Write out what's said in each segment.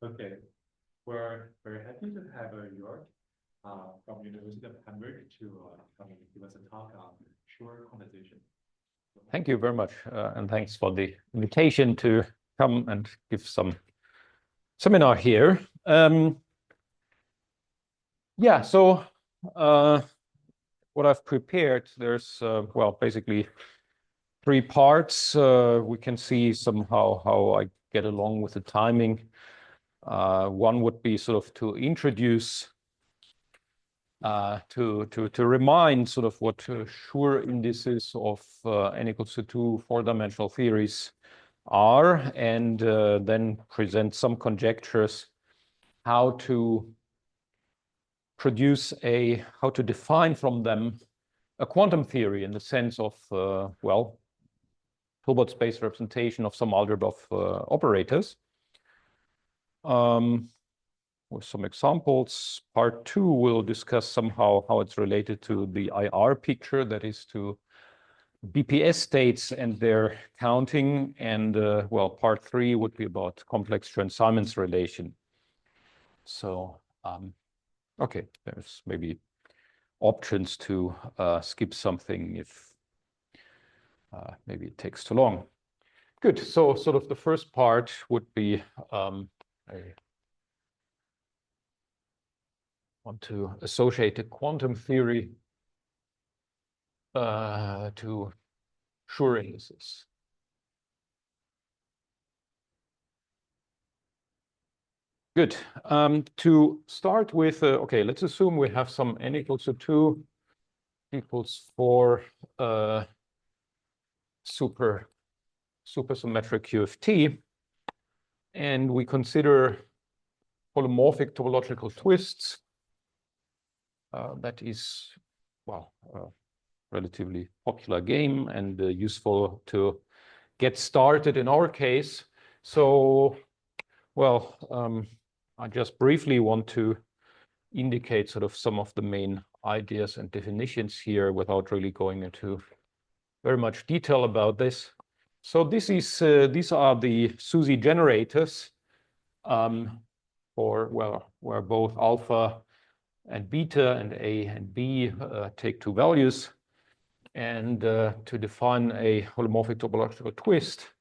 Okay, we're very happy to have Jörg from University of Hamburg to come and give us a talk on Schur quantization. Thank you very much, and thanks for the invitation to come and give some seminar here. Yeah, so what I've prepared, there's, well, basically 3 parts. We can see somehow how I get along with the timing. One would be sort of to introduce, to remind sort of what Schur indices of n equals to 2 4-dimensional theories are, and then present some conjectures how to produce how to define from them a quantum theory in the sense of, well, Hilbert space representation of some algebra of operators. With some examples. Part 2 will discuss somehow how it's related to the IR picture, that is to BPS states and their counting. And well, part 3 would be about complex Chern-Simons relation. So, okay, there's maybe options to skip something if maybe it takes too long. Good, so sort of the first part would be want to associate a quantum theory to Schur indices. Good. To start with, okay, let's assume we have some n equals to 2 equals 4 supersymmetric QFT, and we consider holomorphic topological twists. That is, well, a relatively popular game and useful to get started in our case. So, well, I just briefly want to indicate sort of some of the main ideas and definitions here without really going into very much detail about this. So this is these are the SUSY generators for, well, where both alpha and beta and A and B take 2 values. And to define a holomorphic topological twist,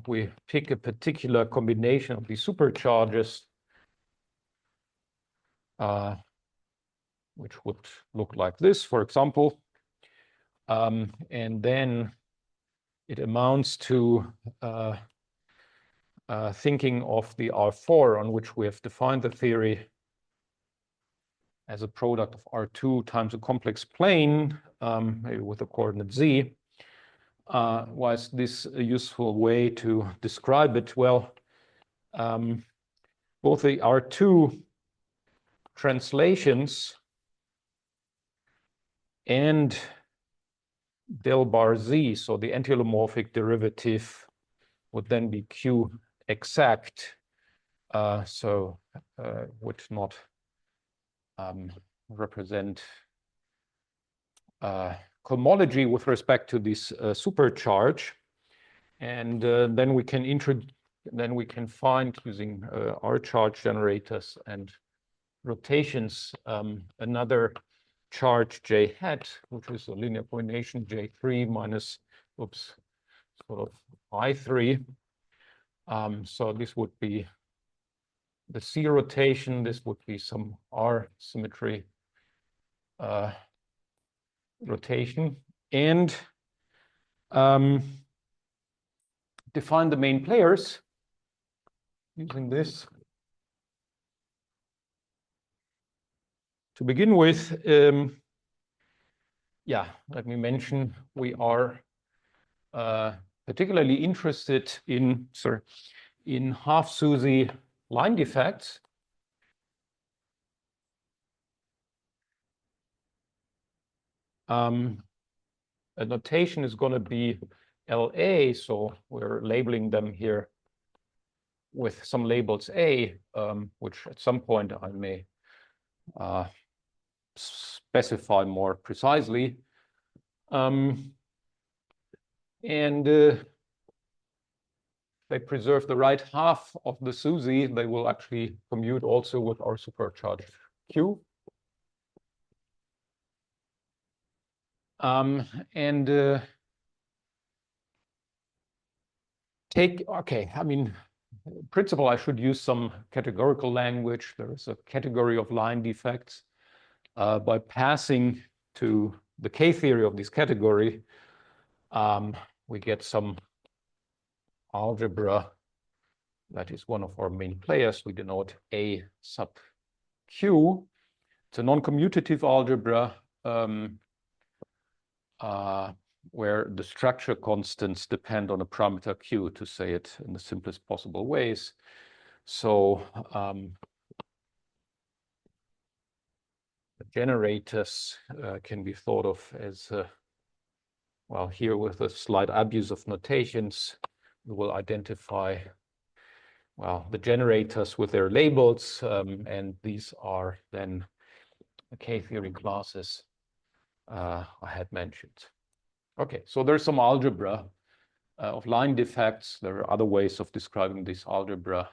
we pick a particular combination of these supercharges, which would look like this, for example. And then it amounts to thinking of the R4 on which we have defined the theory as a product of R2 times a complex plane, maybe with the coordinate z. Why is this a useful way to describe it? Well, both the R2 translations and del bar z, so the anti-holomorphic derivative, would then be Q exact, so would not represent cohomology with respect to this supercharge, and then we can find, using R charge generators and rotations, another charge J hat, which is a linear coordination J3 minus, oops, sort of I3. So this would be the C rotation. This would be some R symmetry rotation, and define the main players using this. To begin with, yeah, let me mention we are particularly interested in half SUSY line defects. A notation is going to be LA, so we're labeling them here with some labels A, which at some point I may specify more precisely. And they preserve the right half of the SUSY, they will actually commute also with our supercharged Q. Okay, I mean, in principle, I should use some categorical language. There is a category of line defects. By passing to the K-theory of this category, we get some algebra that is one of our main players. We denote A sub Q. It's a non-commutative algebra where the structure constants depend on a parameter Q, to say it in the simplest possible ways. So the generators can be thought of as, well, here with a slight abuse of notations, we will identify, well, the generators with their labels, and these are then the K-theory classes I had mentioned. Okay, so there's some algebra of line defects. There are other ways of describing this algebra.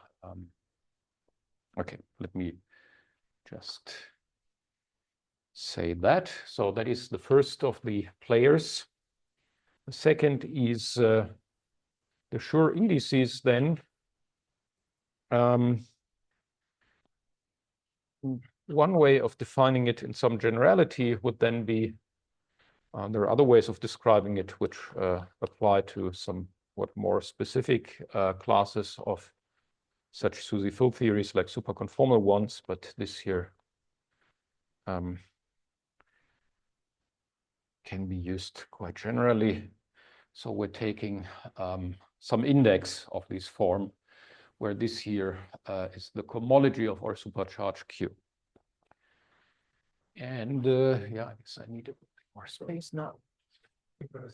Okay, let me just say that. So that is the first of the players. The second is the Schur indices then. One way of defining it in some generality would then be, there are other ways of describing it which apply to somewhat more specific classes of such SUSY field theories like superconformal ones, but this here can be used quite generally. So we're taking some index of this form, where this here is the cohomology of our supercharged Q. And yeah, I guess I need a bit more space now. So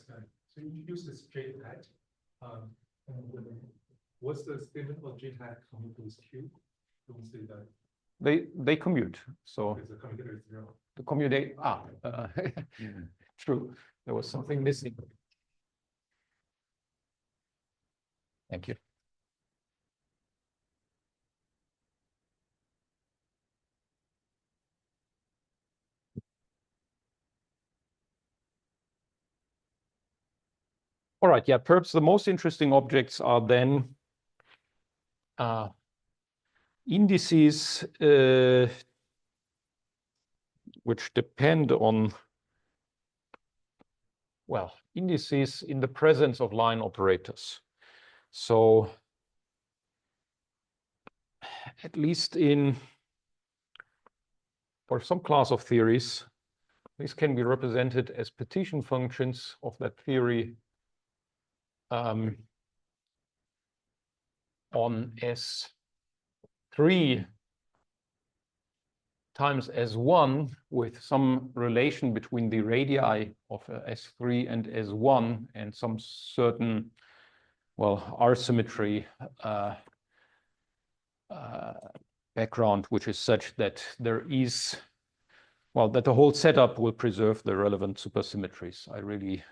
you use this JTAG. What's the statement of JTAG coming to this Q? Don't say that. They commute. So the commutator is 0. the commute true. There was something missing. Thank you. All right, yeah, perhaps the most interesting objects are then indices which depend on, well, indices in the presence of line operators. So at least for some class of theories, these can be represented as partition functions of that theory on S3 times S1 with some relation between the radii of S3 and S1 and some certain, well, R-symmetry background, which is such that there is, well, that the whole setup will preserve the relevant supersymmetries. I really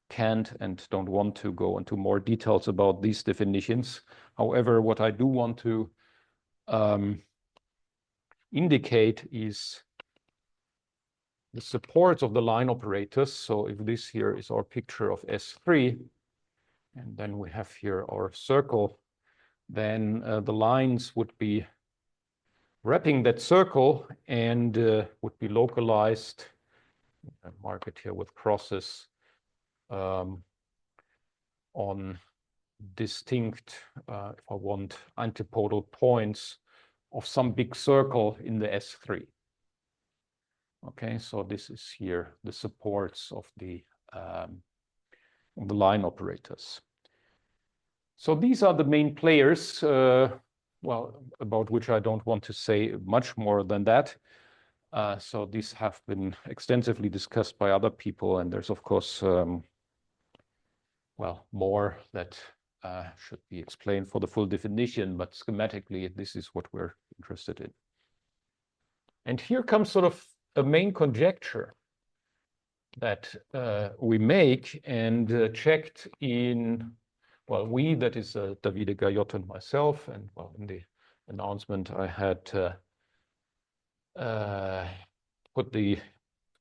can't and don't want to go into more details about these definitions. However, what I do want to indicate is the supports of the line operators. So if this here is our picture of S3, and then we have here our circle, then the lines would be wrapping that circle and would be localized, I mark it here with crosses, on distinct, if I want, antipodal points of some big circle in the S3. Okay, so this is here the supports of the line operators. So these are the main players, well, about which I don't want to say much more than that. So these have been extensively discussed by other people, and there's of course, well, more that should be explained for the full definition, but schematically, this is what we're interested in. And here comes sort of a main conjecture that we make and checked in, well, we, that is Davide, Gaiotto, and myself, and well, in the announcement I had put the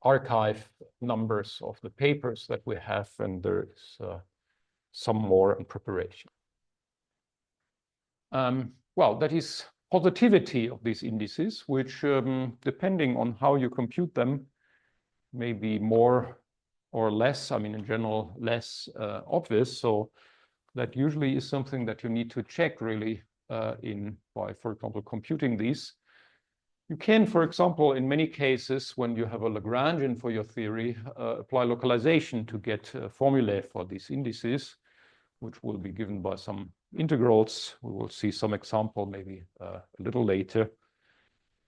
arXiv numbers of the papers that we have, and there is some more in preparation. Well, that is positivity of these indices, which depending on how you compute them, may be more or less, I mean, in general, less obvious. So that usually is something that you need to check really by, for example, computing these. You can, for example, in many cases, when you have a Lagrangian for your theory, apply localization to get formulae for these indices, which will be given by some integrals. We will see some example maybe a little later.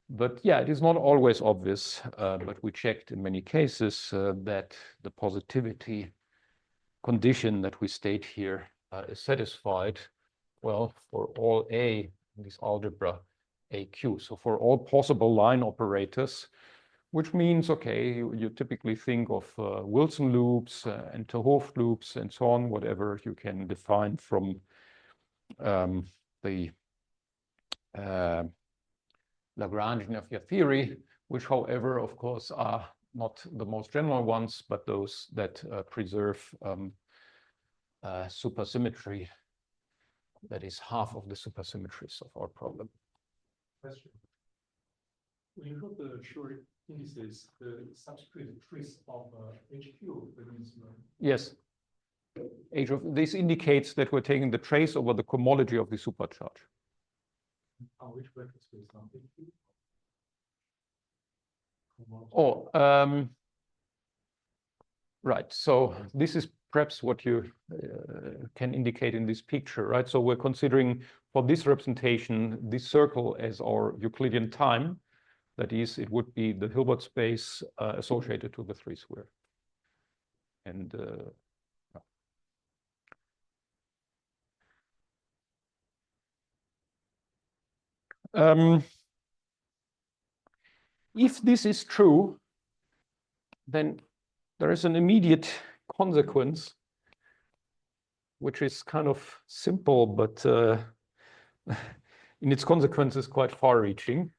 But yeah, it is not always obvious, but we checked in many cases that the positivity condition that we state here is satisfied, well, for all A in this algebra AQ. So for all possible line operators, which means, okay, you typically think of Wilson loops and 't Hooft loops and so on, whatever you can define from the Lagrangian of your theory, which, however, of course, are not the most general ones, but those that preserve supersymmetry, that is half of the supersymmetries of our problem. Question. When you put the Schur indices, the subscript trace of HQ, that means yes. H of this indicates that we're taking the trace over the cohomology of the supercharge. On which vector space on HQ? Oh, right. So this is perhaps what you can indicate in this picture, right? So we're considering for this representation, this circle as our Euclidean time. That is, it would be the Hilbert space associated to the 3 square. And if this is true, then there is an immediate consequence, which is kind of simple, but in its consequences quite far-reaching.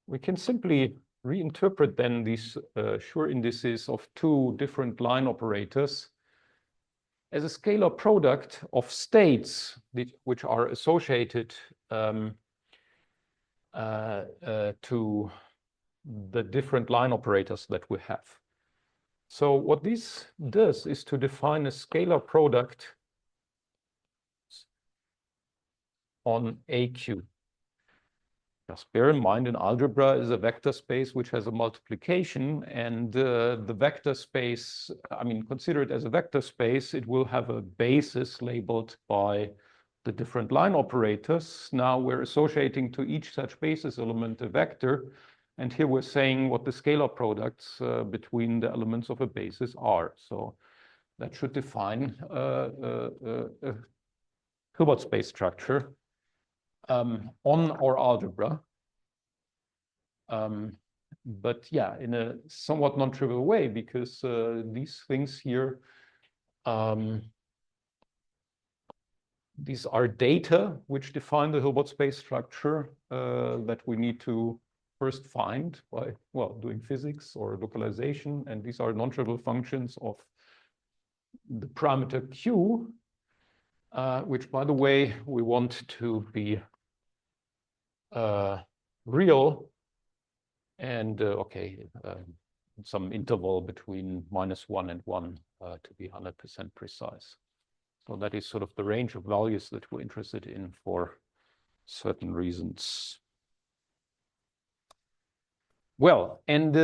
We can simply reinterpret then these Schur indices of 2 different line operators as a scalar product of states which are associated to the different line operators that we have. So what this does is to define a scalar product on AQ. Just bear in mind, an algebra is a vector space which has a multiplication, and the vector space, I mean, consider it as a vector space, it will have a basis labeled by the different line operators. Now we're associating to each such basis element a vector, and here we're saying what the scalar products between the elements of a basis are. So that should define a Hilbert space structure on our algebra. But yeah, in a somewhat non-trivial way, because these things here, these are data which define the Hilbert space structure that we need to first find by, well, doing physics or localization. And these are non-trivial functions of the parameter Q, which, by the way, we want to be real and, okay, some interval between -1 and 1 to be 100% precise. So that is sort of the range of values that we're interested in for certain reasons. Well, and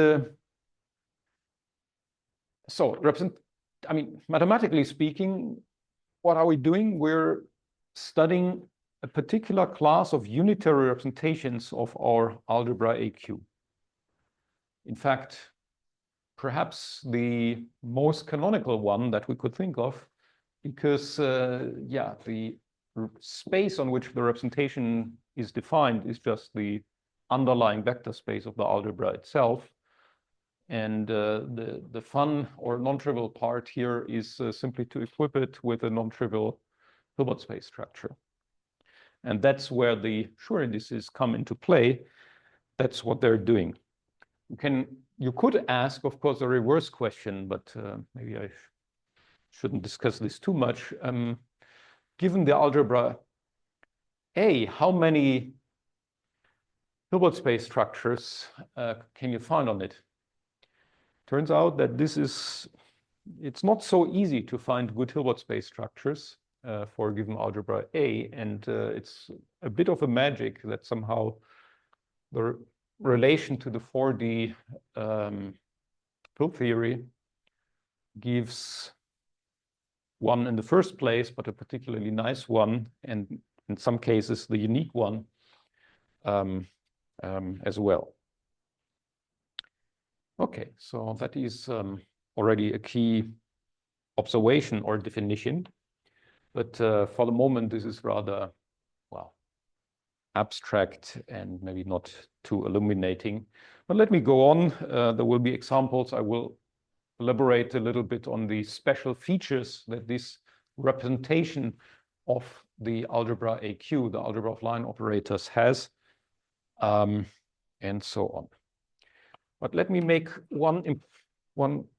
so I mean, mathematically speaking, what are we doing? We're studying a particular class of unitary representations of our algebra AQ. In fact, perhaps the most canonical one that we could think of, because yeah, the space on which the representation is defined is just the underlying vector space of the algebra itself. And the fun or non-trivial part here is simply to equip it with a non-trivial Hilbert space structure. And that's where the Schur indices come into play. That's what they're doing. You could ask, of course, a reverse question, but maybe I shouldn't discuss this too much. Given the algebra A, how many Hilbert space structures can you find on it? Turns out that it's not so easy to find good Hilbert space structures for a given algebra A, and it's a bit of a magic that somehow the relation to the 4D field theory gives one in the first place, but a particularly nice one, and in some cases the unique one as well. Okay, so that is already a key observation or definition, but for the moment this is rather, well, abstract and maybe not too illuminating. But let me go on. There will be examples. I will elaborate a little bit on the special features that this representation of the algebra AQ, the algebra of line operators, has, and so on. But let me make one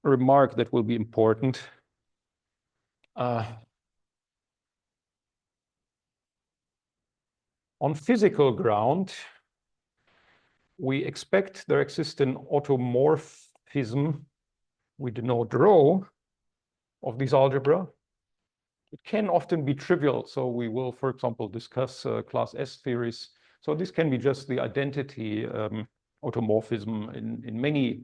remark that will be important. On physical ground, we expect there exists an automorphism. We denote rho of this algebra. It can often be trivial, so we will, for example, discuss class S theories. So this can be just the identity automorphism in many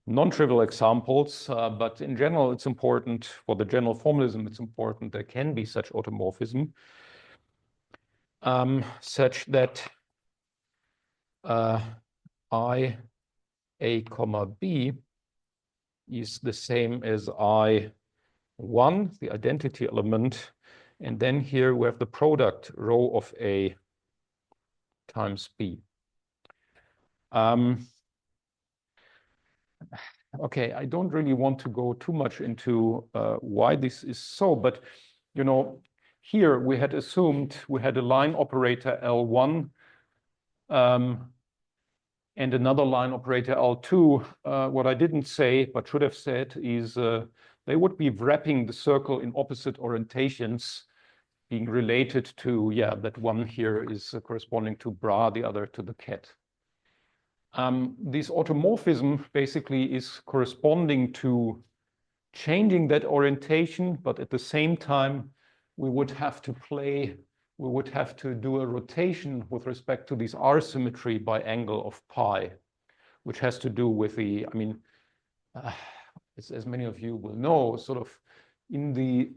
non-trivial examples, but in general, it's important for the general formalism, it's important there can be such automorphism, such that I, A, comma, B is the same as I1, the identity element, and then here we have the product rho of A times B. Okay, I don't really want to go too much into why this is so, but you know, here we had assumed we had a line operator L1 and another line operator L2. What I didn't say, but should have said, is they would be wrapping the circle in opposite orientations, being related to, yeah, that one here is corresponding to bra, the other to the cat. This automorphism basically is corresponding to changing that orientation, but at the same time, we would have to do a rotation with respect to this R symmetry by angle of pi, which has to do with the, I mean, as many of you will know, sort of in the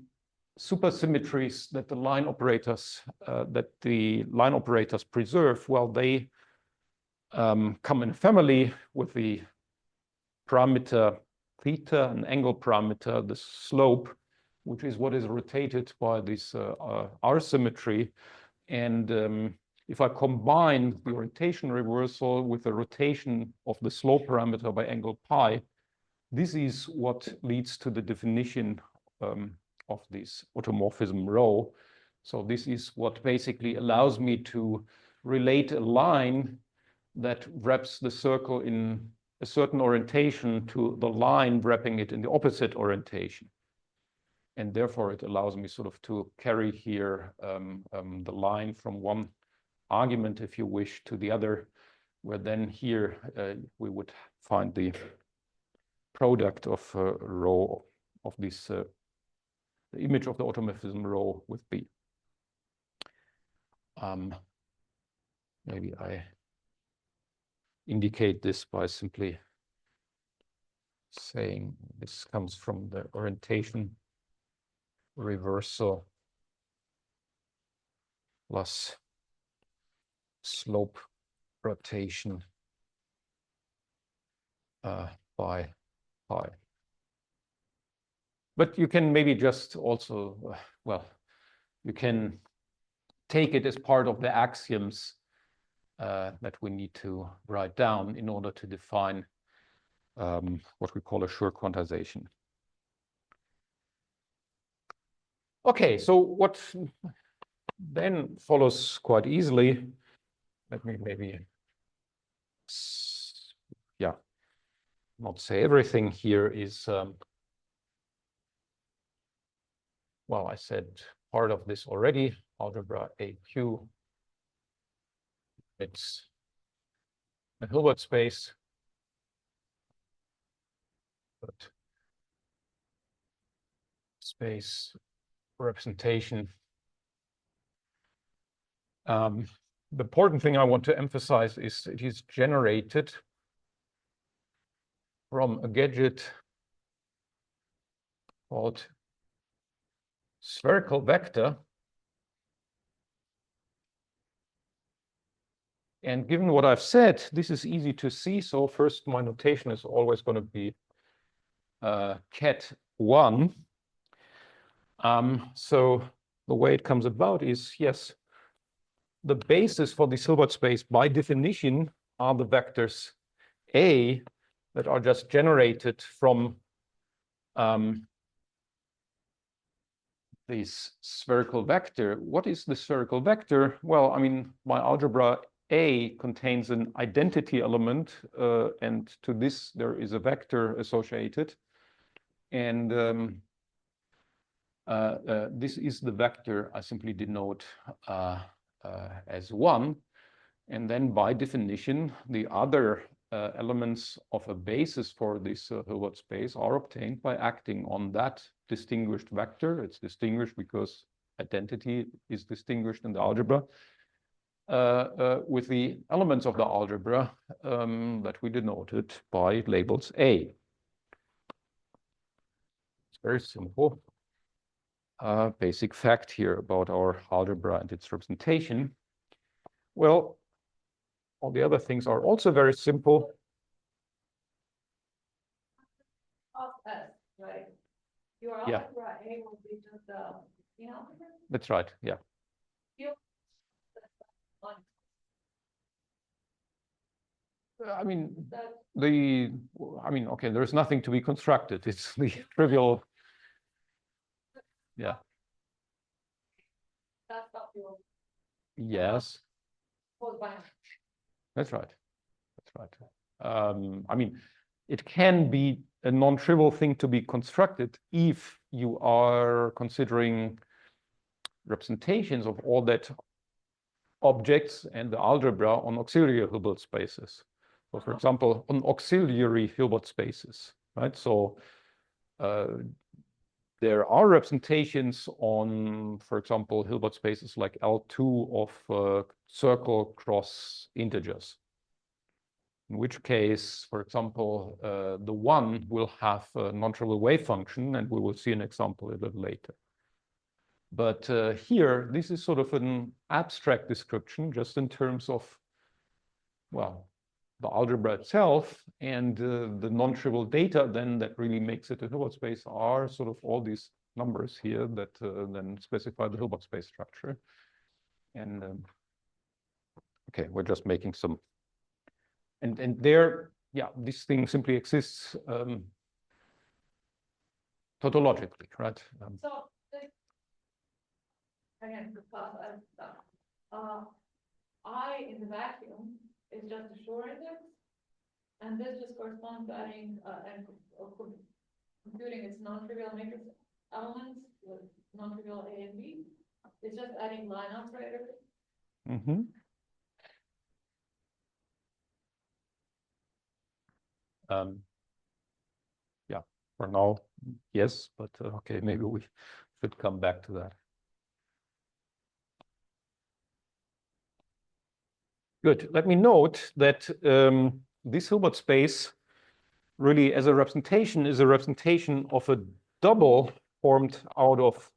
supersymmetries that the line operators preserve, well, they come in family with the parameter theta, an angle parameter, the slope, which is what is rotated by this R symmetry. And if I combine the orientation reversal with the rotation of the slope parameter by angle pi, this is what leads to the definition of this automorphism rho. So this is what basically allows me to relate a line that wraps the circle in a certain orientation to the line wrapping it in the opposite orientation. And therefore, it allows me sort of to carry here the line from one argument, if you wish, to the other, where then here we would find the product of rho of this, the image of the automorphism rho with B. Maybe I indicate this by simply saying this comes from the orientation reversal plus slope rotation by pi. But you can maybe just also, well, you can take it as part of the axioms that we need to write down in order to define what we call a Schur quantization. Okay, so what then follows quite easily, let me maybe, yeah, not say everything here is, well, I said part of this already, algebra AQ. It's a Hilbert space, but space representation. The important thing I want to emphasize is it is generated from a gadget called spherical vector. And given what I've said, this is easy to see. So first, my notation is always going to be cat1. So the way it comes about is, yes, the basis for this Hilbert space by definition are the vectors A that are just generated from this spherical vector. What is the spherical vector? Well, I mean, my algebra A contains an identity element, and to this there is a vector associated. And this is the vector I simply denote as 1. And then by definition, the other elements of a basis for this Hilbert space are obtained by acting on that distinguished vector. It's distinguished because identity is distinguished in the algebra with the elements of the algebra that we denoted by labels A. It's very simple. Basic fact here about our algebra and its representation. Well, all the other things are also very simple. Right. Your algebra A will be just the algebra? That's right, yeah. I mean, okay, there's nothing to be constructed. It's the trivial, yeah. That's not your. Yes. That's right. That's right. I mean, it can be a non-trivial thing to be constructed if you are considering representations of all that objects and the algebra on auxiliary Hilbert spaces. So, for example, on auxiliary Hilbert spaces, right? So there are representations on, for example, Hilbert spaces like L2 of circle cross integers. In which case, for example, the 1 will have a non-trivial wave function, and we will see an example a little later. But here, this is sort of an abstract description, just in terms of, well, the algebra itself and the non-trivial data then that really makes it a Hilbert space are sort of all these numbers here that then specify the Hilbert space structure. And okay, we're just making some. And there, yeah, this thing simply exists tautologically, right? So, again, I in the vacuum is just a Schur index, and this just corresponds to adding and computing its non-trivial matrix elements with non-trivial A and B. It's just adding line operators. Mm-hmm. Yeah, for now, yes, but okay, maybe we should come back to that. Good. Let me note that this Hilbert space really as a representation is a representation of a double formed out of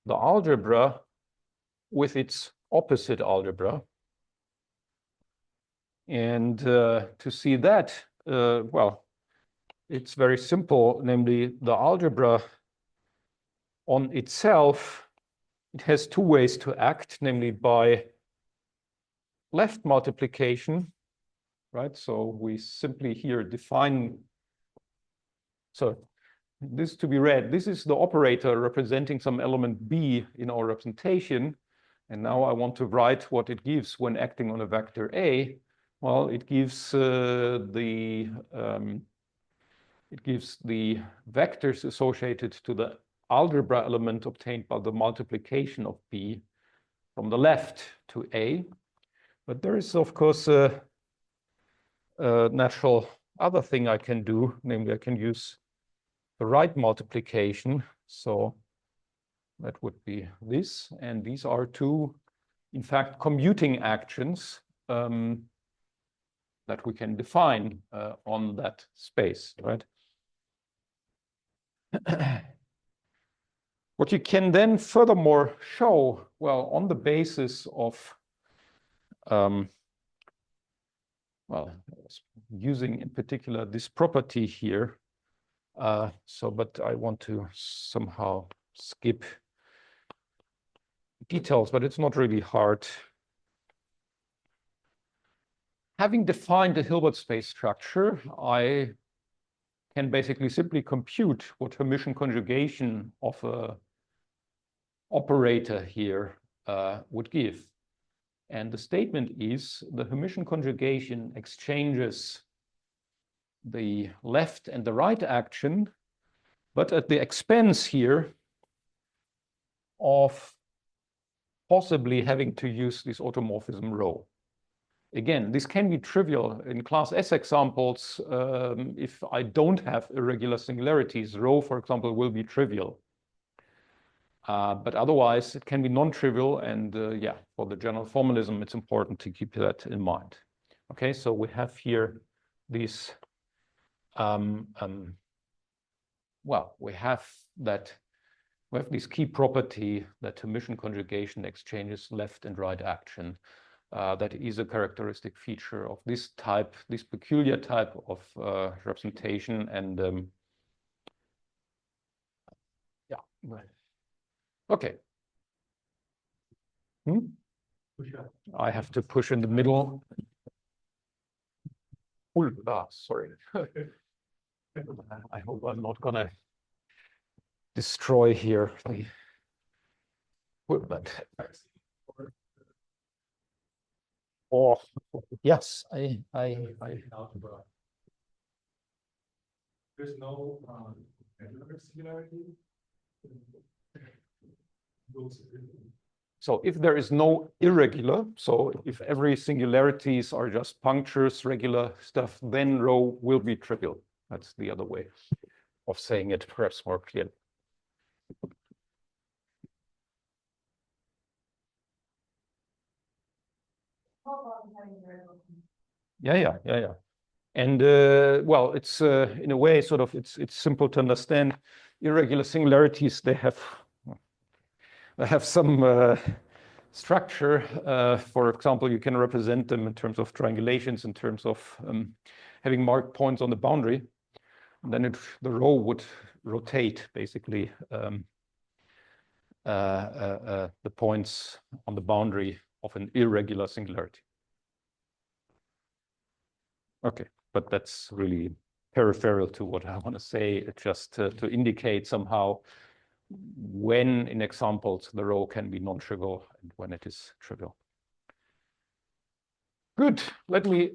the algebra with its opposite algebra. And to see that, well, it's very simple, namely the algebra on itself, it has two ways to act, namely by left multiplication, right? So we simply here define So this to be read, this is the operator representing some element B in our representation. And now I want to write what it gives when acting on a vector A. Well, it gives the vectors associated to the algebra element obtained by the multiplication of B from the left to A. But there is, of course, a natural other thing I can do, namely I can use the right multiplication. So that would be this. And these are two, in fact, commuting actions that we can define on that space, right? What you can then furthermore show, well, on the basis of, well, using in particular this property here. But I want to somehow skip details, but it's not really hard. Having defined the Hilbert space structure, I can basically simply compute what Hermitian conjugation of a operator here would give. And the statement is the Hermitian conjugation exchanges the left and the right action, but at the expense here of possibly having to use this automorphism rho. Again, this can be trivial in class S examples. If I don't have irregular singularities, rho, for example, will be trivial. But otherwise, it can be non-trivial. And yeah, for the general formalism, it's important to keep that in mind. Okay, so we have here these, well, we have this key property that Hermitian conjugation exchanges left and right action. That is a characteristic feature of this type, this peculiar type of representation. And yeah, okay. I have to push in the middle. Sorry. I hope I'm not gonna destroy here the equipment. Oh, yes, I. There's no singularity. So if there is no irregular, so if every singularities are just punctures, regular stuff, then rho will be trivial. That's the other way of saying it, perhaps more clearly. Yeah. And well, it's in a way sort of it's simple to understand. Irregular singularities, they have some structure. For example, you can represent them in terms of triangulations, in terms of having marked points on the boundary. And then the rho would rotate basically the points on the boundary of an irregular singularity. Okay, but that's really peripheral to what I want to say, just to indicate somehow when in examples the rho can be non-trivial and when it is trivial. Good, let me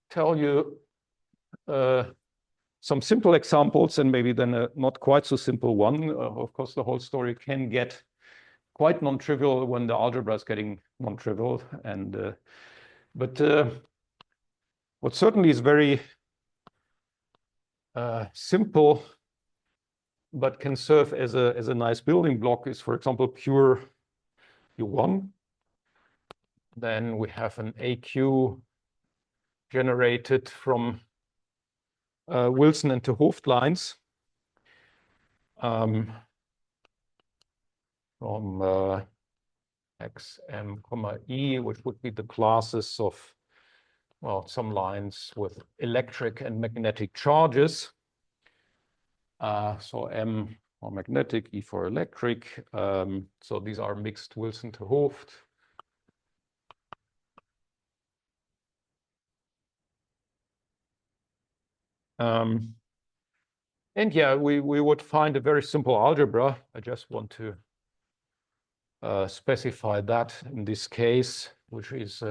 tell you some simple examples and maybe then a not quite so simple one. Of course, the whole story can get quite non-trivial when the algebra is getting non-trivial. And but what certainly is very simple, but can serve as a nice building block is, for example, pure U1. Then we have an AQ generated from Wilson and 't Hooft lines from XM, E, which would be the classes of, well, some lines with electric and magnetic charges. So M for magnetic, E for electric. So these are mixed Wilson 't Hooft. And yeah, we would find a very simple algebra. I just want to specify that in this case, which is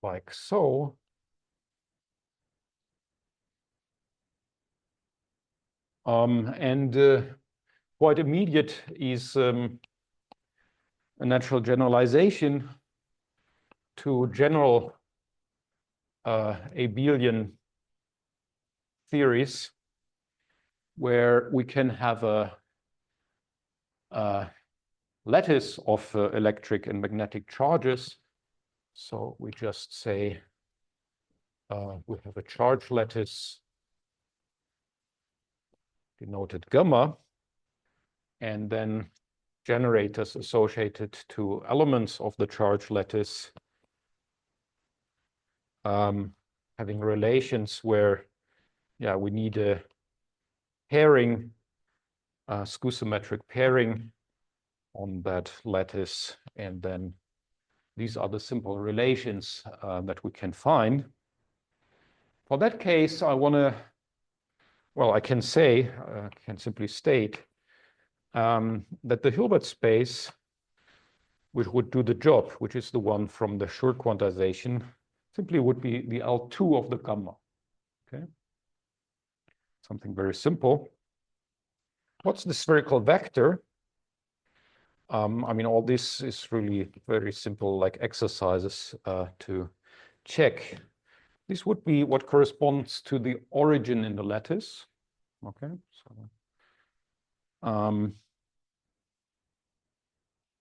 like so. And quite immediate is a natural generalization to general abelian theories, where we can have a lattice of electric and magnetic charges. So we just say we have a charge lattice denoted gamma, and then generators associated to elements of the charge lattice having relations where, yeah, we need a pairing, skew-symmetric pairing on that lattice, and then these are the simple relations that we can find. For that case, I want to, well, I can say, can simply state that the Hilbert space, which would do the job, which is the one from the Schur quantization, simply would be the L2 of the gamma. Okay, something very simple. What's the spherical vector? I mean, all this is really very simple, like exercises to check. This would be what corresponds to the origin in the lattice. Okay,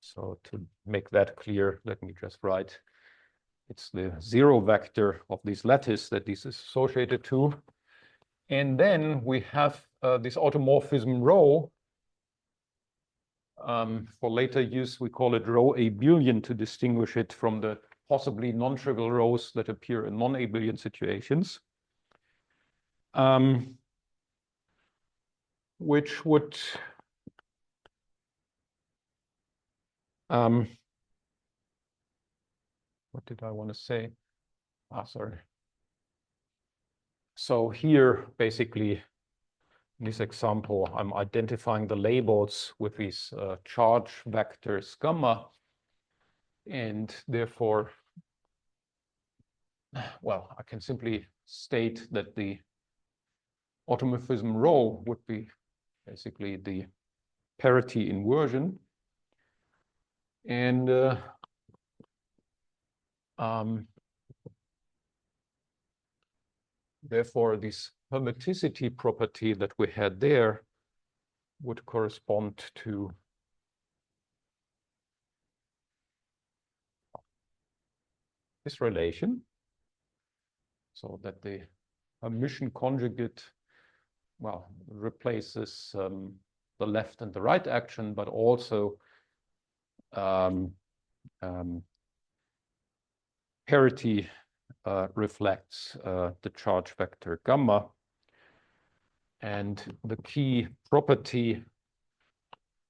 so to make that clear, let me just write. It's the zero vector of this lattice that this is associated to. And then we have this automorphism rho. For later use, we call it rho abelian to distinguish it from the possibly non-trivial rows that appear in non-abelian situations. Which would what did I want to say? Sorry. So here, basically, in this example, I'm identifying the labels with these charge vectors gamma, and therefore, well, I can simply state that the automorphism rho would be basically the parity inversion. And therefore, this hermeticity property that we had there would correspond to this relation, so that the Hermitian conjugate, well, replaces the left and the right action, but also parity reflects the charge vector gamma. And the key property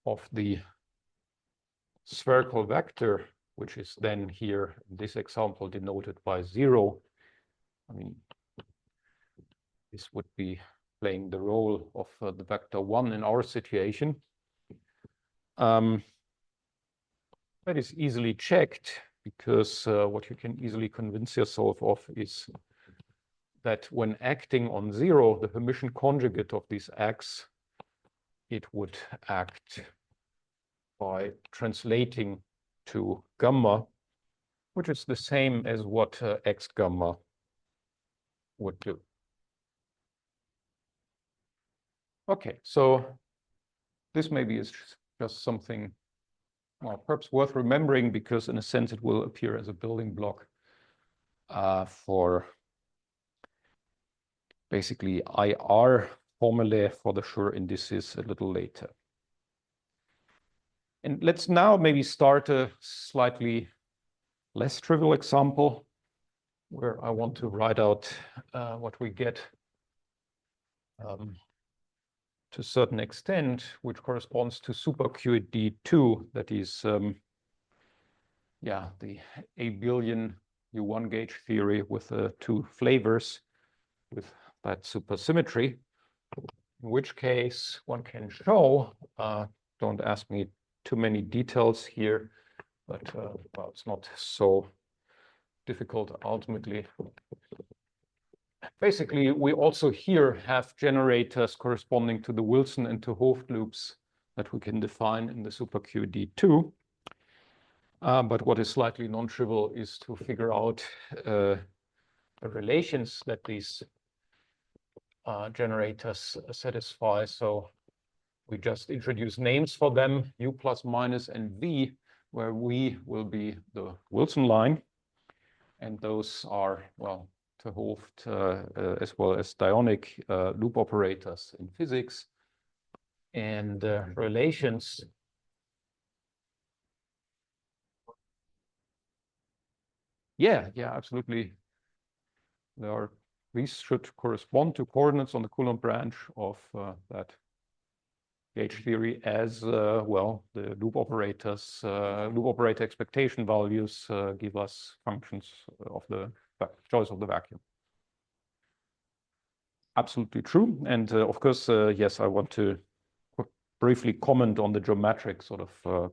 of the spherical vector, which is then here in this example denoted by 0, I mean, this would be playing the role of the vector 1 in our situation. That is easily checked, because what you can easily convince yourself of is that when acting on 0, the Hermitian conjugate of this x, it would act by translating to gamma, which is the same as what x gamma would do. Okay, so this maybe is just something, well, perhaps worth remembering, because in a sense it will appear as a building block for basically IR formulae for the Schur indices a little later. And let's now maybe start a slightly less trivial example where I want to write out what we get to a certain extent, which corresponds to superQED2, that is, yeah, the abelian U1 gauge theory with 2 flavors. with that supersymmetry, in which case one can show, don't ask me too many details here, but well, it's not so difficult ultimately. Basically, we also here have generators corresponding to the Wilson and to Hooft loops that we can define in the super QED2. But what is slightly non-trivial is to figure out the relations that these generators satisfy. So we just introduce names for them, U plus minus and V, where V will be the Wilson line. And those are, well, to Hooft as well as Dionic loop operators in physics. And relations yeah, absolutely. These should correspond to coordinates on the Coulomb branch of that gauge theory as well. The loop operators, loop operator expectation values give us functions of the choice of the vacuum. Absolutely true. And of course, yes, I want to briefly comment on the geometric sort of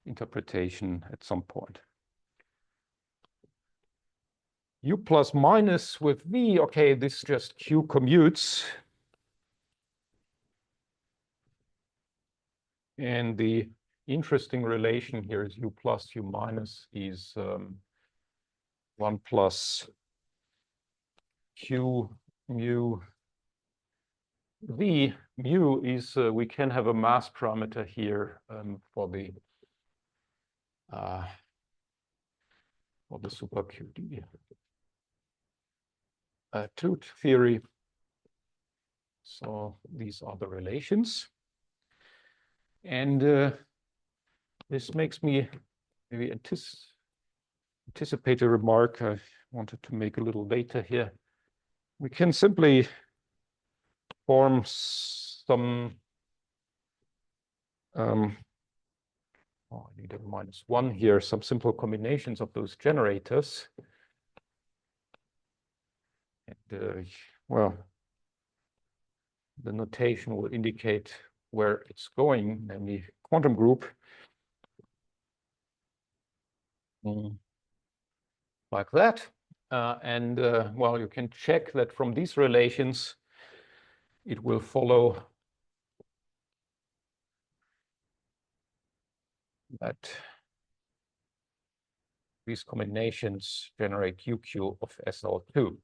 interpretation at some point. U plus minus with V, okay, this just Q commutes. And the interesting relation here is U plus U minus is 1 plus Q mu V. Mu is, we can have a mass parameter here for the super QED. Tooth theory. So these are the relations. And this makes me maybe anticipate a remark I wanted to make a little later here. We can simply form some, oh, I need a -1 here, some simple combinations of those generators. And well, the notation will indicate where it's going, namely quantum group. Like that. And well, you can check that from these relations, it will follow that these combinations generate UQ of SL2.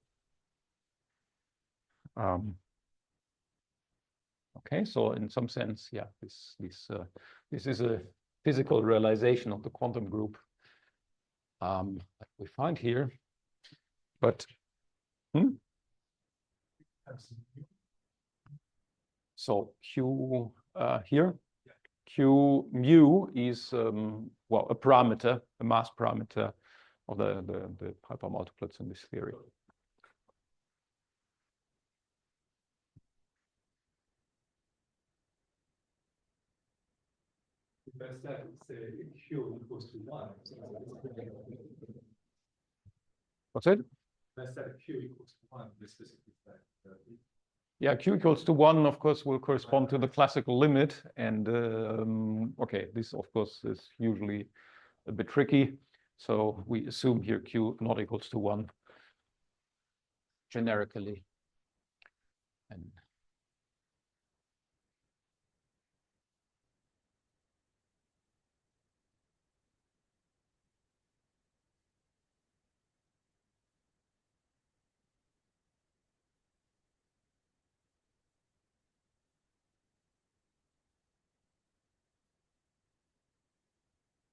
Okay, so in some sense, yeah, this is a physical realization of the quantum group that we find here. But so Q here, Q mu is well, a parameter, a mass parameter of the hypermultiplets in this theory. Let's say Q equals to 1. What's it? Let's say Q equals to 1. This is yeah, Q equals to 1, of course, will correspond to the classical limit. And okay, this, of course, is usually a bit tricky. So we assume here Q not equals to 1 generically. And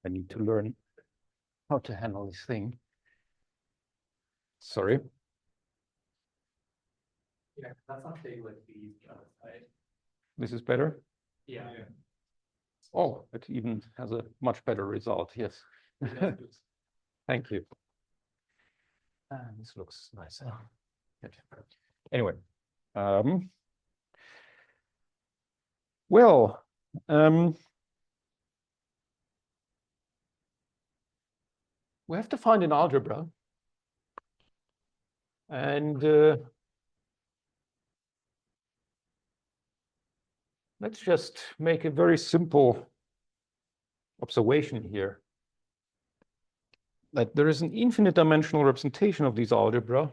I need to learn how to handle this thing. Sorry. yeah, that's something like these side. This is better? Yeah. Oh, it even has a much better result. Yes. Thank you. This looks nice. Good. Anyway. Well, we have to find an algebra. And let's just make a very simple observation here, that there is an infinite dimensional representation of these algebra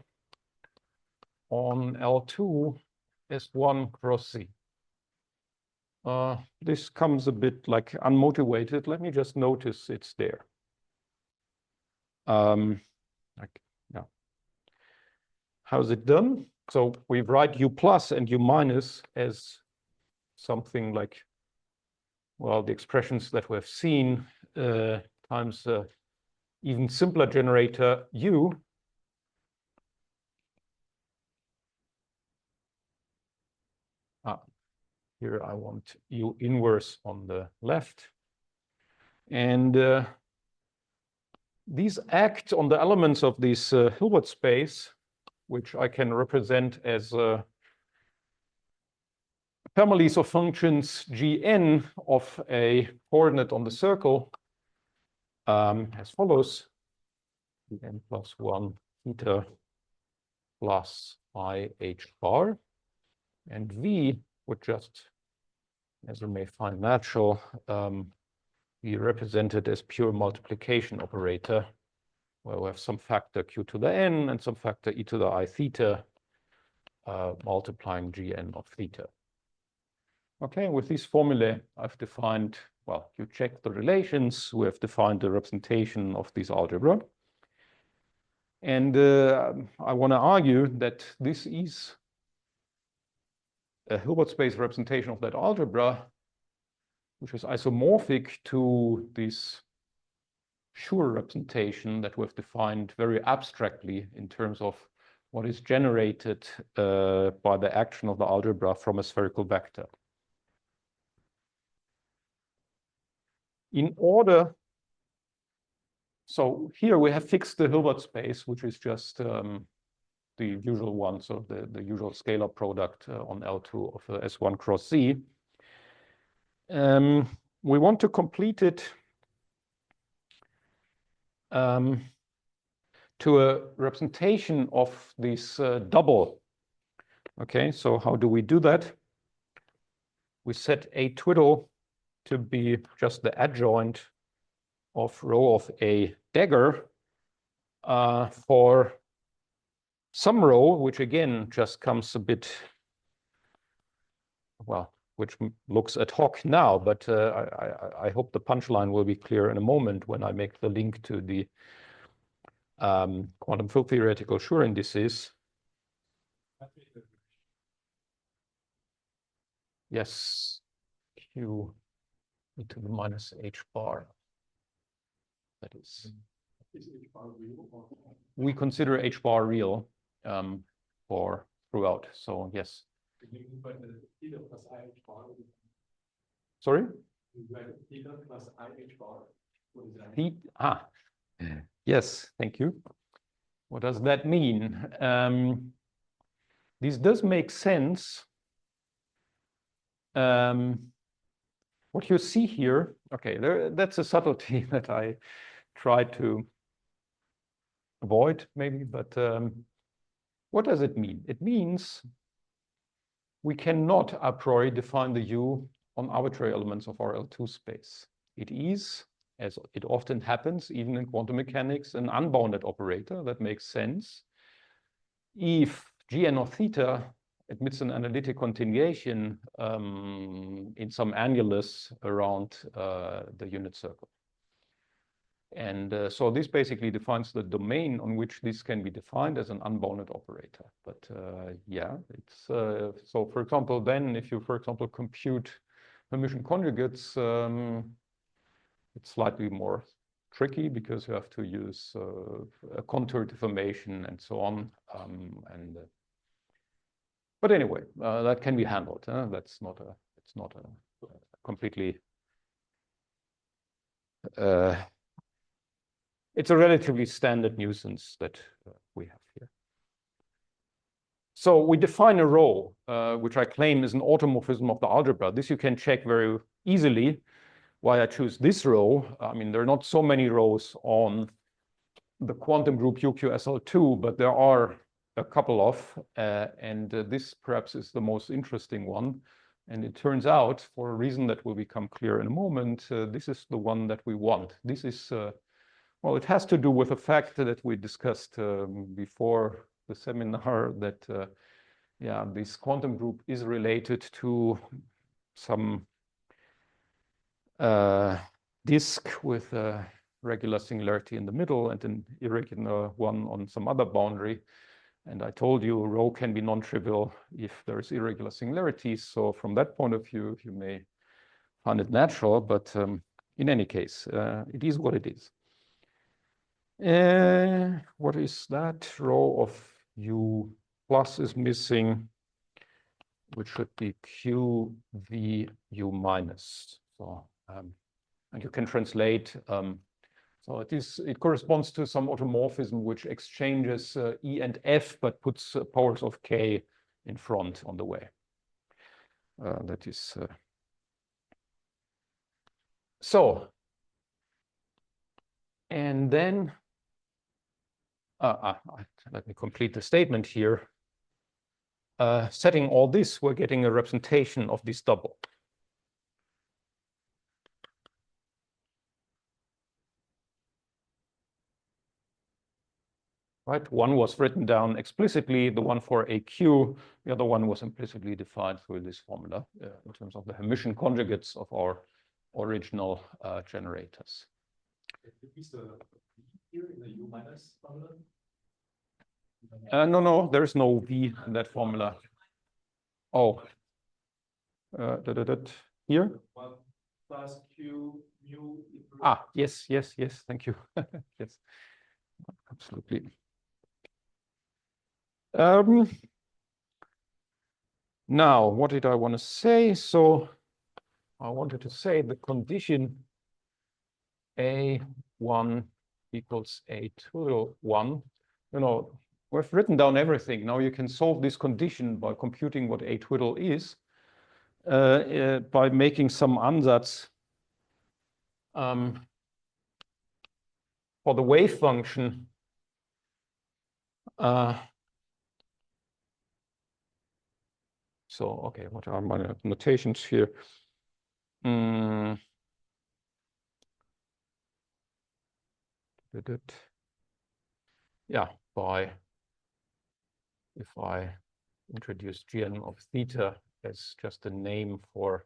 on L2 S1 cross C. This comes a bit like unmotivated. Let me just notice it's there. Yeah. How's it done? So we write U plus and U minus as something like, well, the expressions that we have seen times even simpler generator U. Here I want U inverse on the left. And these act on the elements of this Hilbert space, which I can represent as families of functions Gn of a coordinate on the circle as follows: Gn plus 1 theta plus I h bar, and V would just, as we may find natural, be represented as pure multiplication operator, where we have some factor q to the n and some factor e to the I theta multiplying Gn of theta. Okay, with these formulae, I've defined, well, you check the relations, we have defined the representation of these algebra. And I want to argue that this is a Hilbert space representation of that algebra, which is isomorphic to this Schur representation that we've defined very abstractly in terms of what is generated by the action of the algebra from a spherical vector. In order, so here we have fixed the Hilbert space, which is just the usual one, so the usual scalar product on L2 of S1 cross C. We want to complete it to a representation of this double. Okay, so how do we do that? We set a twiddle to be just the adjoint of rho of a dagger for some rho, which again just comes a bit, well, which looks ad hoc now, but I hope the punchline will be clear in a moment when I make the link to the quantum field theoretical Schur indices. Yes, q e to the minus h bar. That is H bar real? Or... We consider h bar real for throughout. So yes. But theta plus I h bar. Sorry? Theta plus I h bar. What does that mean? Yes, thank you. What does that mean? This does make sense. What you see here, okay, that's a subtlety that I try to avoid maybe, but what does it mean? It means we cannot a priori define the U on arbitrary elements of our L2 space. It is, as it often happens, even in quantum mechanics, an unbounded operator. That makes sense. If Gn of theta admits an analytic continuation in some annulus around the unit circle. And so this basically defines the domain on which this can be defined as an unbounded operator. But yeah, it's so for example, then if you, for example, compute Hermitian conjugates, it's slightly more tricky because you have to use a contour deformation and so on. But anyway, that can be handled. That's not a, it's not a completely, it's a relatively standard nuisance that we have here. So we define a rho, which I claim is an automorphism of the algebra. This you can check very easily why I choose this rho. I mean, there are not so many rows on the quantum group UQSL2, but there are a couple of, and this perhaps is the most interesting one. And it turns out, for a reason that will become clear in a moment, this is the one that we want. This is, well, it has to do with the fact that we discussed before the seminar that, yeah, this quantum group is related to some disk with a regular singularity in the middle and an irregular one on some other boundary. And I told you rho can be non-trivial if there is irregular singularities. So from that point of view, you may find it natural, but in any case, it is what it is. What is that? Rho of u plus is missing, which should be q v u minus. So, and you can translate. So it corresponds to some automorphism which exchanges E and F, but puts powers of K in front on the way. That is so. And then let me complete the statement here. Setting all this, we're getting a representation of this double. Right, one was written down explicitly, the one for AQ, the other one was implicitly defined through this formula in terms of the Hermitian conjugates of our original generators. Is the here in the U minus formula? No, there is no V in that formula. Oh, here? 1 plus Q mu. Yes, thank you. Yes, absolutely. Now, what did I want to say? So I wanted to say the condition A1 equals A2 1. You know, we've written down everything. Now you can solve this condition by computing what A twiddle is by making some ansatz for the wave function. So, okay, what are my notations here? Yeah, if I introduce Gn of theta as just a name for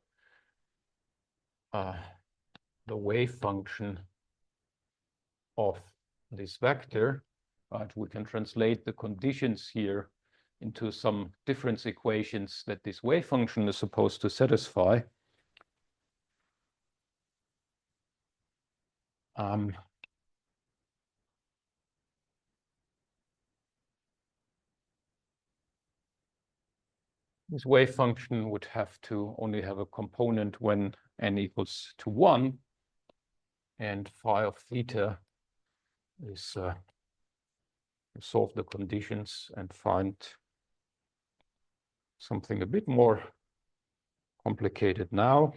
the wave function of this vector, right, we can translate the conditions here into some difference equations that this wave function is supposed to satisfy. This wave function would have to only have a component when n equals to 1, and phi of theta is solve the conditions and find something a bit more complicated now.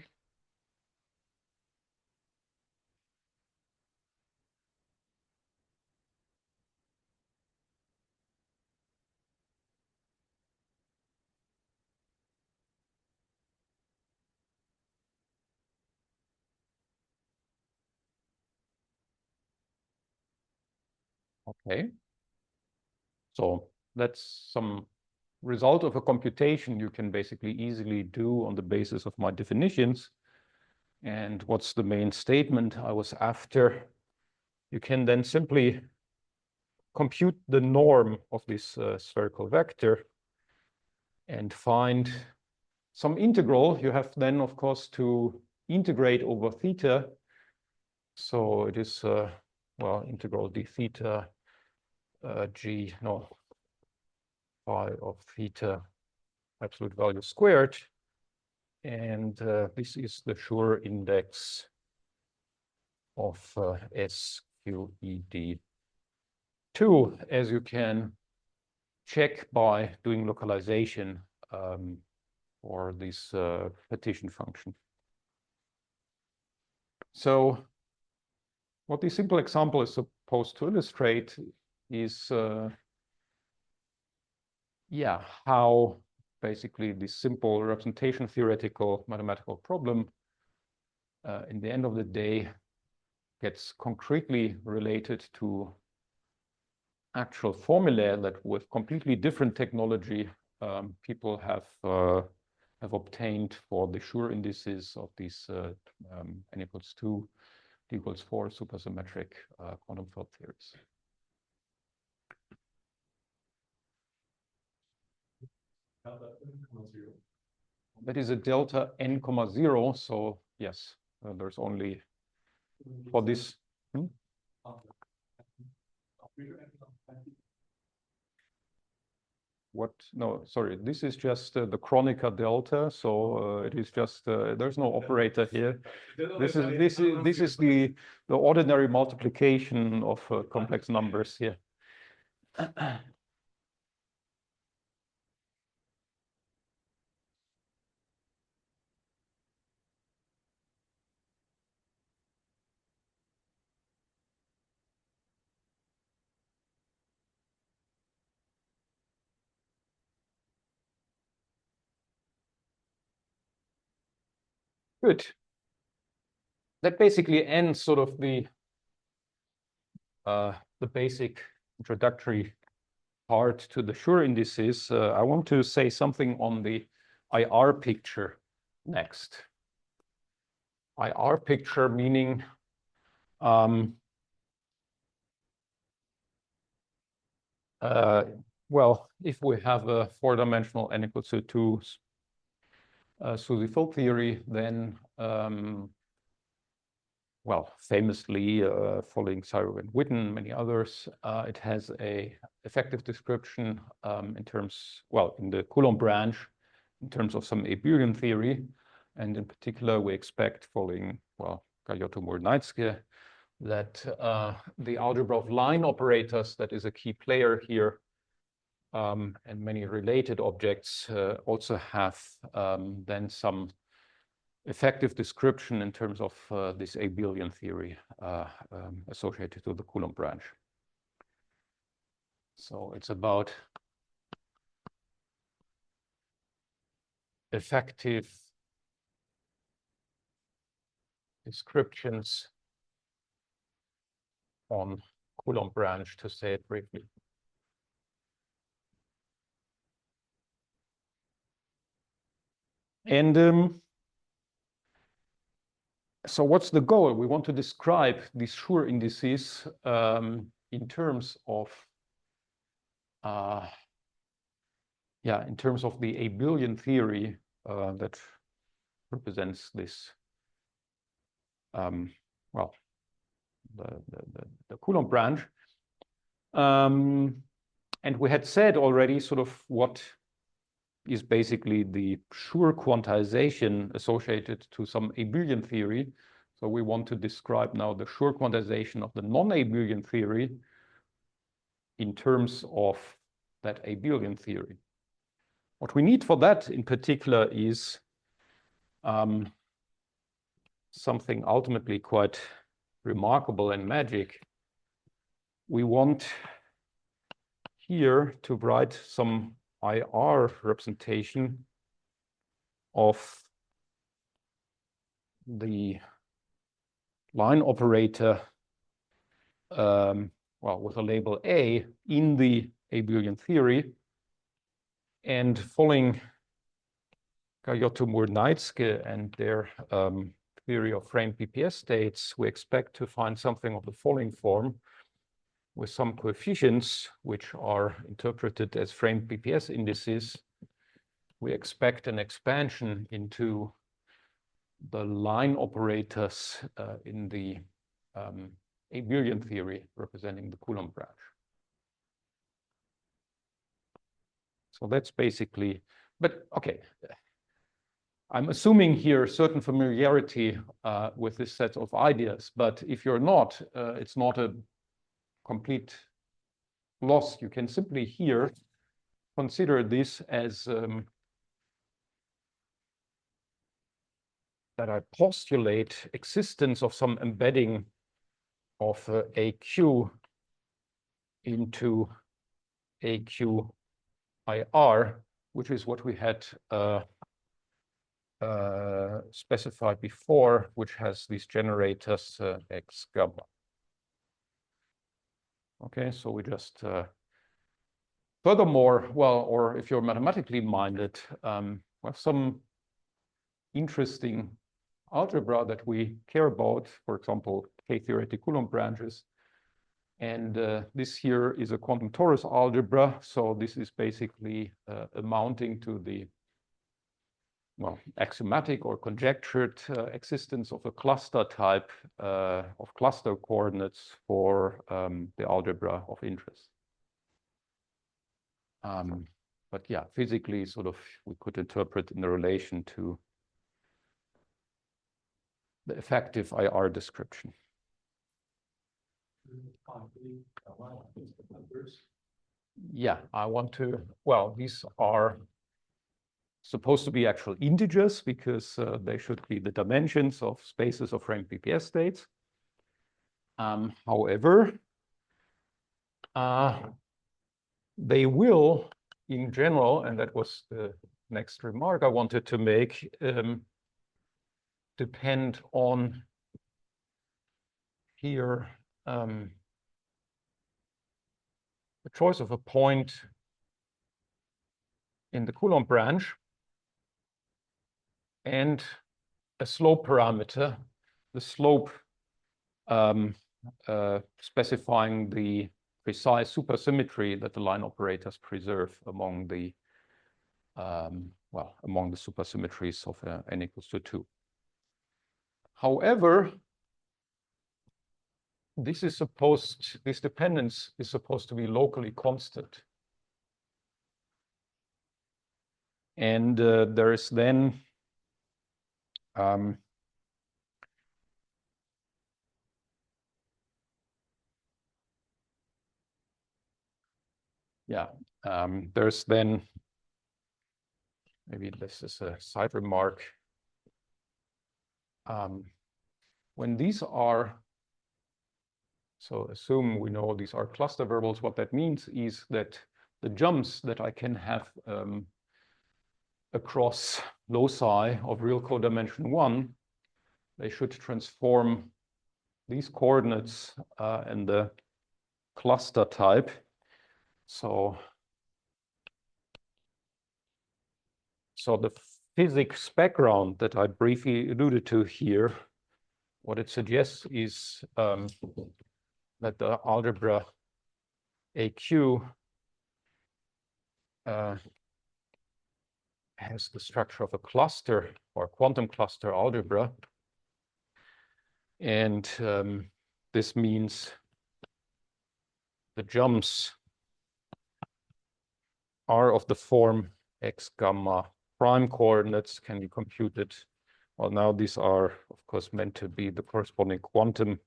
Okay, so that's some result of a computation you can basically easily do on the basis of my definitions. And what's the main statement I was after? You can then simply compute the norm of this spherical vector and find some integral. You have then, of course, to integrate over theta. So it is, well, integral d theta phi of theta absolute value squared. And this is the Schur index of SQED2, as you can check by doing localization for this partition function. So what this simple example is supposed to illustrate is, yeah, how basically this simple representation theoretical mathematical problem, in the end of the day, gets concretely related to actual formulae that with completely different technology people have obtained for the Schur indices of these n equals 2, d equals 4 supersymmetric quantum field theories. That is a delta n comma 0. So yes, there's only for this. What? No, sorry. This is just the Kronecker delta. So it is just there's no operator here. This is the ordinary multiplication of complex numbers here. Good. That basically ends sort of the basic introductory part to the Schur indices. I want to say something on the IR picture next. IR picture meaning well, if we have a four-dimensional n equals to 2 SUSY field theory, then well, famously following Cyril and Witten, many others, it has a effective description in terms, well, in the Coulomb branch, in terms of some abelian theory. And in particular, we expect following, well, Gaiotto that the algebra of line operators, that is a key player here, and many related objects also have then some effective description in terms of this abelian theory associated to the Coulomb branch. So it's about effective descriptions on Coulomb branch, to say it briefly. And so what's the goal? We want to describe these Schur indices in terms of in terms of the abelian theory that represents this well, the Coulomb branch. And we had said already sort of what is basically the Schur quantization associated to some abelian theory. So we want to describe now the Schur quantization of the non-abelian theory in terms of that abelian theory. What we need for that in particular is something ultimately quite remarkable and magic. We want here to write some IR representation of the line operator, well, with a label A in the abelian theory. And following Gaiotto and their theory of framed PPS states, we expect to find something of the following form with some coefficients which are interpreted as framed PPS indices. We expect an expansion into the line operators in the abelian theory representing the Coulomb branch. So that's basically, but okay. I'm assuming here certain familiarity with this set of ideas, but if you're not, it's not a complete loss. You can simply here consider this as that I postulate existence of some embedding of AQ into AQIR, which is what we had specified before, which has these generators x gamma. Okay, so we just furthermore, well, or if you're mathematically minded, we have some interesting algebra that we care about, for example, K-theoretic Coulomb branches. And this here is a quantum torus algebra. So this is basically amounting to the, well, axiomatic or conjectured existence of a cluster type of cluster coordinates for the algebra of interest. But yeah, physically, sort of, we could interpret in the relation to the effective IR description. Yeah, I want to, well, these are supposed to be actual integers because they should be the dimensions of spaces of rank BPS states. However, they will, in general, and that was the next remark I wanted to make, depend on here the choice of a point in the Coulomb branch and a slope parameter, the slope specifying the precise supersymmetry that the line operators preserve among the well, among the supersymmetries of n equals to 2. However, this dependence is supposed to be locally constant. And there is then there's then, maybe this is a side remark. When these are, so assume we know these are cluster verbals, what that means is that the jumps that I can have across loci of real codimension 1, they should transform these coordinates in the cluster type. So the physics background that I briefly alluded to here, what it suggests is that the algebra AQ has the structure of a cluster or quantum cluster algebra. And this means the jumps are of the form x gamma prime coordinates can be computed. Well, now these are, of course, meant to be the corresponding quantum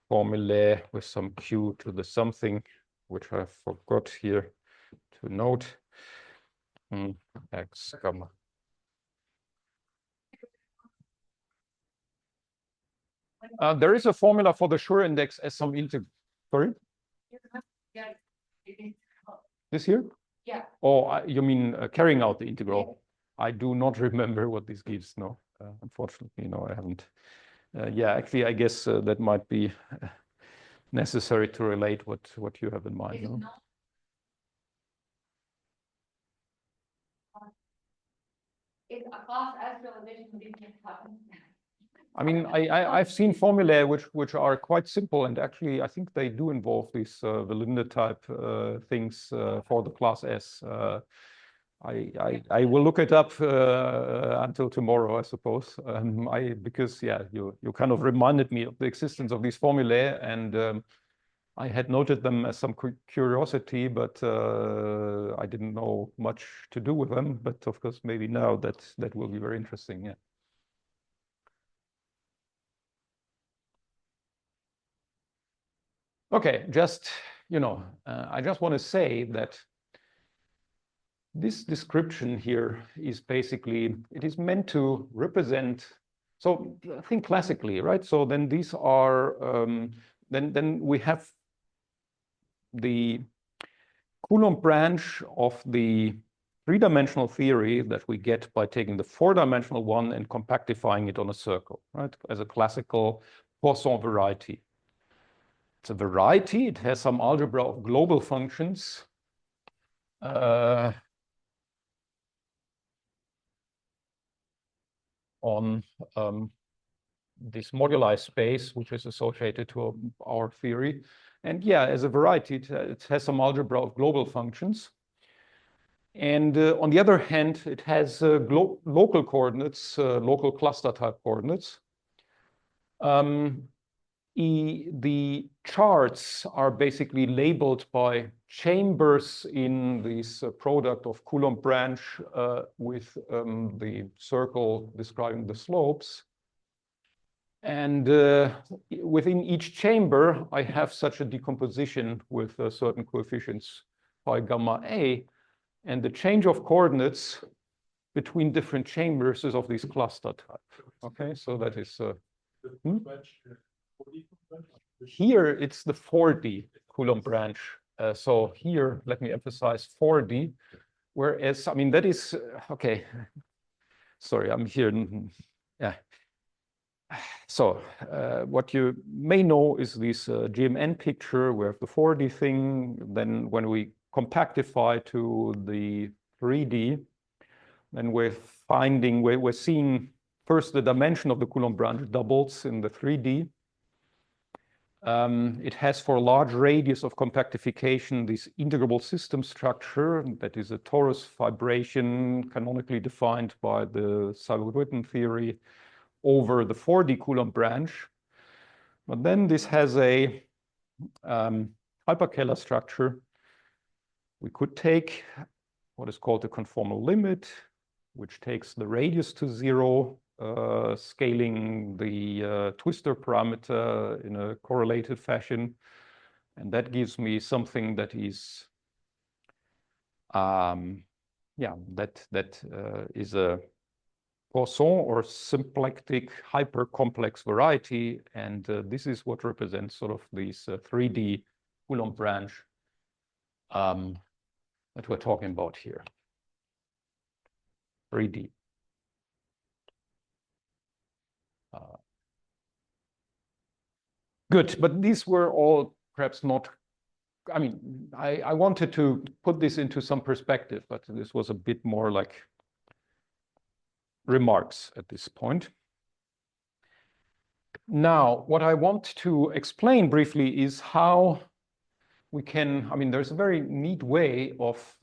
formulae with some q to the something, which I forgot here to note. X gamma. There is a formula for the Schur index as some integral. Sorry? Yeah. This here? Yeah. Oh, you mean carrying out the integral? Yeah. I do not remember what this gives. No, unfortunately, no, I haven't. Yeah, actually, I guess that might be necessary to relate what you have in mind. No? It's a class S realization didn't happen. I mean, I've seen formulae which are quite simple, and actually I think they do involve these Valinde type things for the class S. I will look it up until tomorrow, I suppose. Because yeah, you kind of reminded me of the existence of these formulae, and I had noted them as some curiosity, but I didn't know much to do with them. But of course, maybe now that will be very interesting. Yeah. Okay, just, I just want to say that this description here is basically, it is meant to represent, so think classically, right? So then these are, then we have the Coulomb branch of the three-dimensional theory that we get by taking the four-dimensional one and compactifying it on a circle, right? As a classical Poisson variety. It's a variety. It has some algebra of global functions. On this moduli space, which is associated to our theory. And yeah, as a variety, it has some algebra of global functions. And on the other hand, it has local coordinates, local cluster type coordinates. The charts are basically labeled by chambers in this product of Coulomb branch with the circle describing the slopes. And within each chamber, I have such a decomposition with certain coefficients phi gamma a. And the change of coordinates between different chambers is of this cluster type. Okay, so that is here it's the 4D Coulomb branch. So here, let me emphasize 4D, whereas, I mean, that is, okay, sorry, I'm here, yeah. So what you may know is this GMN picture, we have the 4D thing, then when we compactify to the 3D, then we're seeing first the dimension of the Coulomb branch doubles in the 3D. It has for a large radius of compactification this integrable system structure that is a torus fibration canonically defined by the Seibel-Witten theory over the 4D Coulomb branch. But then this has a hyperkähler structure. We could take what is called the conformal limit, which takes the radius to 0, scaling the twistor parameter in a correlated fashion. And that gives me something that is, is a Poisson or symplectic hypercomplex variety. And this is what represents sort of this 3D Coulomb branch that we're talking about here. 3D. Good, but these were all perhaps not, I mean, I wanted to put this into some perspective, but this was a bit more like remarks at this point. Now, what I want to explain briefly is how we can, I mean, there's a very neat way of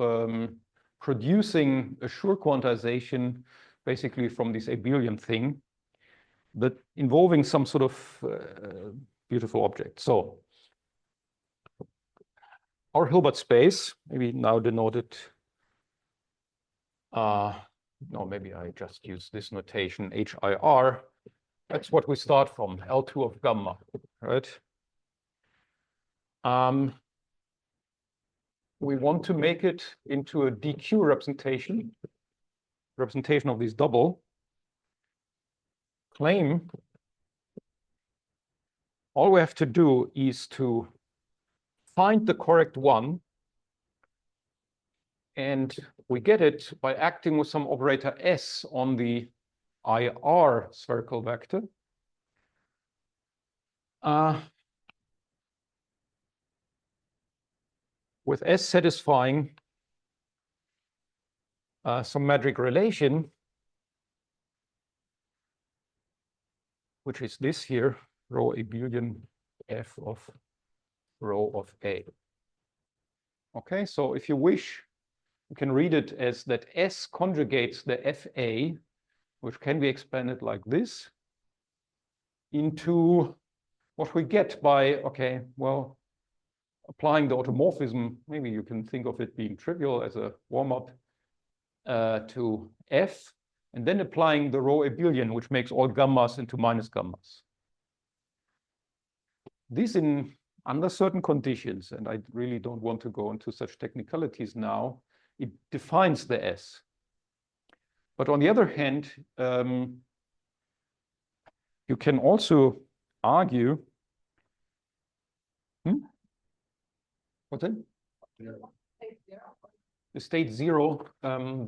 producing a Schur quantization basically from this abelian thing, but involving some sort of beautiful object. So our Hilbert space, maybe now denoted, no, maybe I just use this notation, HIR. That's what we start from, L2 of gamma, right? We want to make it into a DQ representation of this double. Claim, all we have to do is to find the correct one, and we get it by acting with some operator S on the IR spherical vector. With S satisfying some magic relation, which is this here, rho abelian F of rho of A. Okay, so if you wish, you can read it as that S conjugates the FA, which can be expanded like this, into what we get by, okay, well, applying the automorphism. Maybe you can think of it being trivial as a warm-up to F, and then applying the rho abelian, which makes all gammas into minus gammas. This under certain conditions, and I really don't want to go into such technicalities now, it defines the S. But on the other hand, you can also argue, what's it? the state 0,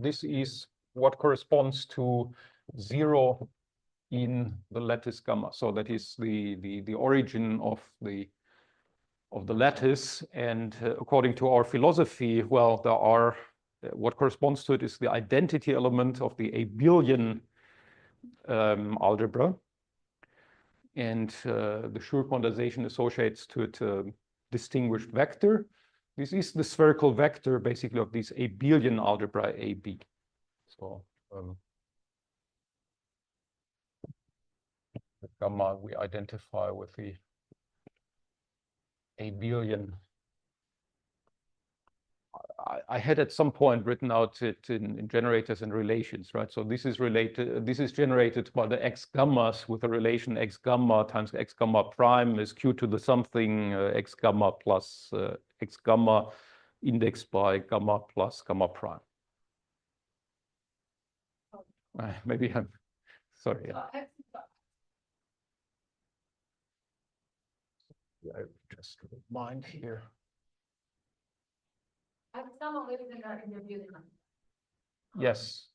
this is what corresponds to 0 in the lattice gamma. So that is the origin of the lattice. And according to our philosophy, well, there are what corresponds to it is the identity element of the abelian algebra. And the Schur quantization associates to it a distinguished vector. This is the spherical vector, basically, of this abelian algebra AB. So the gamma we identify with the abelian. I had at some point written out it in generators and relations, right? So this is related. This is generated by the x gammas with a relation x gamma times x gamma prime is q to the something x gamma plus x gamma indexed by gamma plus gamma prime. Maybe I'm sorry. I just mind here. Yes.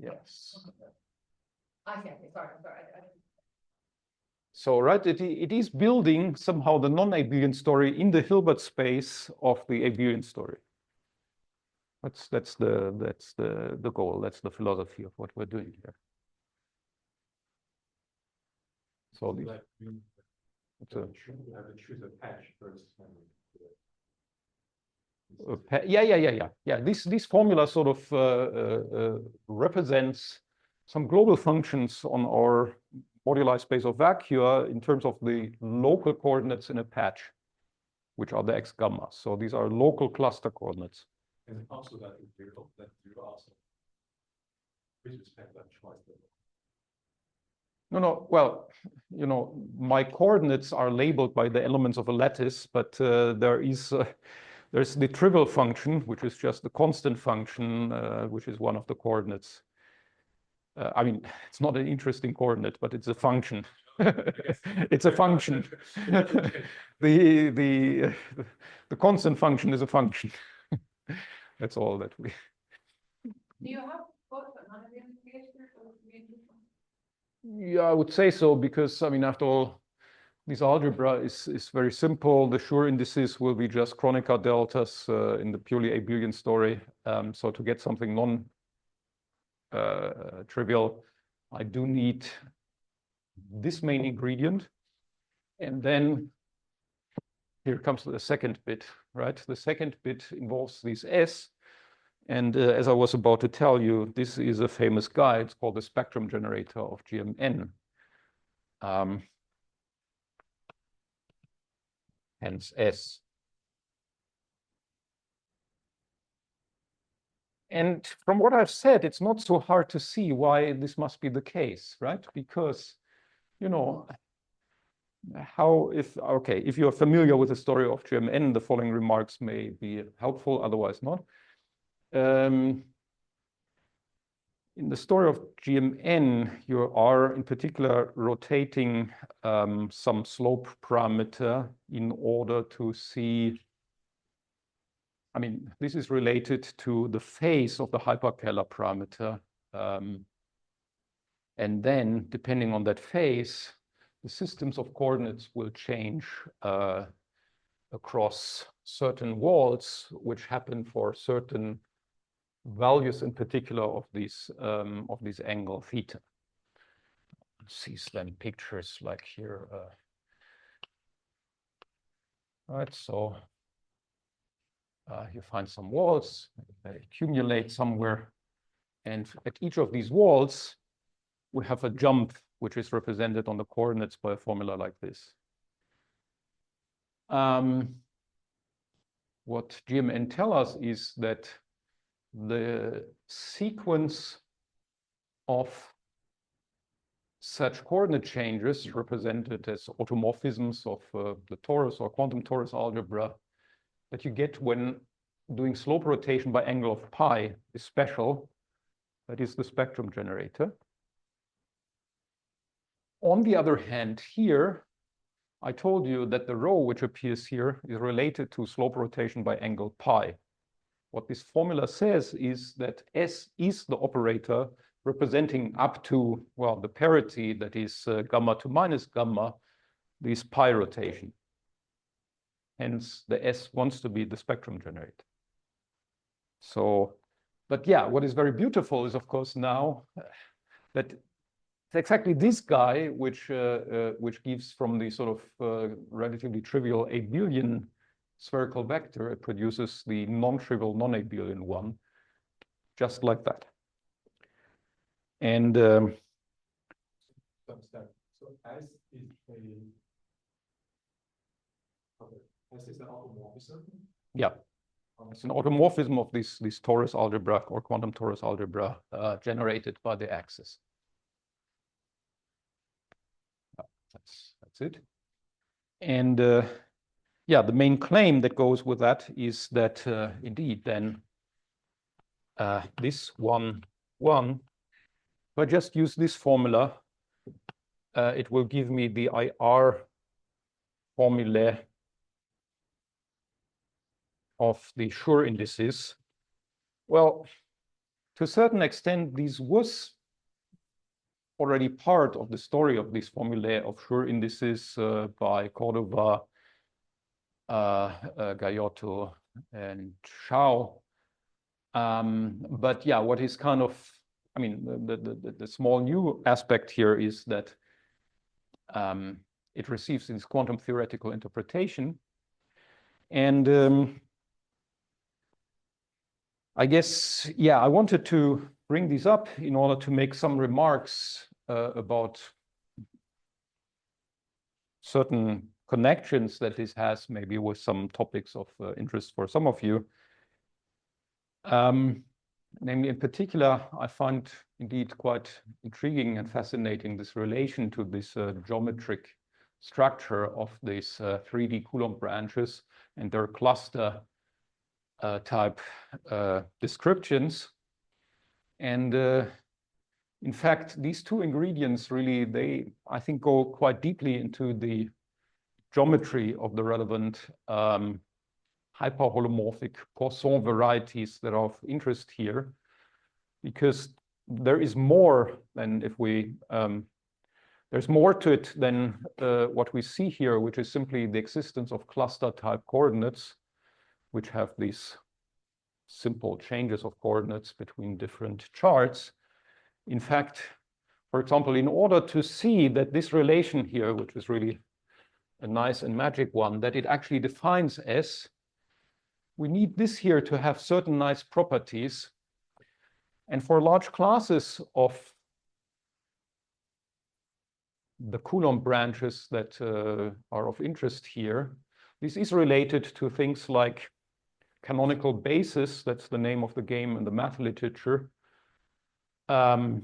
Yes. Sorry. So, right, it is building somehow the non-abelian story in the Hilbert space of the abelian story. That's the goal. That's the philosophy of what we're doing here. So you have to choose a patch first. Yeah. This formula sort of represents some global functions on our moduli space of vacua in terms of the local coordinates in a patch, which are the x gammas. So these are local cluster coordinates. And also that zero also with respect to that choice. No. Well, you know, my coordinates are labeled by the elements of a lattice, but there's the trivial function, which is just the constant function, which is one of the coordinates. I mean, it's not an interesting coordinate, but it's a function. It's a function. The constant function is a function. That's all that we. Do you have both another indication or? Yeah, I would say so, because I mean, after all, this algebra is very simple. The Schur indices will be just Kronecker deltas in the purely abelian story. So to get something non-trivial, I do need this main ingredient. And then here comes the second bit, right? The second bit involves this S. And as I was about to tell you, this is a famous guy. It's called the spectrum generator of GMN. Hence S. And from what I've said, it's not so hard to see why this must be the case, right? Because, you know, if you're familiar with the story of GMN, the following remarks may be helpful, otherwise not. In the story of GMN, you are in particular rotating some slope parameter in order to see, I mean, this is related to the phase of the hyperkähler parameter. And then, depending on that phase, the systems of coordinates will change across certain walls, which happen for certain values in particular of this angle theta. See then pictures like here. Right, so you find some walls, they accumulate somewhere, and at each of these walls, we have a jump, which is represented on the coordinates by a formula like this. What GMN tells us is that the sequence of such coordinate changes represented as automorphisms of the torus or quantum torus algebra that you get when doing slope rotation by angle of pi is special. That is the spectrum generator. On the other hand, here, I told you that the rho which appears here is related to slope rotation by angle pi. What this formula says is that S is the operator representing up to, well, the parity that is gamma to minus gamma, this pi rotation. Hence, the S wants to be the spectrum generator. So, but yeah, what is very beautiful is, of course, now that it's exactly this guy which gives from the sort of relatively trivial abelian spherical vector, it produces the non-trivial non-abelian one, just like that. And So S is an automorphism? Yeah. It's an automorphism of this torus algebra or quantum torus algebra generated by the axis. That's it. And yeah, the main claim that goes with that is that indeed then this 1, 1, if I just use this formula, it will give me the IR formulae of the Schur indices. Well, to a certain extent, this was already part of the story of these formulae of Schur indices by Cordova, Gaiotto, and Schau. But yeah, what is kind of, I mean, the small new aspect here is that it receives this quantum theoretical interpretation. And I guess, yeah, I wanted to bring these up in order to make some remarks about certain connections that this has maybe with some topics of interest for some of you. Namely, in particular, I find indeed quite intriguing and fascinating this relation to this geometric structure of these 3D Coulomb branches and their cluster type descriptions. And in fact, these two ingredients really, they, I think, go quite deeply into the geometry of the relevant hyperholomorphic Poisson varieties that are of interest here, because there is more than if we, there's more to it than what we see here, which is simply the existence of cluster type coordinates, which have these simple changes of coordinates between different charts. In fact, for example, in order to see that this relation here, which is really a nice and magic one, that it actually defines S, we need this here to have certain nice properties. And for large classes of the Coulomb branches that are of interest here, this is related to things like canonical basis, that's the name of the game in the math literature, and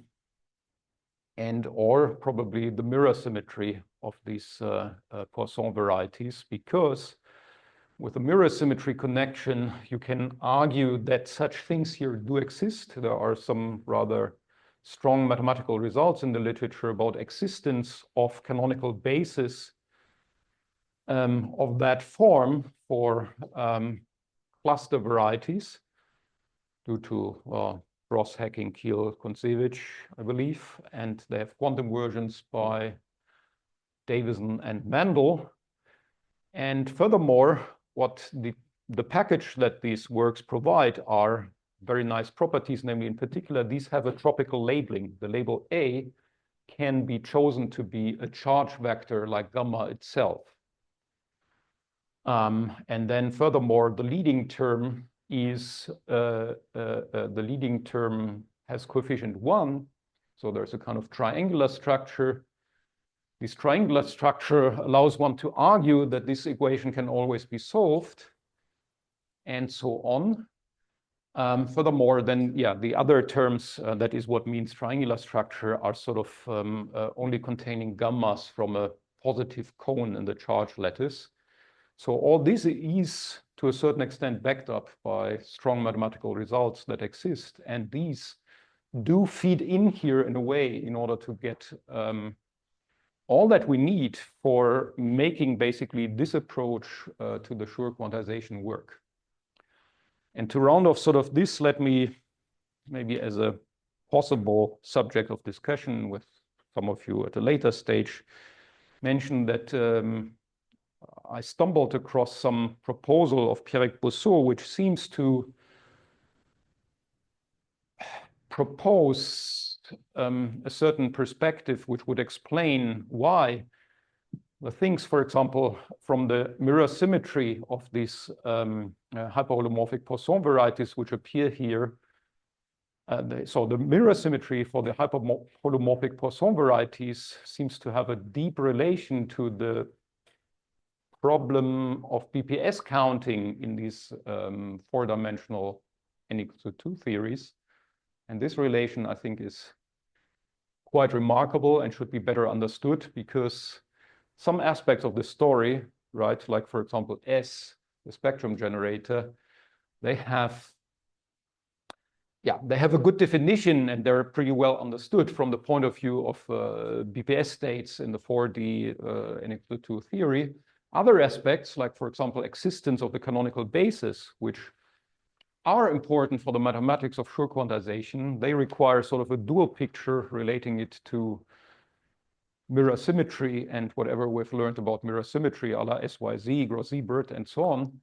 or probably the mirror symmetry of these Poisson varieties, because with a mirror symmetry connection, you can argue that such things here do exist. There are some rather strong mathematical results in the literature about existence of canonical basis of that form for cluster varieties due to Ross, Hacking, Kiel, Kontsevich, I believe, and they have quantum versions by Davison and Mandel. And furthermore, what the package that these works provide are very nice properties, namely in particular, these have a tropical labeling. The label A can be chosen to be a charge vector like gamma itself. And then furthermore, the leading term is, the leading term has coefficient 1. So there's a kind of triangular structure. This triangular structure allows one to argue that this equation can always be solved, and so on. Furthermore, then, yeah, the other terms, that is what means triangular structure, are sort of only containing gammas from a positive cone in the charge lattice. So all this is, to a certain extent, backed up by strong mathematical results that exist. And these do feed in here in a way in order to get all that we need for making basically this approach to the Schur quantization work. And to round off sort of this, let me maybe as a possible subject of discussion with some of you at a later stage, mention that I stumbled across some proposal of Pierre Bousseau, which seems to propose a certain perspective which would explain why the things, for example, from the mirror symmetry of these hyperholomorphic Poisson varieties which appear here. So the mirror symmetry for the hyperholomorphic Poisson varieties seems to have a deep relation to the problem of BPS counting in these four-dimensional n=2 theories. And this relation, I think, is quite remarkable and should be better understood, because some aspects of the story, right, like, for example, S, the spectrum generator, they have a good definition and they're pretty well understood from the point of view of BPS states in the 4D n=2 theory. Other aspects, like, for example, existence of the canonical basis, which are important for the mathematics of Schur quantization, they require sort of a dual picture relating it to mirror symmetry and whatever we've learned about mirror symmetry, a la SYZ, Gros-Siebert, and so on.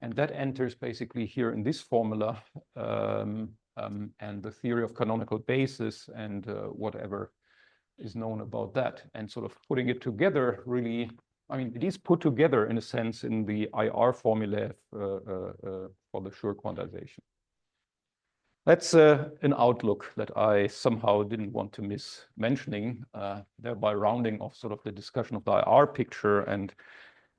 And that enters basically here in this formula, and the theory of canonical basis and whatever is known about that. And sort of putting it together really, I mean, it is put together in a sense in the IR formula for the Schur quantization. That's an outlook that I somehow didn't want to miss mentioning, thereby rounding off sort of the discussion of the IR picture. And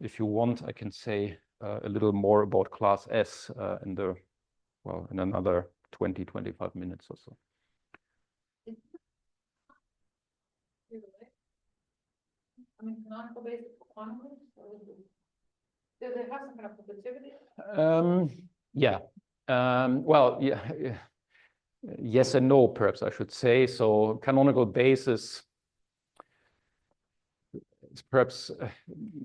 if you want, I can say a little more about class S in another 20-25 minutes or so. I mean, canonical basis for quantum groups, or do they have some kind of positivity? Yes and no, perhaps I should say. So canonical basis is perhaps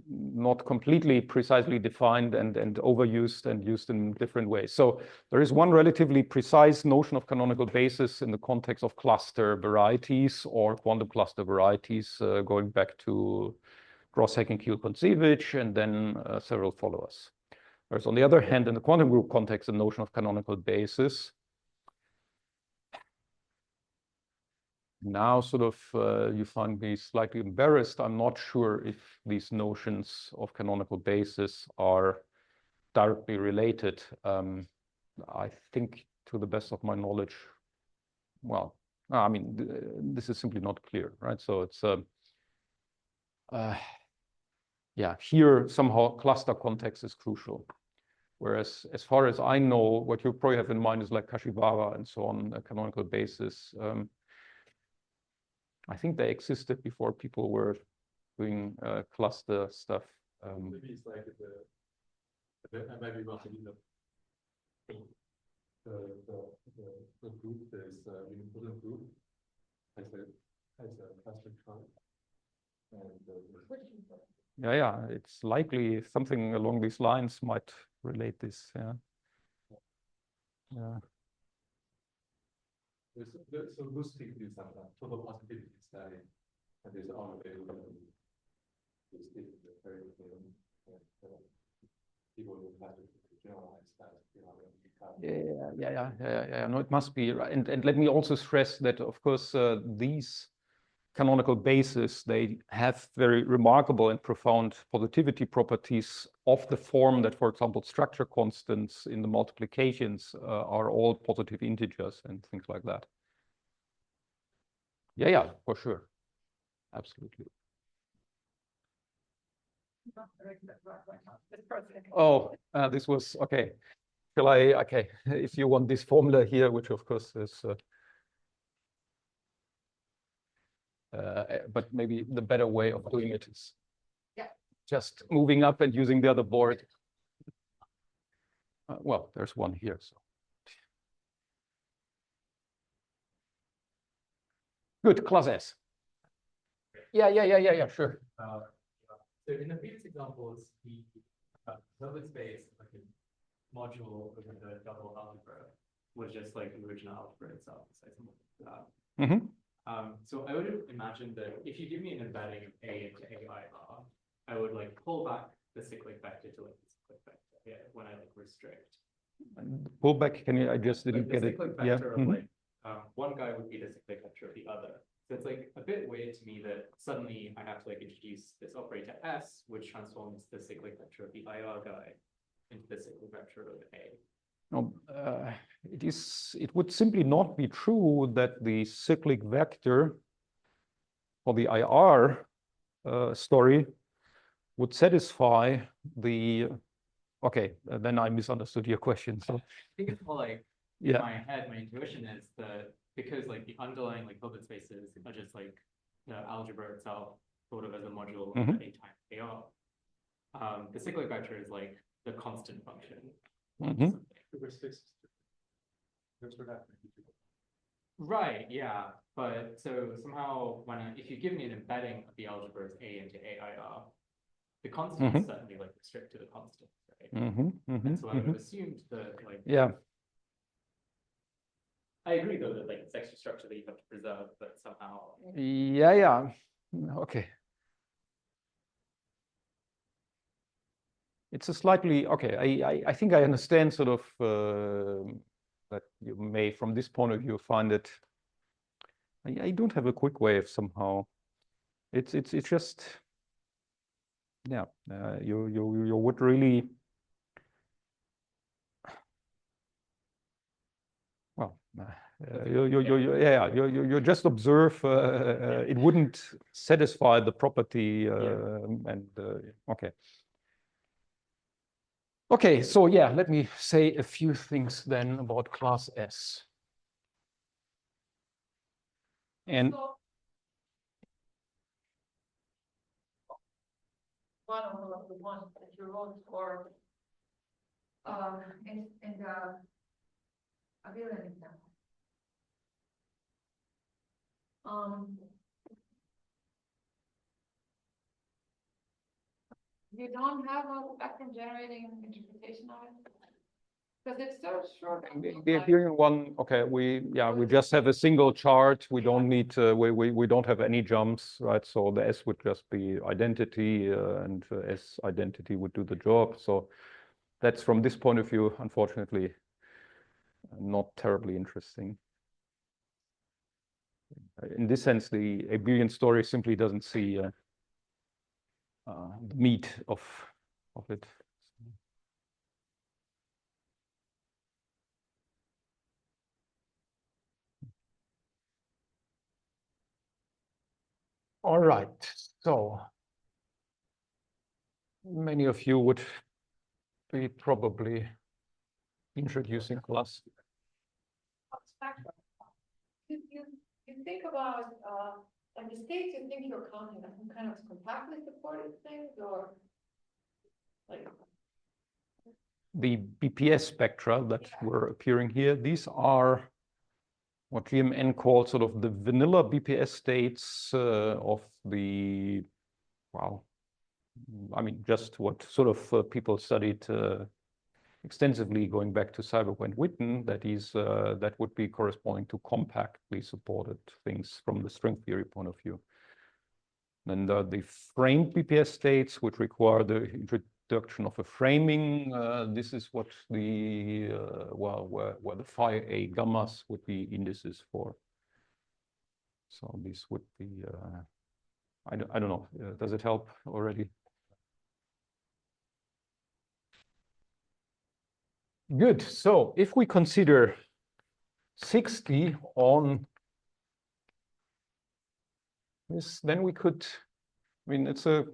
not completely precisely defined and overused and used in different ways. So there is one relatively precise notion of canonical basis in the context of cluster varieties or quantum cluster varieties, going back to Gross-Hecking-Kiel-Kontsevich and then several followers. There's, on the other hand, in the quantum group context, the notion of canonical basis. Now, sort of, you find me slightly embarrassed. I'm not sure if these notions of canonical basis are directly related. I think, to the best of my knowledge, well, I mean, this is simply not clear, right? So it's, here somehow cluster context is crucial. Whereas, as far as I know, what you probably have in mind is like Kashiwara and so on, a canonical basis. I think they existed before people were doing cluster stuff. Maybe it's like maybe not the group is unipotent group as a cluster chart. And it's likely something along these lines might relate this. So Lustig is a total possibility study, and there's all available. People will have to generalize that. No, it must be right. And let me also stress that, of course, these canonical bases, they have very remarkable and profound positivity properties of the form that, for example, structure constants in the multiplications are all positive integers and things like that. Yeah, for sure. Absolutely. Oh, this was, okay. Shall I, okay, if you want this formula here, which of course is, but maybe the better way of doing it is just moving up and using the other board. Well, there's one here, so. Good, class S. Yeah, sure. So in the previous examples, the Hilbert space, like a module over the double algebra, was just like the original algebra itself. So something like that. So I would imagine that if you give me an embedding of A into AIR, I would like pull back the cyclic vector to like the cyclic vector when I like restrict. Pull back, can you, I just didn't get it. Yeah. Of, like, one guy would be the cyclic vector of the other. So it's like a bit weird to me that suddenly I have to like introduce this operator S, which transforms the cyclic vector of the IR guy into the cyclic vector of A. No, it would simply not be true that the cyclic vector for the IR story would satisfy the, okay, then I misunderstood your question. So I think it's more like, in my head, my intuition is that because like the underlying like Hilbert spaces are just like the algebra itself thought of as a module of A times AR. The cyclic vector is like the constant function. Right, yeah. But so somehow if you give me an embedding of the algebra as A into AIR, the constant is certainly like restrict to the constant, right? And so I would have assumed that like I agree though that like it's extra structure that you have to preserve, but somehow okay. It's a slightly I think I understand sort of that you may from this point of view find it. I don't have a quick way of somehow. It's just you would really well you just observe it wouldn't satisfy the property and okay, so let me say a few things then about class S. And one of the ones that you wrote for in the abelian example. You don't have a spectrum generating interpretation of it? Because it's so short. The abelian one, we just have a single chart. We don't need we don't have any jumps, right? So the S would just be identity, and S identity would do the job. So that's from this point of view, unfortunately, not terribly interesting. In this sense, the abelian story simply doesn't see the meat of it. All right, so many of you would be probably introducing class. You think about like the states you think you're counting as some kind of compactly supported things, or like the BPS spectra that were appearing here, these are what GMN calls sort of the vanilla BPS states of the, I mean, just what sort of people studied extensively going back to Seiberg and Witten, that is, that would be corresponding to compactly supported things from the string theory point of view. And the framed BPS states, which require the introduction of a framing, this is what the, where the phi A gammas would be indices for. So this would be, I don't know, does it help already? Good. So if we consider 60 on this, then we could, I mean, it's a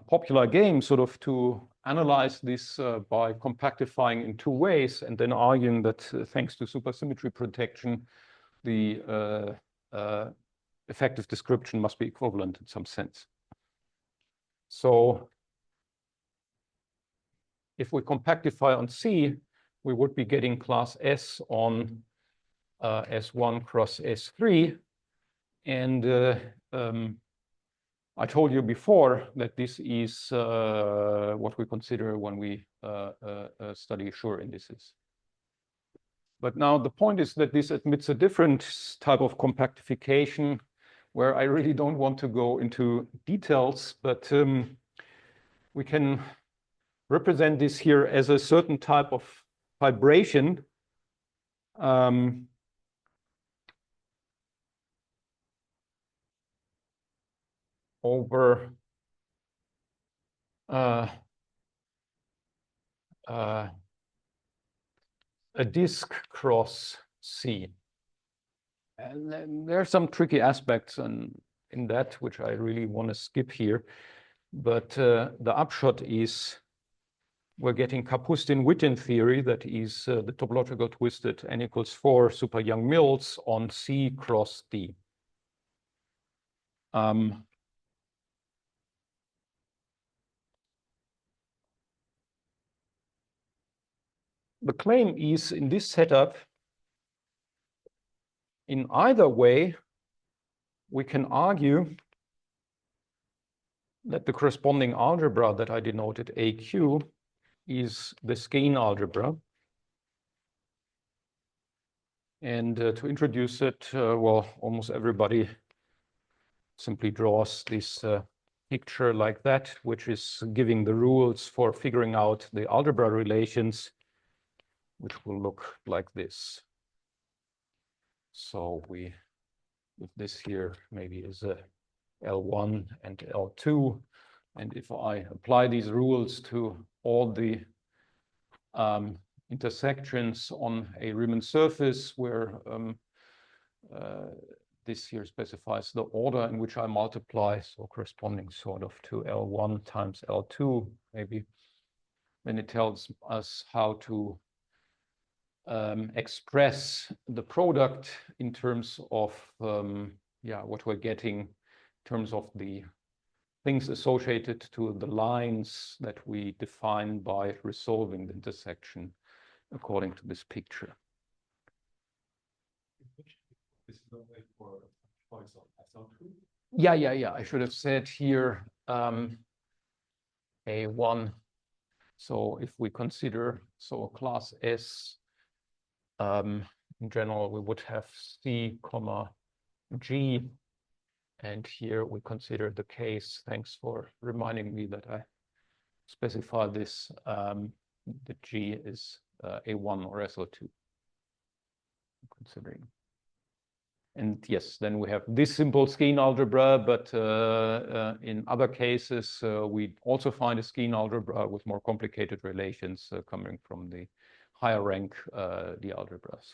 popular game sort of to analyze this by compactifying in two ways and then arguing that thanks to supersymmetry protection, the effective description must be equivalent in some sense. So if we compactify on C, we would be getting class S on S1 cross S3. And I told you before that this is what we consider when we study Schur indices. But now the point is that this admits a different type of compactification where I really don't want to go into details, but we can represent this here as a certain type of vibration over a disk cross C. And then there are some tricky aspects in that, which I really want to skip here. But the upshot is we're getting Kapustin-Witten theory, that is the topological twisted n equals 4 super Young-Mills on C cross D. The claim is in this setup, in either way, we can argue that the corresponding algebra that I denoted AQ is the skein algebra. And to introduce it, well, almost everybody simply draws this picture like that, which is giving the rules for figuring out the algebra relations, which will look like this. So with this here maybe is a L1 and L2. And if I apply these rules to all the intersections on a Riemann surface where this here specifies the order in which I multiply, so corresponding sort of to L1 times L2, maybe, then it tells us how to express the product in terms of what we're getting in terms of the things associated to the lines that we define by resolving the intersection according to this picture. This is the way for choice of SL2? Yeah. I should have said here A1. So if we consider class S, in general, we would have C, G. And here we consider the case, thanks for reminding me that I specify this, the G is A1 or SO2, considering. And yes, then we have this simple skein algebra, but in other cases, we also find a skein algebra with more complicated relations coming from the higher rank the algebras.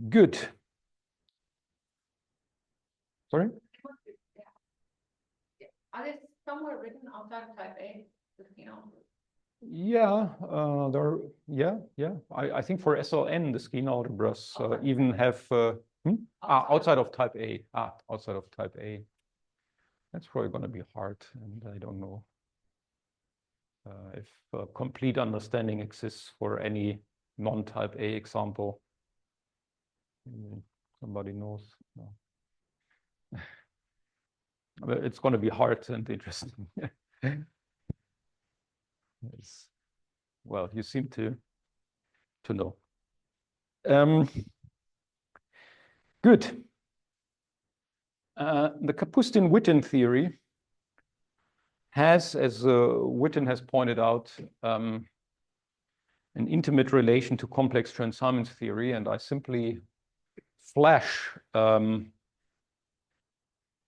Good. Sorry? Are they somewhere written outside of type A? Yeah, I think for SLN, the skein algebras even have outside of type A. Outside of type A. That's probably going to be hard, and I don't know if complete understanding exists for any non-type A example. Somebody knows. No. But it's going to be hard and interesting. Yes. Well, you seem to know. Good. The Kapustin-Witten theory has, as Witten has pointed out, an intimate relation to complex Chern-Simons theory, and I simply flash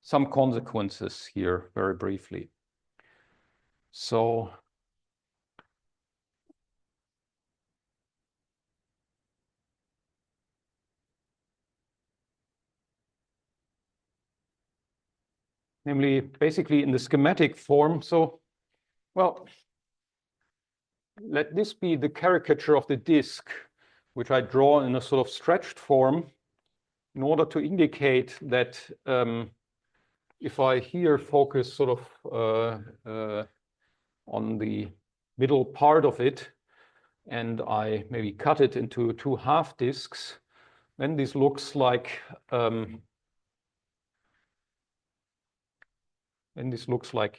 some consequences here very briefly. So namely, basically in the schematic form. So, well, let this be the caricature of the disk, which I draw in a sort of stretched form in order to indicate that if I here focus sort of on the middle part of it, and I maybe cut it into two half disks, then this looks like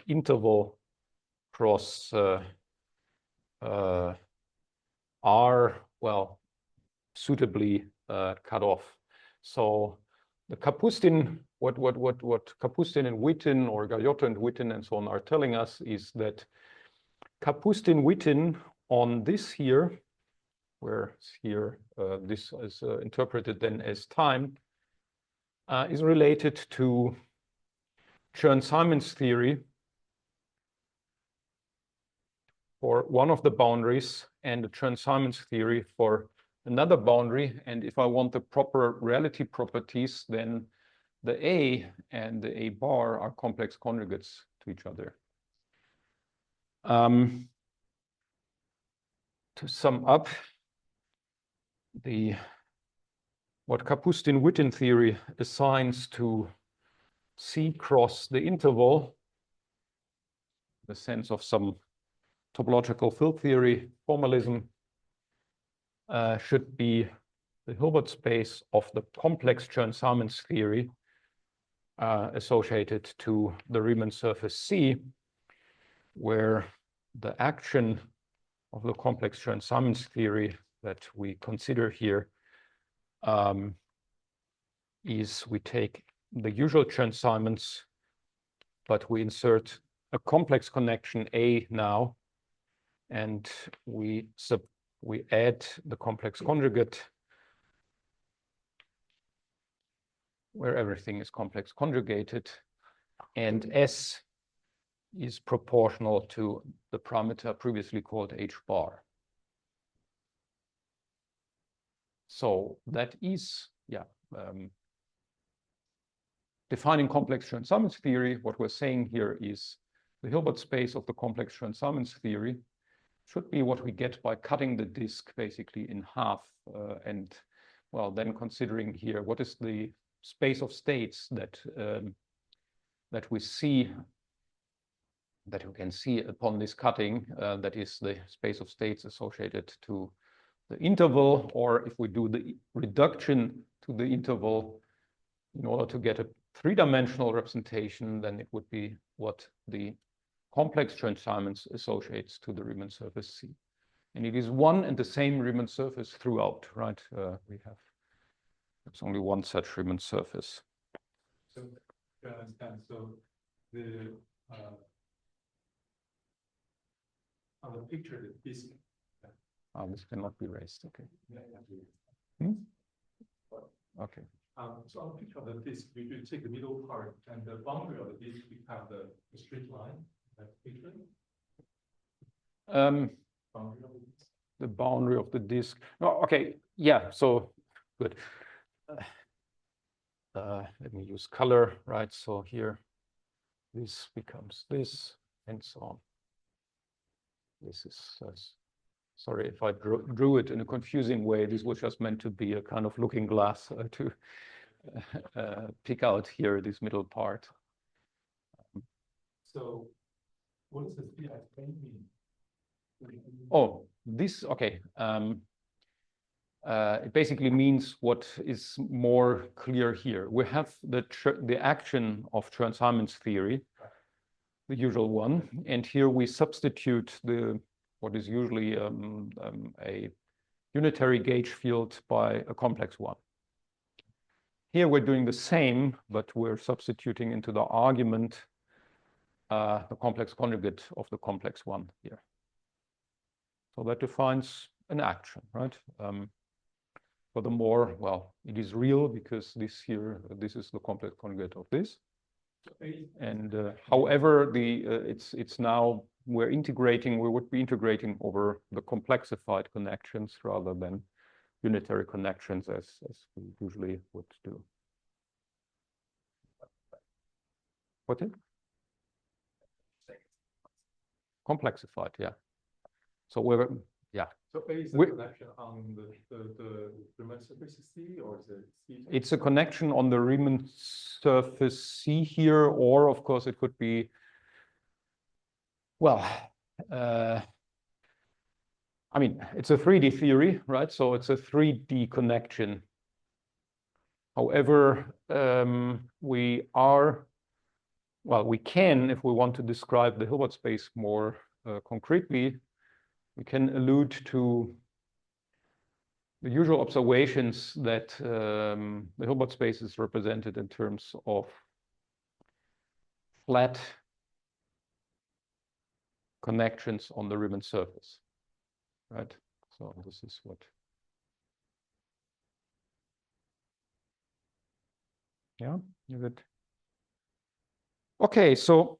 interval cross R, well, suitably cut off. So the Kapustin, what Kapustin and Witten or Gaiotto and Witten and so on are telling us is that Kapustin-Witten on this here, where here this is interpreted then as time, is related to Chern-Simons theory for one of the boundaries and the Chern-Simons theory for another boundary. And if I want the proper reality properties, then the A and the A bar are complex conjugates to each other. To sum up, what Kapustin-Witten theory assigns to C cross the interval, the sense of some topological field theory formalism, should be the Hilbert space of the complex Chern-Simons theory associated to the Riemann surface C, where the action of the complex Chern-Simons theory that we consider here is we take the usual Chern-Simons, but we insert a complex connection A now, and we add the complex conjugate where everything is complex conjugated, and S is proportional to the parameter previously called H bar. So that is, defining complex Chern-Simons theory. What we're saying here is the Hilbert space of the complex Chern-Simons theory should be what we get by cutting the disk basically in half, and well, then considering here what is the space of states that that we see, that you can see upon this cutting, that is the space of states associated to the interval, or if we do the reduction to the interval in order to get a three-dimensional representation, then it would be what the complex Chern-Simons associates to the Riemann surface C. And it is one and the same Riemann surface throughout, right? We have, it's only one such Riemann surface. So, I understand. So the on the picture, the disk. This cannot be raised. Okay. Yeah. Okay. So on the picture of the disk, we do take the middle part and the boundary of the disk, we have the straight line. That picture. The boundary of the disk. No, okay. Yeah. So good. Let me use color, right? So here, this becomes this, and so on. This is, sorry if I drew it in a confusing way. This was just meant to be a kind of looking glass to pick out here this middle part. So what does the CI mean? Oh, this, okay. It basically means what is more clear here. We have the action of Chern-Simons theory, the usual one, and here we substitute what is usually a unitary gauge field by a complex one. Here we're doing the same, but we're substituting into the argument the complex conjugate of the complex one here. So that defines an action, right? Furthermore, well, it is real because this is the complex conjugate of this. And however, it's now we would be integrating over the complexified connections rather than unitary connections as we usually would do. What is? Complexified, yeah. So we're, yeah. So A is a connection on the Riemann surface C, or is it C? It's a connection on the Riemann surface C here, or of course it could be, well, I mean, it's a 3D theory, right? So it's a 3D connection However, we can, if we want to describe the Hilbert space more concretely, we can allude to the usual observations that the Hilbert space is represented in terms of flat connections on the Riemann surface, right? So this is what. Yeah, is it? Okay, so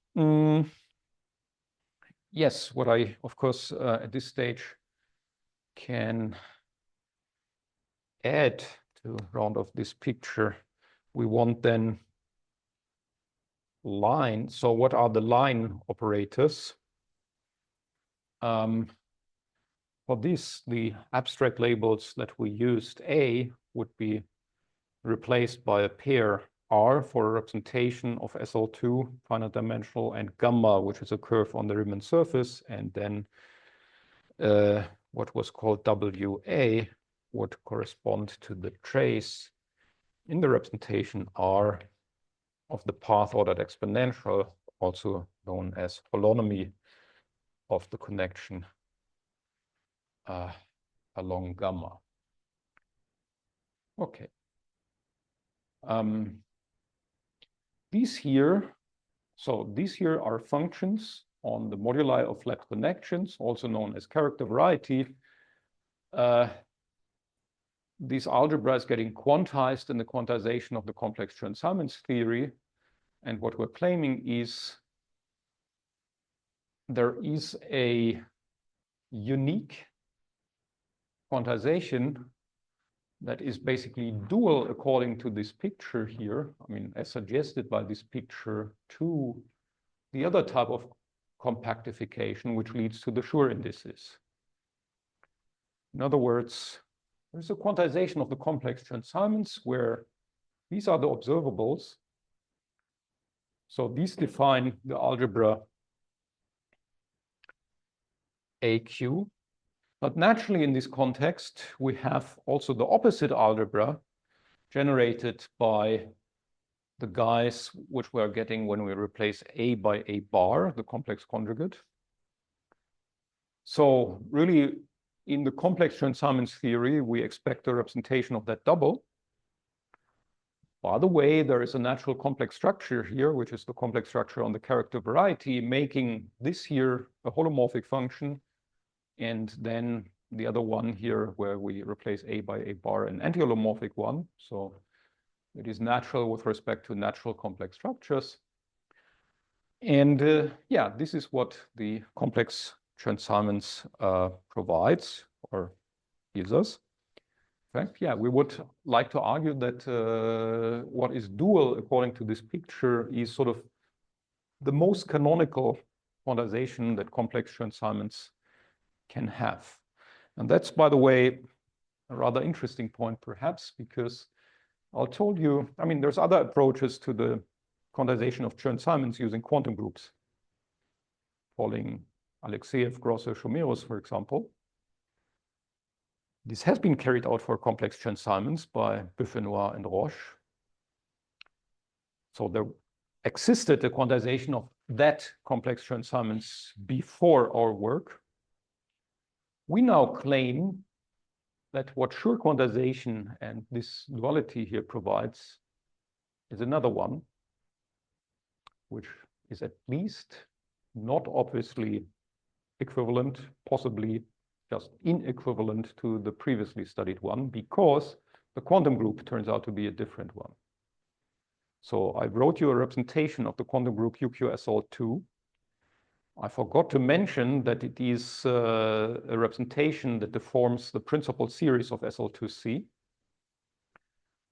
yes, what I, of course, at this stage can add to round off this picture, we want then line. So what are the line operators? For this, the abstract labels that we used, A would be replaced by a pair R for a representation of SL2, finite dimensional, and gamma, which is a curve on the Riemann surface, and then what was called WA would correspond to the trace in the representation R of the path-ordered exponential, also known as holonomy of the connection along gamma. Okay. These here are functions on the moduli of flat connections, also known as character variety. These algebras getting quantized in the quantization of the complex Chern-Simons theory. And what we're claiming is there is a unique quantization that is basically dual according to this picture here. I mean, as suggested by this picture, to the other type of compactification, which leads to the Schur indices. In other words, there's a quantization of the complex Chern-Simons where these are the observables. So these define the algebra AQ. But naturally, in this context, we have also the opposite algebra generated by the guys which we are getting when we replace A by A bar, the complex conjugate. So really, in the complex Chern-Simons theory, we expect a representation of that double. By the way, there is a natural complex structure here, which is the complex structure on the character variety, making this here a holomorphic function. And then the other one here where we replace A by A bar an anti-holomorphic one. So it is natural with respect to natural complex structures. And yeah, this is what the complex Chern-Simons provides or gives us. In fact, yeah, we would like to argue that what is dual according to this picture is sort of the most canonical quantization that complex Chern-Simons can have. And that's, by the way, a rather interesting point, perhaps, because I told you, I mean, there's other approaches to the quantization of Chern-Simons using quantum groups, following alXiv, Grosser, Chomeros, for example. This has been carried out for complex Chern-Simons by Buffenois and Roche. So there existed a quantization of that complex Chern-Simons before our work. We now claim that what Schur quantization and this duality here provides is another one, which is at least not obviously equivalent, possibly just inequivalent to the previously studied one, because the quantum group turns out to be a different one. So I wrote you a representation of the quantum group UQSL2. I forgot to mention that it is a representation that deforms the principal series of SL2C.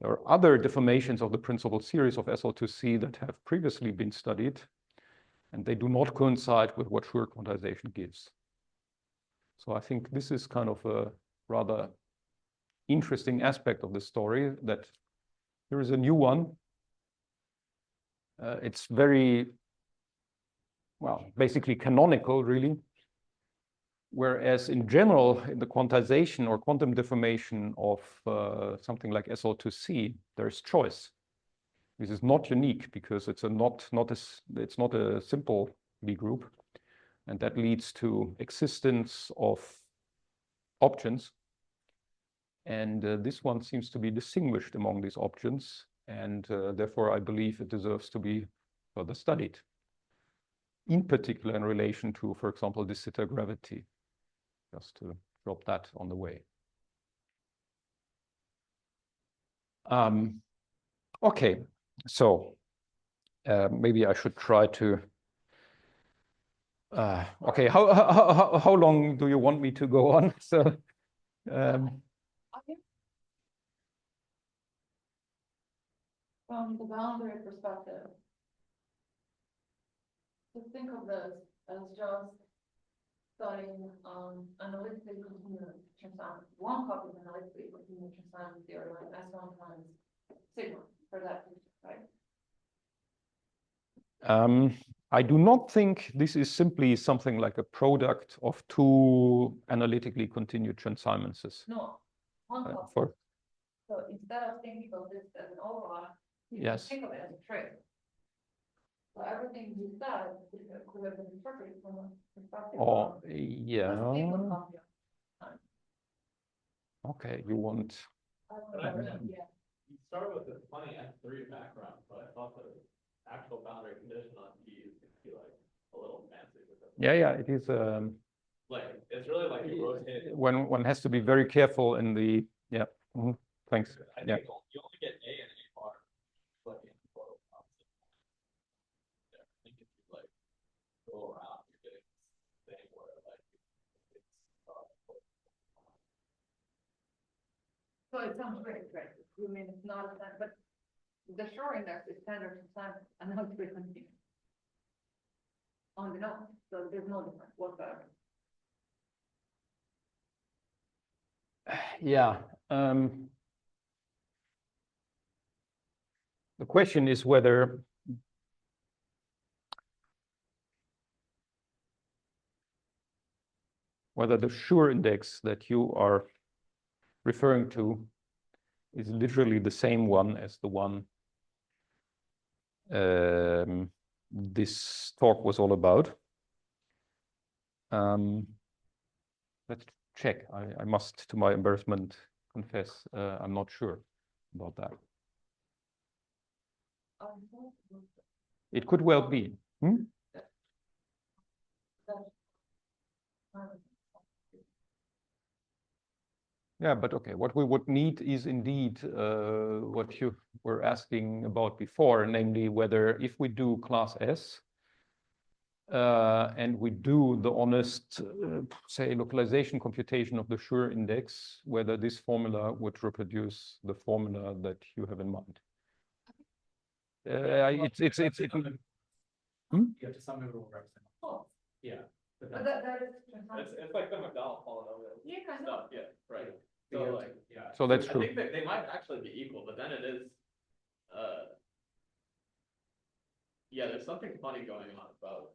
There are other deformations of the principal series of SL2C that have previously been studied, and they do not coincide with what Schur quantization gives. So I think this is kind of a rather interesting aspect of the story, that there is a new one. It's very, well, basically canonical, really. Whereas in general, in the quantization or quantum deformation of something like SL2C, there's choice. This is not unique because it's it's not a simple B group, and that leads to existence of options. And this one seems to be distinguished among these options, and therefore I believe it deserves to be further studied. In particular, in relation to, for example, de Sitter gravity. Just to drop that on the way. Okay, so maybe I should try to. Okay, how long do you want me to go on? So, from the boundary perspective, to think of this as just studying analytically continuous Chern-Simons, one copy of analytically continuous Chern-Simons theory, like S1 times sigma for that feature, right? I do not think this is simply something like a product of two analytically continued Chern-Simonses. No, one copy. So instead of thinking of this as an overlap, you can think of it as a trait. So everything you said could have been interpreted from a perspective of yeah. a single copy of time. Okay, you want. Yeah. You started with this funny S3 background, but I thought the actual boundary condition on D is going to be like a little fancy with it. Yeah, it is. Like it's really like you rotate. When one has to be very careful in the Thanks. I think you only get A and A bar, like in photo opposite. Yeah, I think if you like go around, you're getting this thing where like it's. So it sounds great. You mean it's not a standard, but the Schur index is standard Chern-Simons and not frequency on the node, so there's no difference whatsoever. Yeah. The question is whether the Schur index that you are referring to is literally the same one as the one this talk was all about. Let's check. I must, to my embarrassment, confess I'm not sure about that. It could well be. Yeah, but okay, what we would need is indeed what you were asking about before, namely whether if we do class S and we do the honest, say, localization computation of the Schur index, whether this formula would reproduce the formula that you have in mind. You have to some people represent. Oh. Yeah. But that is it's like the McDonald polynomial stuff. Yeah, right. So like, yeah. So that's true. I think that they might actually be equal, but then it is, yeah, there's something funny going on about.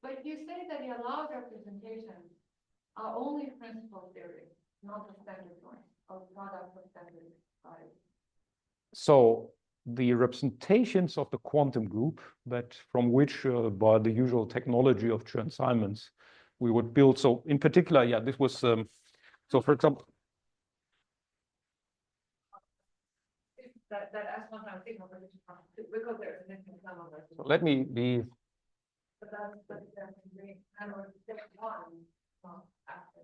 But you say that the allowed representations are only principal theory, not the standard one, or product of standard size. So the representations of the quantum group that from which by the usual technology of Chern-Simons we would build. So in particular, yeah, this was so for example. That S1 times sigma because there's an infinite sum of it. So let me be. But that's definitely kind of step one after.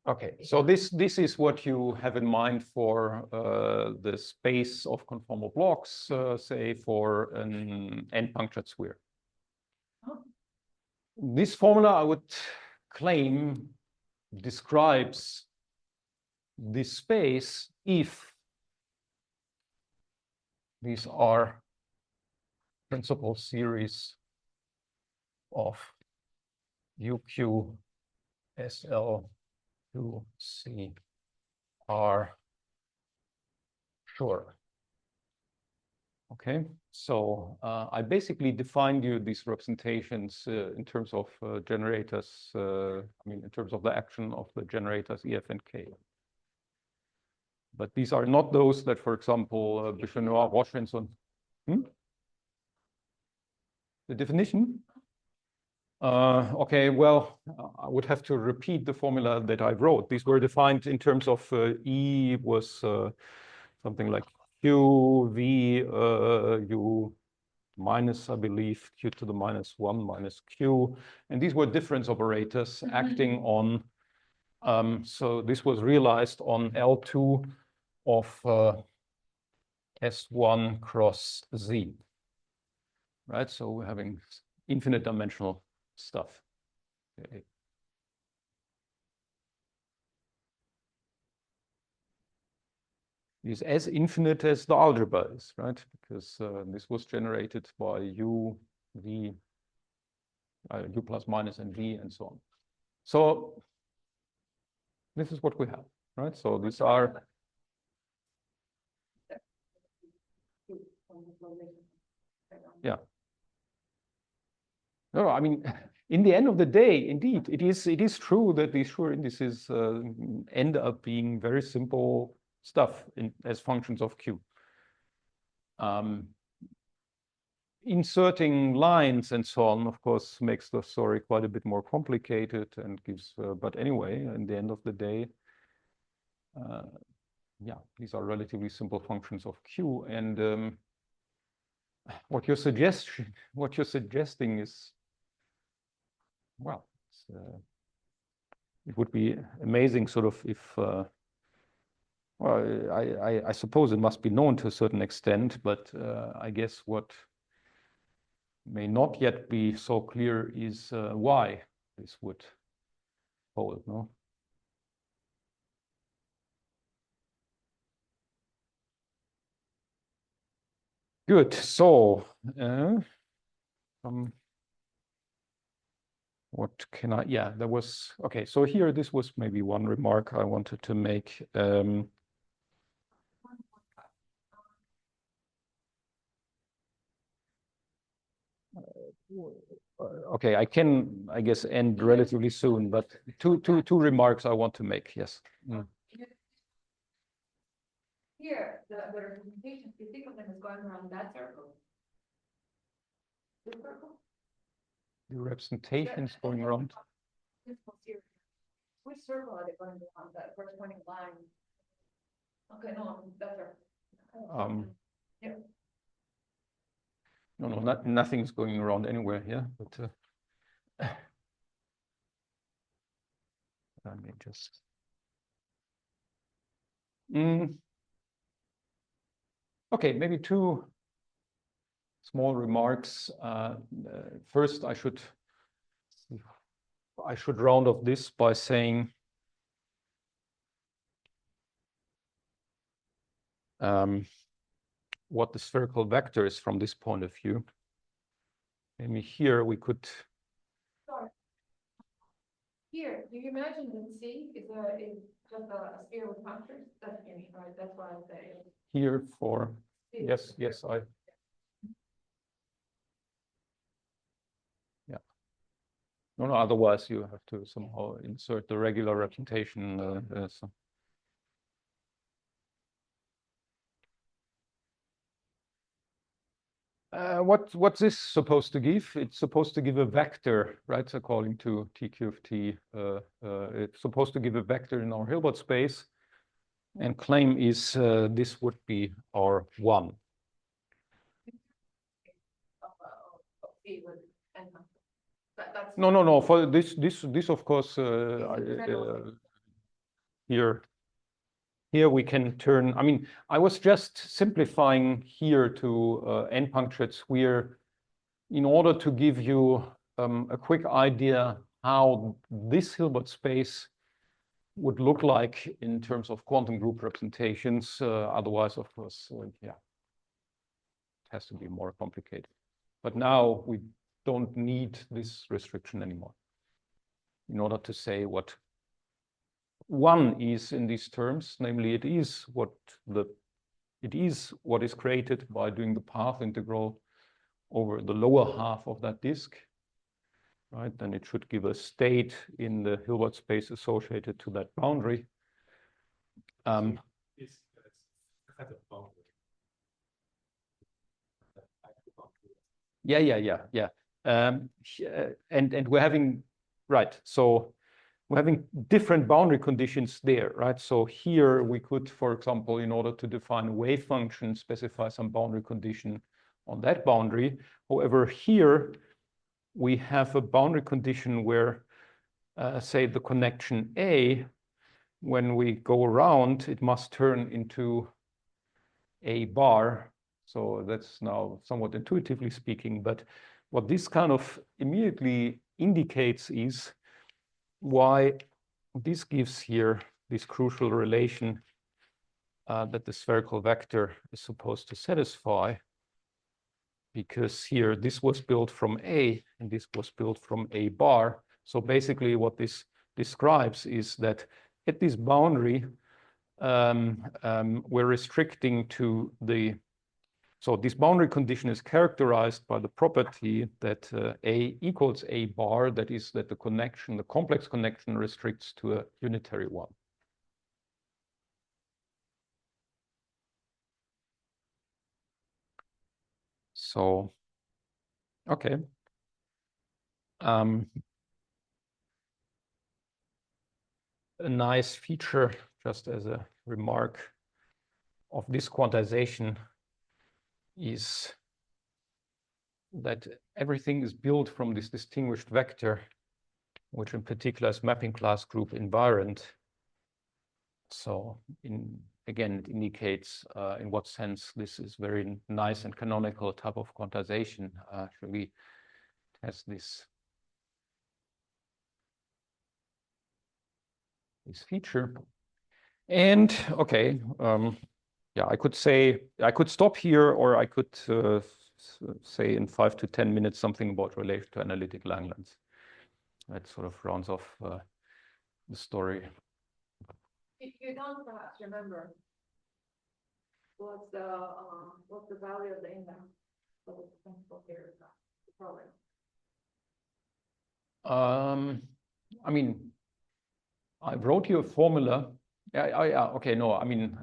Okay, so this is what you have in mind for the space of conformal blocks, say for an n-punctured sphere. This formula, I would claim, describes this space if these are principal series of UQ SL to C are Schur. Okay, so I basically defined you these representations in terms of generators, I mean, in terms of the action of the generators EF and K. But these are not those that, for example, Bichenois, Roche, and so on. The definition? Okay, well, I would have to repeat the formula that I wrote. These were defined in terms of E was something like Q, V, U minus, I believe, Q to the minus 1 minus Q. And these were difference operators acting on, so this was realized on L2 of S1 cross Z, right? So we're having infinite dimensional stuff. Okay. Is as infinite as the algebra is, right? Because this was generated by U, V, U plus minus and V and so on. So this is what we have, right? So these are. Yeah. No, I mean, in the end of the day, indeed, it is true that these Schur indices end up being very simple stuff as functions of Q. Inserting lines and so on, of course, makes the story quite a bit more complicated and gives, but anyway, in the end of the day, yeah, these are relatively simple functions of Q. And what you're suggesting is, well, it would be amazing sort of if, well, I suppose it must be known to a certain extent, but I guess what may not yet be so clear is why this would hold, no? Good, so what can I, yeah, there was, okay, so here, this was maybe one remark I wanted to make. Okay, I can, I guess, end relatively soon, but two remarks I want to make, yes. Here, the representation, you think of them as going around that circle? This circle? The representations going around. This one here. Which circle are they going around, that corresponding line? Okay, no, that's right. Yeah. No, nothing's going around anywhere here, but let me just. Okay, maybe two small remarks. First, I should round off this by saying what the spherical vector is from this point of view. Maybe here we could. Sorry. Here, do you imagine that C is just a sphere with functors? That's what you mean, right? That's why I say. Here for, yes, I. Yeah. No, otherwise you have to somehow insert the regular representation. So. What's this supposed to give? It's supposed to give a vector, right? According to TQ of T, it's supposed to give a vector in our Hilbert space, and claim is this would be our one. No. For this of course here we can turn, I mean, I was just simplifying here to n-punctured sphere in order to give you a quick idea how this Hilbert space would look like in terms of quantum group representations. Otherwise, of course, yeah, it has to be more complicated. But now we don't need this restriction anymore in order to say what one is in these terms, namely it is what the it is what is created by doing the path integral over the lower half of that disk, right? Then it should give a state in the Hilbert space associated to that boundary. It's kind of boundary. Yeah. And we're having, right, so we're having different boundary conditions there, right? So here we could, for example, in order to define a wave function, specify some boundary condition on that boundary. However, here we have a boundary condition where, say, the connection A, when we go around, it must turn into a bar. So that's now somewhat intuitively speaking, but what this kind of immediately indicates is why this gives here this crucial relation that the spherical vector is supposed to satisfy, because here this was built from A and this was built from A bar. So basically what this describes is that at this boundary, we're restricting to the, so this boundary condition is characterized by the property that A equals A bar, that is that the connection, the complex connection restricts to a unitary one. So, okay. A nice feature, just as a remark, of this quantization is that everything is built from this distinguished vector, which in particular is mapping class group invariant. So again, it indicates in what sense this is very nice and canonical type of quantization. Should we test this feature? And okay, yeah, I could say, I could stop here, or I could say in 5 to 10 minutes something about relation to analytic Langlands. That sort of rounds off the story. You don't perhaps remember what's the value of the index of the principal here, the problem. I mean, I wrote you a formula. Yeah, okay, no, I mean,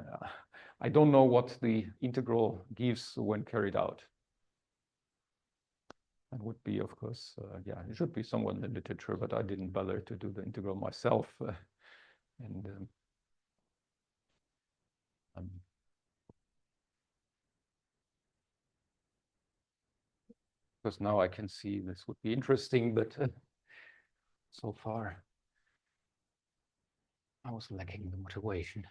I don't know what the integral gives when carried out. That would be, of course, yeah, it should be somewhere in the literature, but I didn't bother to do the integral myself. Because now I can see this would be interesting, but so far I was lacking the motivation.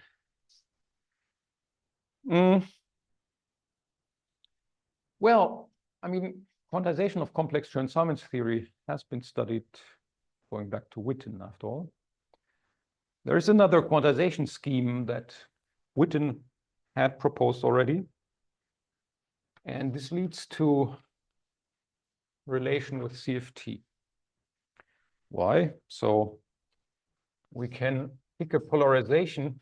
Well, I mean, quantization of complex Chern-Simons theory has been studied going back to Witten, after all. There is another quantization scheme that Witten had proposed already. And this leads to relation with CFT. Why? So we can pick a polarization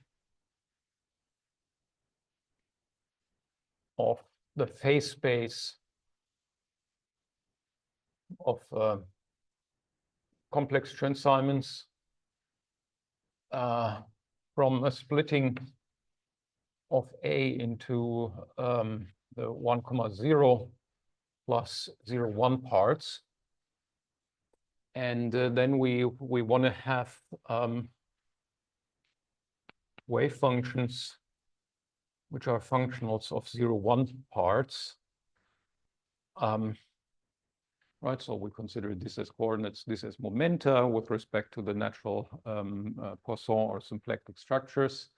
of the phase space of complex Chern-Simons from a splitting of A into the 1, 0 plus 0, 1 parts. And then we want to have wave functions which are functionals of 0, 1 parts. Right, so we consider this as coordinates, this as momenta with respect to the natural Poisson or symplectic structures.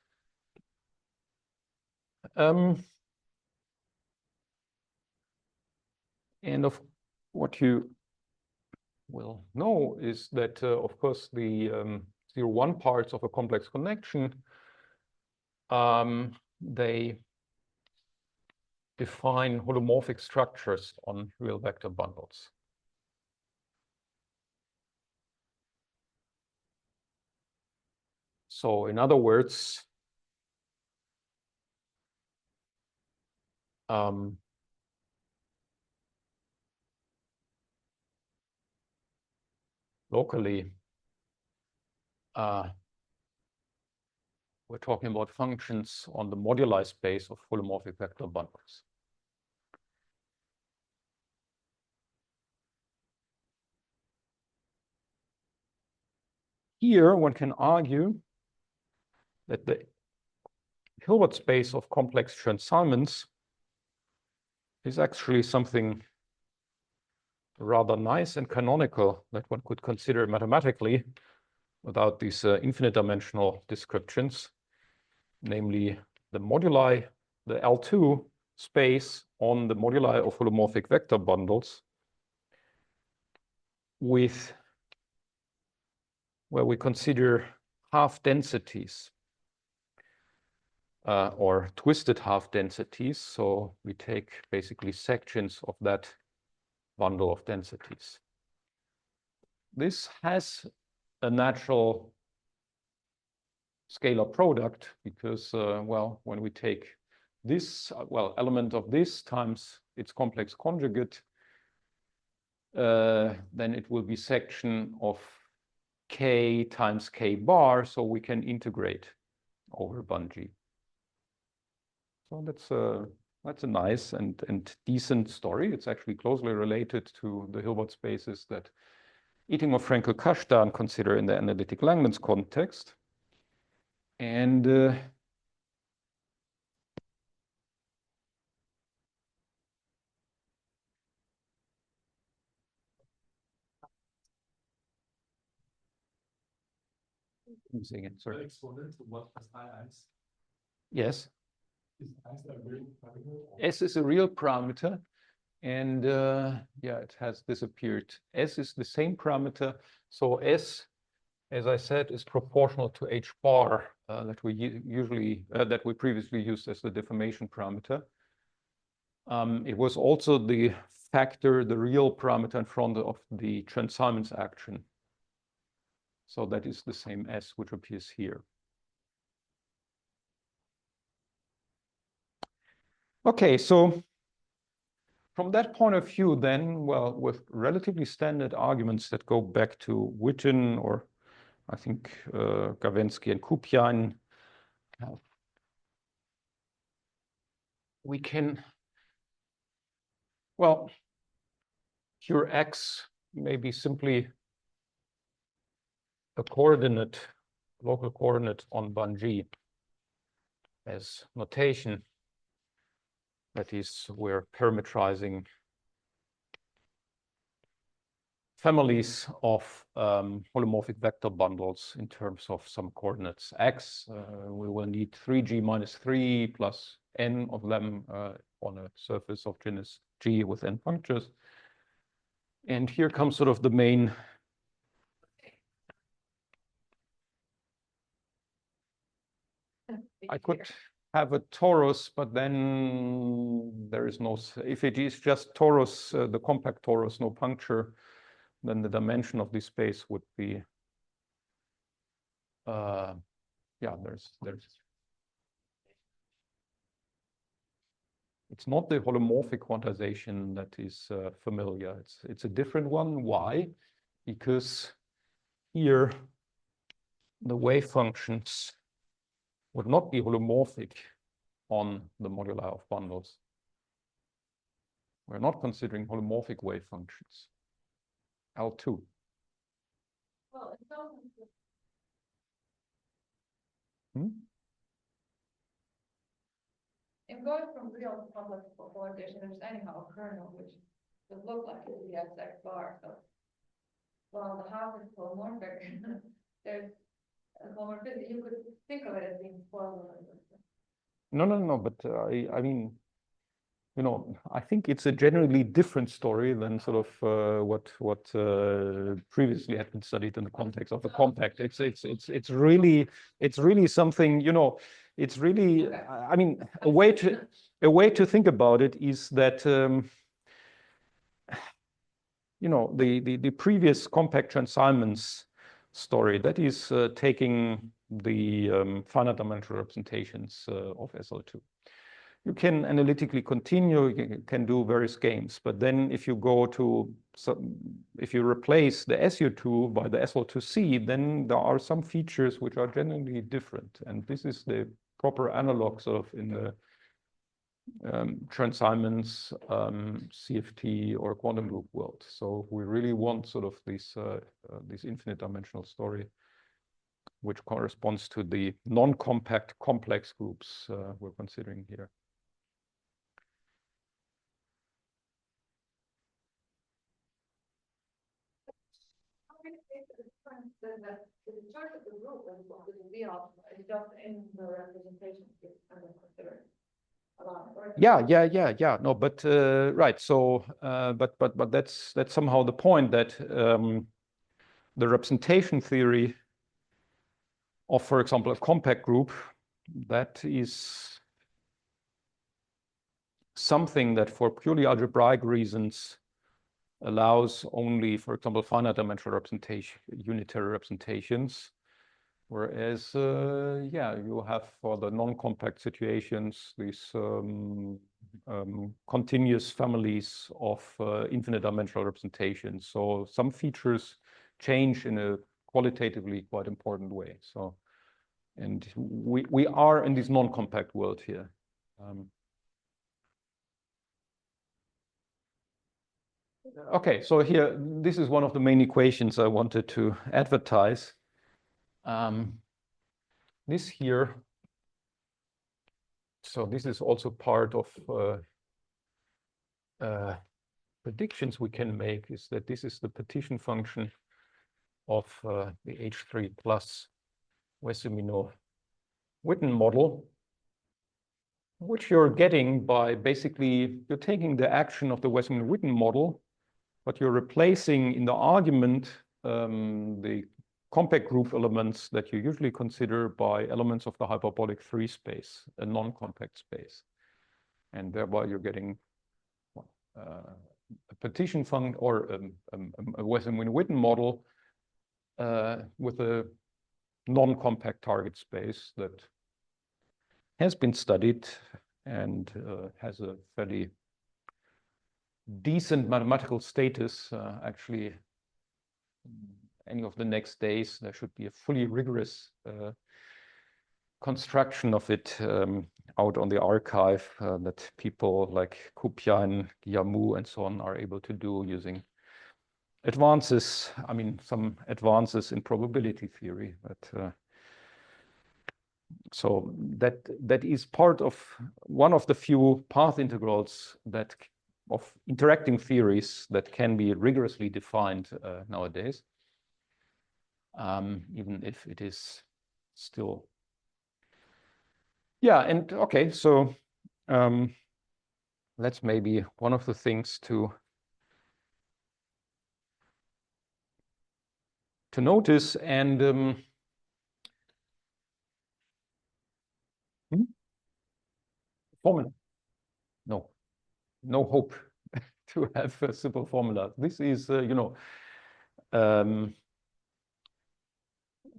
And of what you will know is that, of course, the 0, 1 parts of a complex connection, they define holomorphic structures on real vector bundles. So in other words, locally, we're talking about functions on the moduli space of holomorphic vector bundles. Here, one can argue that the Hilbert space of complex Chern-Simons is actually something rather nice and canonical that one could consider mathematically without these infinite dimensional descriptions, namely the moduli, the L2 space on the moduli of holomorphic vector bundles with where we consider half densities or twisted half densities. So we take basically sections of that bundle of densities. This has a natural scalar product because, well, when we take this, element of this times its complex conjugate, then it will be section of k times k bar, so we can integrate over Bun-G. So that's a nice and decent story. It's actually closely related to the Hilbert spaces that Ittinger, Frenkel, Kashtan consider in the analytic Langlands context. And I'm saying it, sorry. Exponent to what has IS? Yes. Is S a real parameter? S is a real parameter. And yeah, it has disappeared. S is the same parameter. So S, as I said, is proportional to H bar that we usually, that we previously used as the deformation parameter. It was also the factor, the real parameter in front of the Chern-Simons action. So that is the same S which appears here. Okay, so from that point of view, then, well, with relatively standard arguments that go back to Witten or I think Gawensky and Kupjan, we can, well, here X may be simply a coordinate, local coordinate on Bun-G as notation. That is, we're parametrizing families of holomorphic vector bundles in terms of some coordinates x. We will need 3g minus 3 plus n of them on a surface of genus G with n punctures. And here comes sort of the main I could have a torus, but then there is no, if it is just torus, the compact torus, no puncture, then the dimension of this space would be, yeah, there's, it's not the holomorphic quantization that is familiar. It's a different one. Why? Because here the wave functions would not be holomorphic on the moduli of bundles. We're not considering holomorphic wave functions. L2. Well, it's also in going from real to complex polarization, there's anyhow a kernel which would look like the XX bar. So while the half is holomorphic, there's a holomorphism. You could think of it as being spoiled. No, but I mean, you know, I think it's a generally different story than sort of what previously had been studied in the context of a compact. It's really something, you know, it's really, I mean, a way to think about it is that, you know, the previous compact Chern-Simons story, that is taking the finite dimensional representations of SL2. you can analytically continue, you can do various games. But then if you go to if you replace the SU2 by the SL2C, then there are some features which are generally different. And this is the proper analog sort of in the Chern-Simons, CFT, or quantum group world. So we really want sort of this infinite dimensional story, which corresponds to the non-compact complex groups we're considering here. That the chart of the group and what it will be of is just in the representation kind of considered. Yeah. No, but right. So, but that's somehow the point that the representation theory of, for example, a compact group, that is something that for purely algebraic reasons allows only, for example, finite dimensional representation, unitary representations. Whereas, yeah, you have for the non-compact situations these continuous families of infinite dimensional representations. So some features change in a qualitatively quite important way. So, and we are in this non-compact world here. Okay, so here, this is one of the main equations I wanted to advertise. This here, so this is also part of predictions we can make, is that this is the partition function of the H3 plus Wessimino-Witten model, which you're getting by basically, you're taking the action of the Wessimino-Witten model, but you're replacing in the argument the compact group elements that you usually consider by elements of the hyperbolic 3 space, a non-compact space. And thereby you're getting a partition function or a Wessimino-Witten model with a non-compact target space that has been studied and has a fairly decent mathematical status. Actually, any of the next days, there should be a fully rigorous construction of it out on the arXiv that people like Kupian, Guillamou, and so on are able to do using advances, I mean, some advances in probability theory. But so that is part of one of the few path integrals that of interacting theories that can be rigorously defined nowadays. Even if it is still, yeah, and okay, so that's maybe one of the things to notice. And formula, no hope to have a simple formula. This is, you know,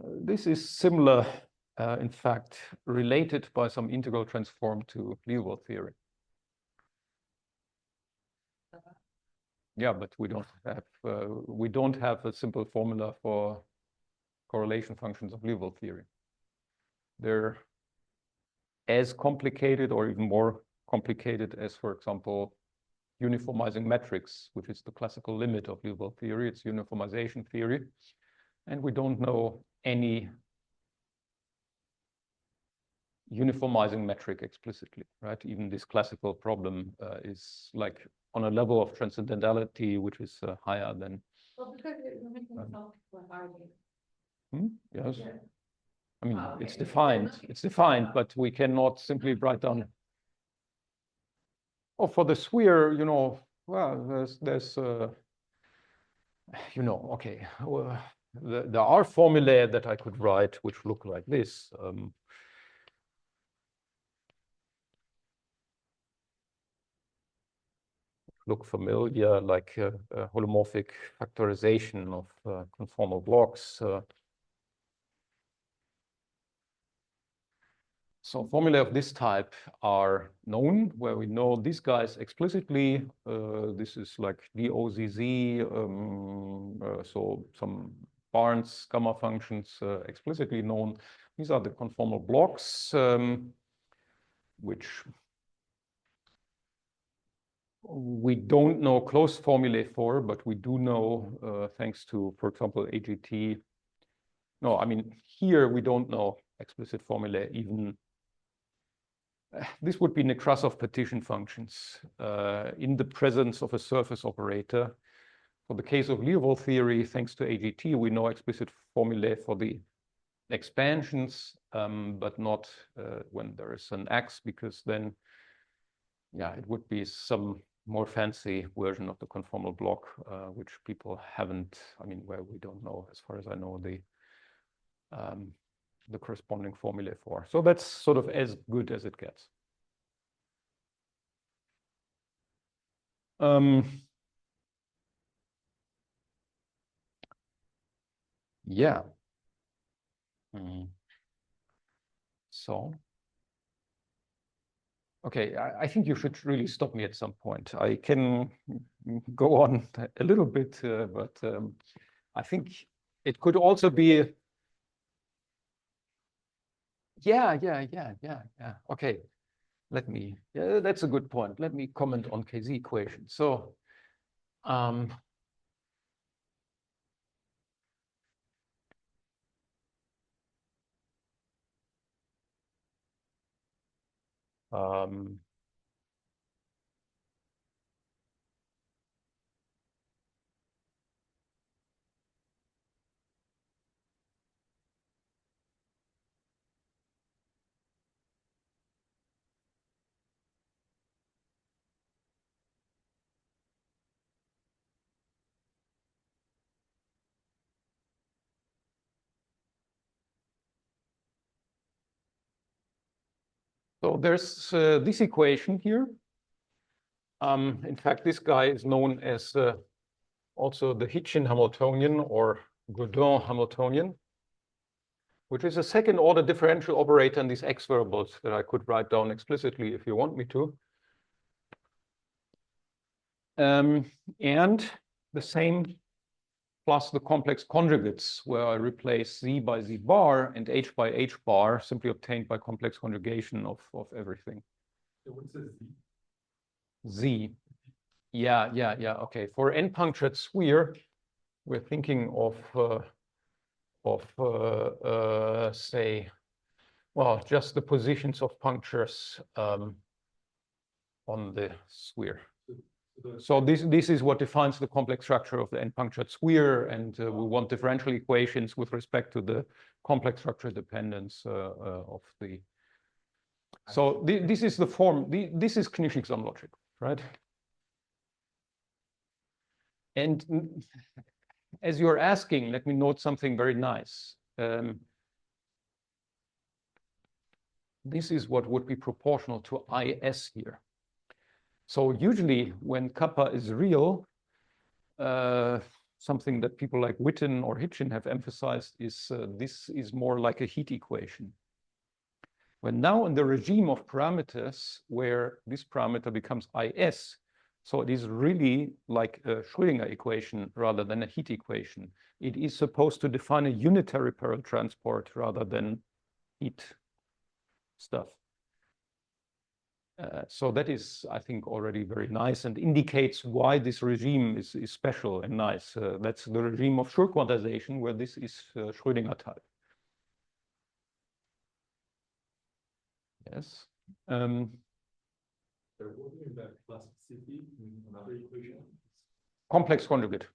this is similar, in fact, related by some integral transform to Liouville theory. Yeah, but we don't have a simple formula for correlation functions of Liouville theory. They're as complicated or even more complicated as, for example, uniformizing metrics, which is the classical limit of Liouville theory. It's uniformization theory. And we don't know any uniformizing metric explicitly, right? Even this classical problem is like on a level of transcendentality, which is higher than. Well, because you're making yourself hard. Yes. Yeah. I mean, Okay. it's defined, but we cannot simply write down. Oh, for the sphere, you know, well, there's you know, okay, well, there are formulae that I could write which look like this. Look familiar, like holomorphic factorization of conformal blocks. So formulae of this type are known, where we know these guys explicitly. This is like DOZZ, so some Barnes gamma functions explicitly known. These are the conformal blocks, which we don't know close formulae for, but we do know, thanks to, for example, AGT. No, I mean, here we don't know explicit formulae even. This would be Nekrasov partition functions in the presence of a surface operator. For the case of Liouville theory, thanks to AGT, we know explicit formulae for the expansions, but not when there is an X, because then, yeah, it would be some more fancy version of the conformal block, which people haven't, I mean, where we don't know, as far as I know, the corresponding formulae for. So that's sort of as good as it gets. Yeah. So, okay, I think you should really stop me at some point. I can go on a little bit, but I think it could also be. Yeah. Okay, that's a good point. Let me comment on KZ equation. So, so there's this equation here. In fact, this guy is known as also the Hitchin Hamiltonian or Godin Hamiltonian, which is a second order differential operator in these X variables that I could write down explicitly if you want me to. And the same plus the complex conjugates, where I replace Z by Z bar and H by H bar, simply obtained by complex conjugation of everything. So what's a Z? Z. Yeah. Okay. For n-punctured sphere, we're thinking of say, well, just the positions of punctures on the sphere. So this is what defines the complex structure of the n-punctured sphere, and we want differential equations with respect to the complex structure dependence of the. So this is the form. This is Knischig-Sum logic, right? And as you're asking, let me note something very nice. This is what would be proportional to IS here. So usually when kappa is real, something that people like Witten or Hitchin have emphasized is this is more like a heat equation. When now in the regime of parameters where this parameter becomes IS, so it is really like a Schrödinger equation rather than a heat equation. It is supposed to define a unitary parallel transport rather than heat stuff. So that is, I think, already very nice and indicates why this regime is special and nice. That's the regime of Schur quantization, where this is Schrödinger type. Yes. What do you mean by plasticity in another equation? Complex conjugate.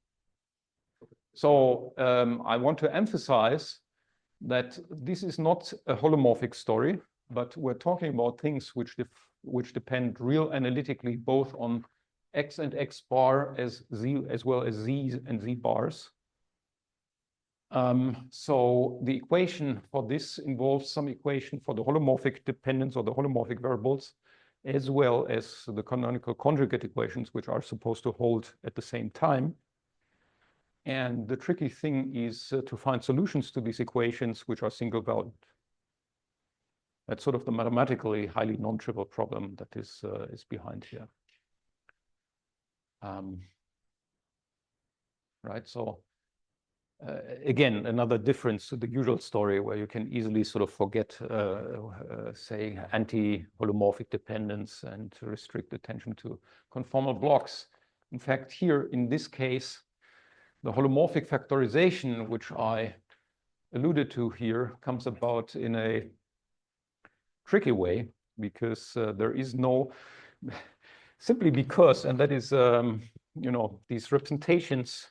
So I want to emphasize that this is not a holomorphic story, but we're talking about things which depend real analytically both on X and X bar as well as Z and Z bars. So the equation for this involves some equation for the holomorphic dependence or the holomorphic variables, as well as the canonical conjugate equations, which are supposed to hold at the same time. And the tricky thing is to find solutions to these equations which are single valued. That's sort of the mathematically highly non-trivial problem that is behind here. Right, so again, another difference to the usual story where you can easily sort of forget, say, anti-holomorphic dependence and restrict attention to conformal blocks. In fact, here in this case, the holomorphic factorization, which I alluded to here, comes about in a tricky way because there is no, simply because, and that is, you know, these representations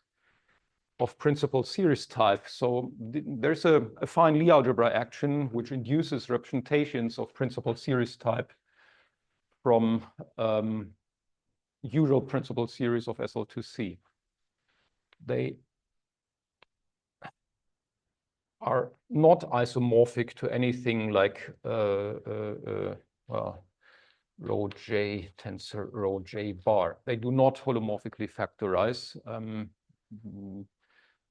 of principal series type. So there's a fine Lie algebra action which induces representations of principal series type from usual principal series of SL2C. They are not isomorphic to anything like well, rho J tensor rho J bar. They do not holomorphically factorize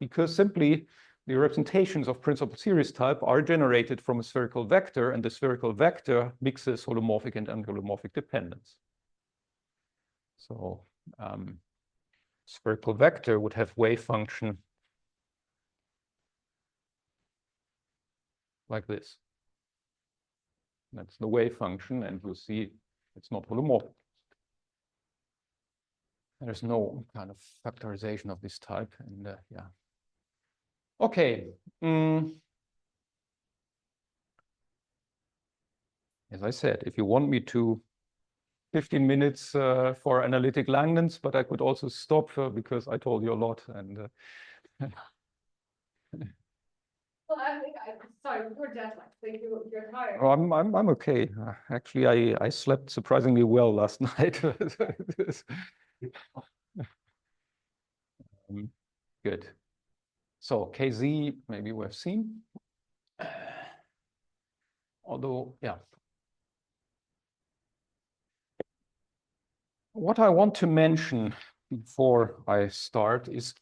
because simply the representations of principal series type are generated from a spherical vector, and the spherical vector mixes holomorphic and anti-holomorphic dependence. So spherical vector would have wave function like this. That's the wave function, and you'll see it's not holomorphic. There's no kind of factorization of this type, and yeah. Okay. As I said, if you want me to 15 minutes for analytic Langlands, but I could also stop because I told you a lot. And Well, I think sorry, you're jet lag, so you're tired. oh, I'm okay. Actually, I slept surprisingly well last night. Good. So KZ, maybe we've seen. Although, yeah. What I want to mention before I start is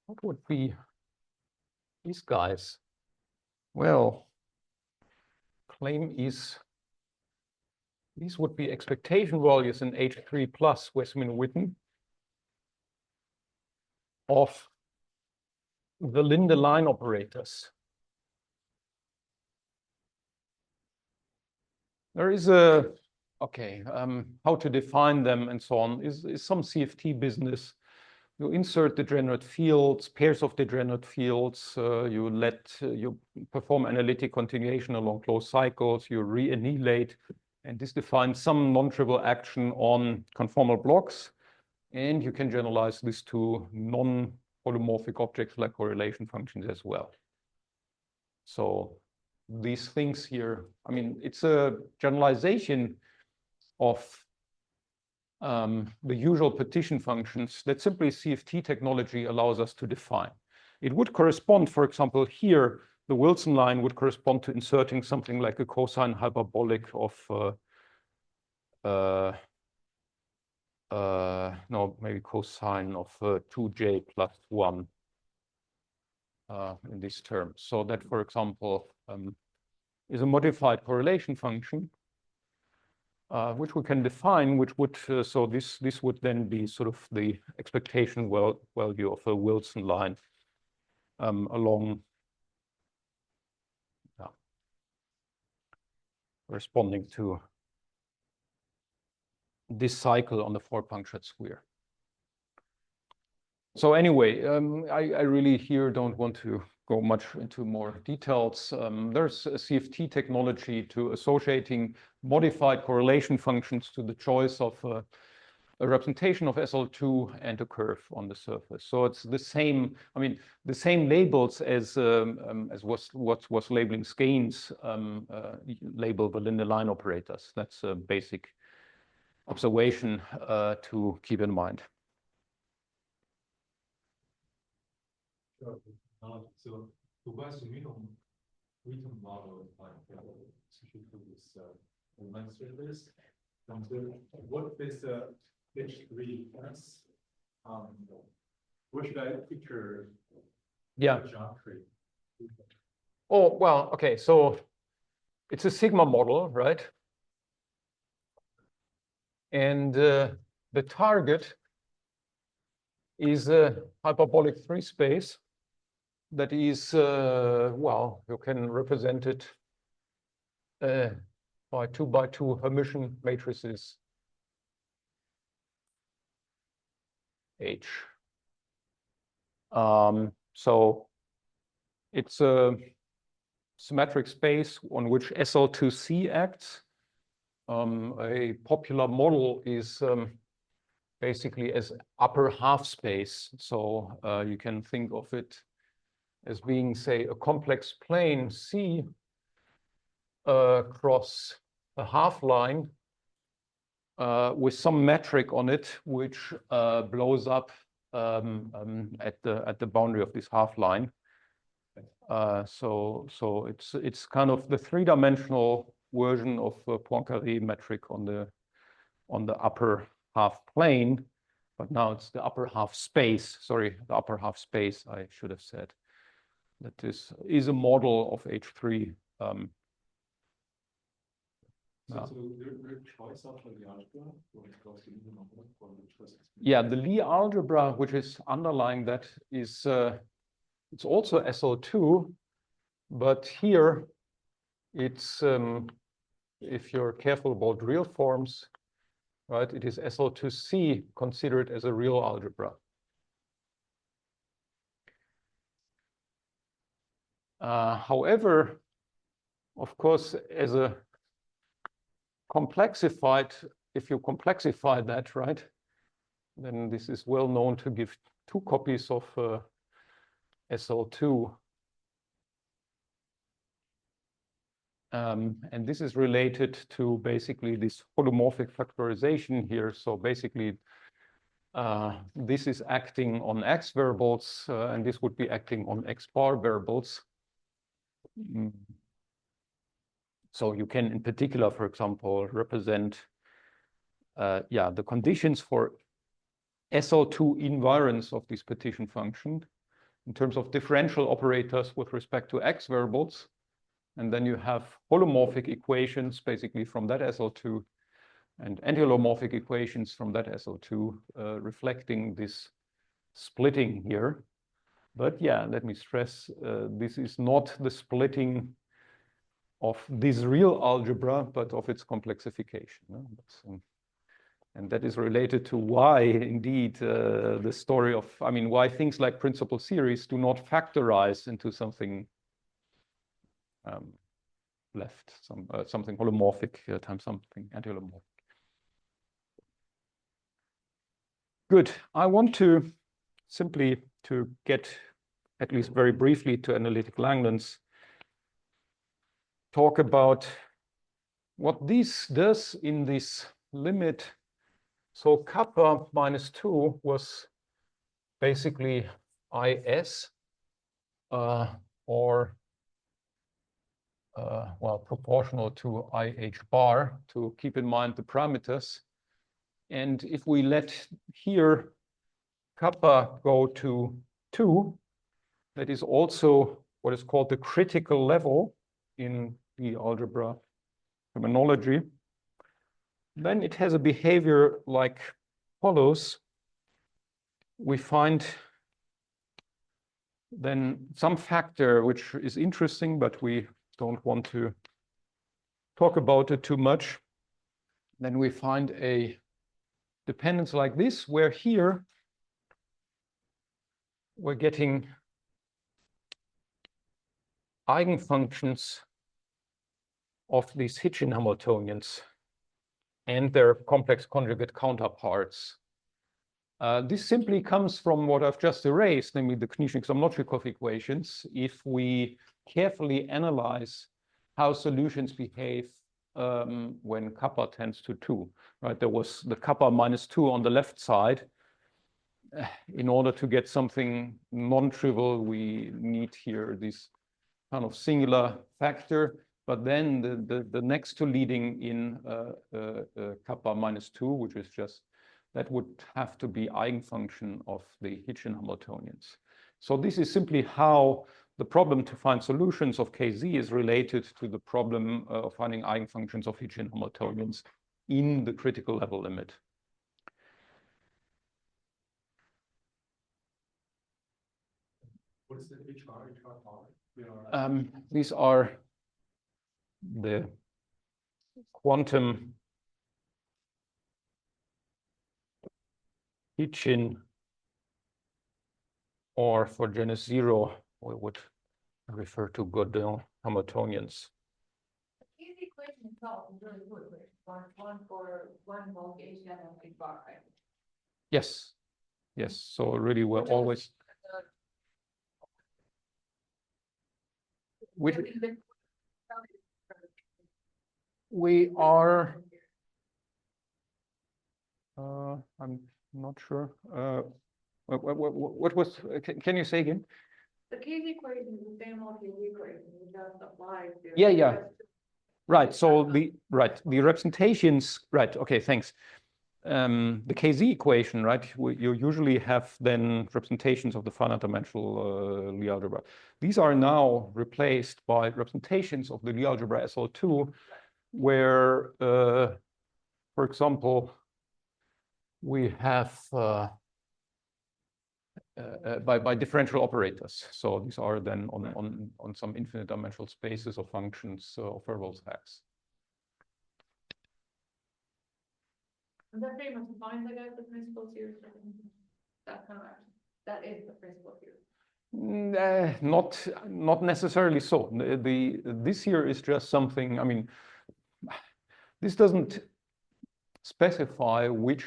what would be these guys? Well, claim is these would be expectation values in H3 plus Westman-Witten of the Linde line operators. There is a, okay, how to define them and so on is some CFT business. You insert degenerate fields, pairs of degenerate fields, you perform analytic continuation along closed cycles, you re-annihilate, and this defines some non-trivial action on conformal blocks. And you can generalize this to non-holomorphic objects like correlation functions as well. So these things here, I mean, it's a generalization of the usual partition functions that simply CFT technology allows us to define. It would correspond, for example, here, the Wilson line would correspond to inserting something like a cosine hyperbolic of, no, maybe cosine of 2j plus 1 in this term. So that, for example, is a modified correlation function, which we can define, which would, so this would then be sort of the expectation value of a Wilson line along, corresponding to this cycle on the four-punctured square. So anyway, I really here don't want to go much into more details. There's a CFT technology to associating modified correlation functions to the choice of a representation of SL2 and a curve on the surface. So it's the same, I mean, the same labels as was labeling Skeins label the Linde line operators. That's a basic observation to keep in mind. So the Westman-Witten model substitute this demonstrators. And what is H3 plus? Where should I picture? Yeah. Geometry? Oh, well, okay, so it's a sigma model, right? And the target is a hyperbolic free space that is, well, you can represent it by 2 by 2 Hermitian matrices H. So it's a symmetric space on which SL2C acts. A popular model is basically as upper half space. So you can think of it as being, say, a complex plane C across a half line with some metric on it, which blows up at the boundary of this half line. So it's kind of the three-dimensional version of Poincaré metric on the upper half plane, but now it's the upper half space. Sorry, the upper half space, I should have said. That this is a model of H3. So the choice of the algebra when it goes to the model for the choice. Yeah, the Lie algebra, which is underlying that, is it's also SL2, but here it's if you're careful about real forms, right? It is SL2C considered as a real algebra. However, of course, as a complexified, if you complexify that, right, then this is well known to give 2 copies of SL2. And this is related to basically this holomorphic factorization here. So basically, this is acting on X variables, and this would be acting on X bar variables. So you can, in particular, for example, represent the conditions for SL2 invariance of this partition function in terms of differential operators with respect to X variables. And then you have holomorphic equations basically from that SL2 and anti-holomorphic equations from that SL2 reflecting this splitting here. But yeah, let me stress, this is not the splitting of this real algebra, but of its complexification. And that is related to why, indeed, the story of, I mean, why things like principal series do not factorize into something left, something holomorphic times something anti-holomorphic. Good. I want to simply to get, at least very briefly, to analytic Langlands, talk about what this does in this limit. So kappa minus 2 was basically IS, or well, proportional to IH bar, to keep in mind the parameters. And if we let here kappa go to 2, that is also what is called the critical level in the algebra terminology. Then it has a behavior like follows. We find then some factor which is interesting, but we don't want to talk about it too much. Then we find a dependence like this, where here we're getting eigenfunctions of these Hitchin Hamiltonians and their complex conjugate counterparts. This simply comes from what I've just erased, namely the Knižník-Somnochnikov equations. If we carefully analyze how solutions behave when kappa tends to 2, right? There was the kappa minus 2 on the left side. In order to get something non-trivial, we need here this kind of singular factor. But then the next to leading in kappa minus 2, which is just, that would have to be eigenfunction of the Hitchin Hamiltonians. So this is simply how the problem to find solutions of Kz is related to the problem of finding eigenfunctions of Hitchin Hamiltonians in the critical level limit. What is the HR part? These are the quantum Hitchin, or for genus 0, we would refer to Godin Hamiltonians. The Kz equation itself is really good, right? One for one multiplication and a bar, right? Yes, yes. So really, we're always. We are. I'm not sure. What was? Can you say again? The Kz equation is the same as the equation. We just apply. Yeah. Right. So the representations. Right. Okay. Thanks. The Kz equation, right? You usually have then representations of the finite dimensional Lie algebra. These are now replaced by representations of the Lie algebra SL2, where, for example, we have by differential operators. So these are then on some infinite dimensional spaces of functions of Verville's X. And that pretty much defines, I guess, the principal series. That is the principal series. Not necessarily so. This here is just something. I mean, this doesn't specify which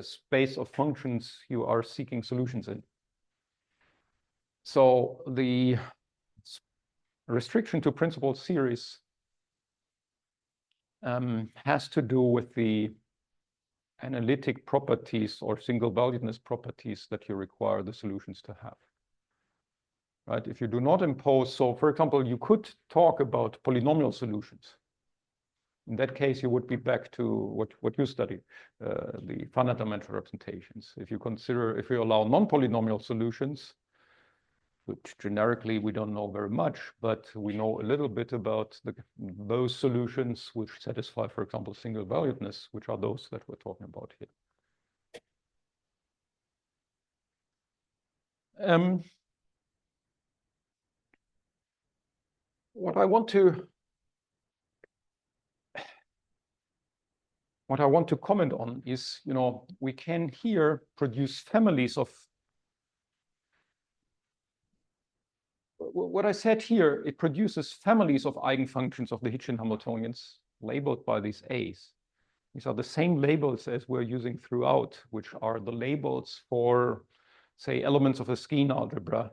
space of functions you are seeking solutions in. So the restriction to principal series has to do with the analytic properties or single valuedness properties that you require the solutions to have. Right? If you do not impose, so for example, you could talk about polynomial solutions. In that case, you would be back to what you studied, the finite dimensional representations. If you allow non-polynomial solutions, which generically we don't know very much, but we know a little bit about those solutions which satisfy, for example, single valuedness, which are those that we're talking about here. What I want to comment on is, we can here produce families of. What I said here, it produces families of eigenfunctions of the Hitchin Hamiltonians labeled by these A's. These are the same labels as we're using throughout, which are the labels for, say, elements of a skein algebra,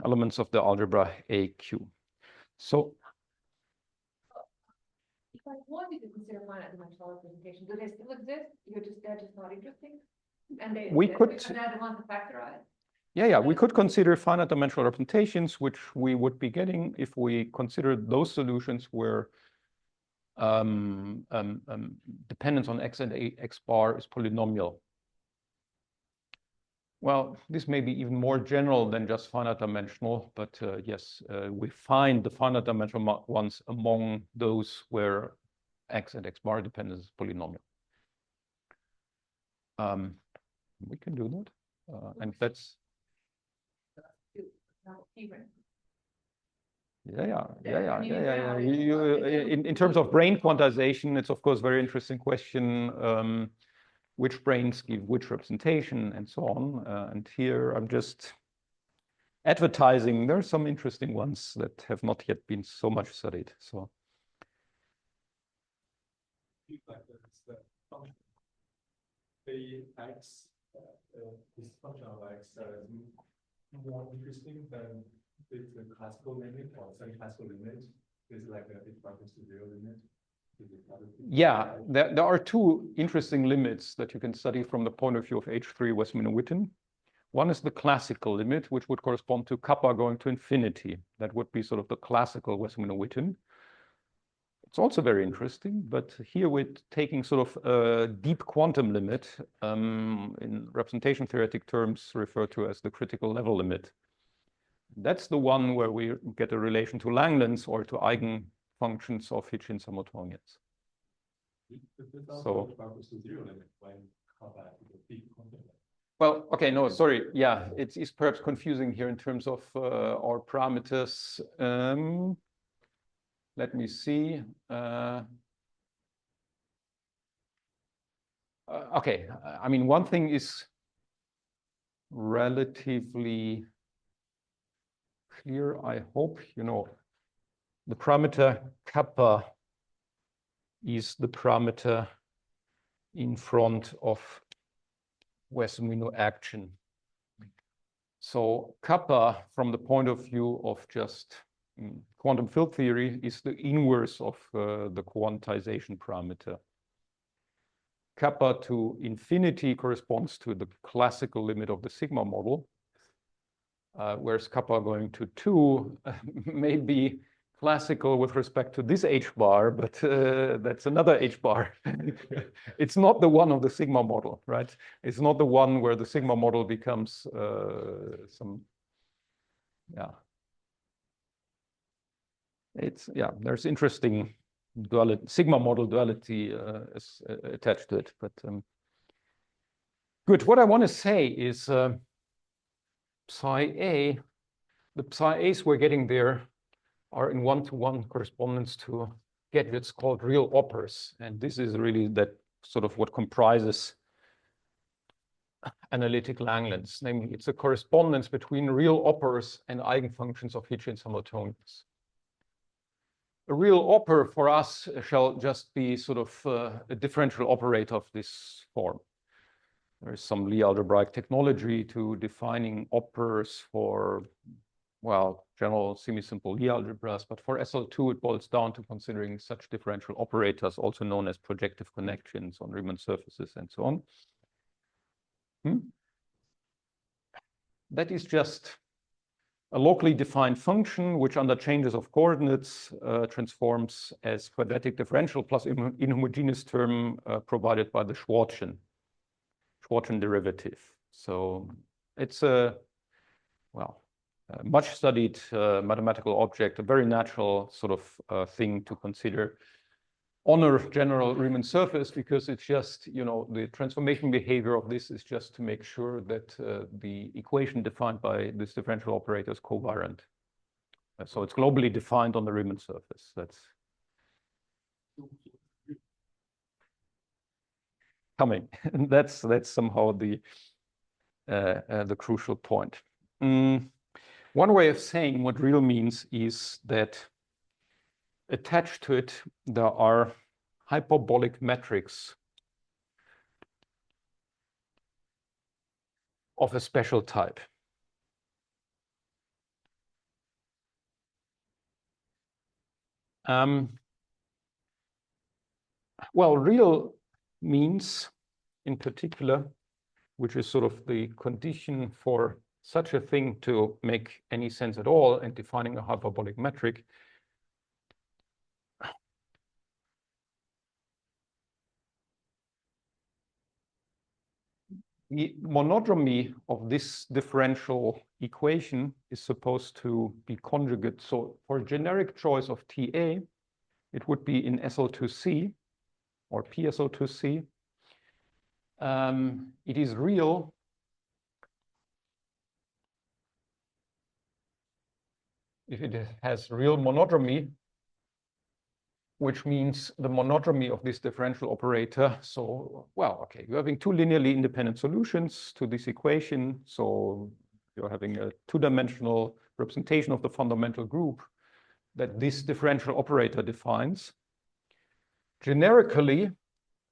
elements of the algebra AQ. So, if I wanted to consider finite dimensional representation, do they still exist? They're just not interesting? And they're the ones to factorize? Yeah, we could consider finite dimensional representations, which we would be getting if we consider those solutions where dependence on x and x bar is polynomial. Well, this may be even more general than just finite dimensional, but yes, we find the finite dimensional ones among those where x and x bar dependence is polynomial. We can do that, and that's. Yeah. In terms of brain quantization, it's of course a very interesting question. Which brains give which representation and so on. And here I'm just advertising. There are some interesting ones that have not yet been so much studied. So. Like the function, the x, this function of x more interesting than the classical limit or semi-classical limit. Is like a equals to 0 limit. Yeah, there are two interesting limits that you can study from the point of view of H3 Westman-Witten. One is the classical limit, which would correspond to kappa going to infinity. That would be sort of the classical Westman-Witten. It's also very interesting, but here we're taking sort of a deep quantum limit, in representation theoretic terms referred to as the critical level limit. That's the one where we get a relation to Langlands or to eigenfunctions of Hitchin Hamiltonians. So, well, okay, no, sorry. Yeah, it is perhaps confusing here in terms of our parameters. Let me see. Okay, I mean, one thing is relatively clear, I hope. You know, the parameter kappa is the parameter in front of Wess-Minor action. So kappa, from the point of view of just quantum field theory, is the inverse of the quantization parameter. Kappa to infinity corresponds to the classical limit of the sigma model, whereas kappa going to 2 may be classical with respect to this h bar, but that's another h bar. It's not the one of the sigma model, right? It's not the one where the sigma model becomes some, yeah. It's, yeah, there's interesting duality, sigma model duality is attached to it, but good. What I want to say is psi A, the psi A's we're getting there are in one-to-one correspondence to gadgets called real operas. And this is really that sort of what comprises analytic Langlands. Namely, it's a correspondence between real operas and eigenfunctions of Hitchin Hamiltonians. A real opera for us shall just be sort of a differential operator of this form. There is some Lie algebraic technology to defining operas for, well, general semi-simple Lie algebras, but for SL2 it boils down to considering such differential operators, also known as projective connections on Riemann surfaces and so on. That is just a locally defined function which under changes of coordinates transforms as quadratic differential plus inhomogeneous term provided by the Schwartzian derivative. So it's a, well, much studied mathematical object, a very natural sort of thing to consider on a general Riemann surface, because it's just, you know, the transformation behavior of this is just to make sure that the equation defined by this differential operator is covariant. So it's globally defined on the Riemann surface. That's coming. And that's somehow the crucial point. One way of saying what real means is that attached to it, there are hyperbolic metrics of a special type. Well, real means, in particular, which is sort of the condition for such a thing to make any sense at all and defining a hyperbolic metric, the monodromy of this differential equation is supposed to be conjugate. So for a generic choice of TA, it would be in SL2C or PSL2C. It is real if it has real monodromy, which means the monodromy of this differential operator. So, well, okay, you're having two linearly independent solutions to this equation. So you're having a two-dimensional representation of the fundamental group that this differential operator defines. Generically,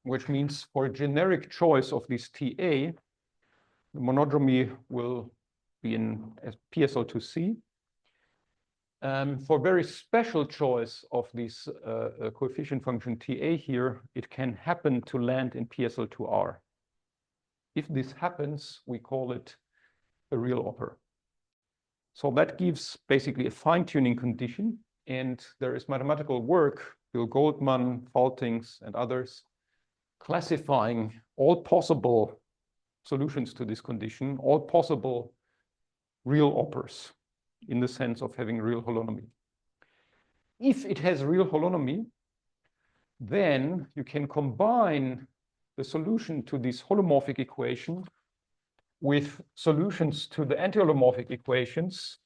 which means for a generic choice of this TA, the monodromy will be in PSL2C. For very special choice of this coefficient function TA here, it can happen to land in PSL2R. If this happens, we call it a real opera. So that gives basically a fine-tuning condition, and there is mathematical work, Bill Goldman, Faltings, and others, classifying all possible solutions to this condition, all possible real operas. in the sense of having real holonomy. If it has real holonomy, then you can combine the solution to this holomorphic equation with solutions to the anti-holomorphic equations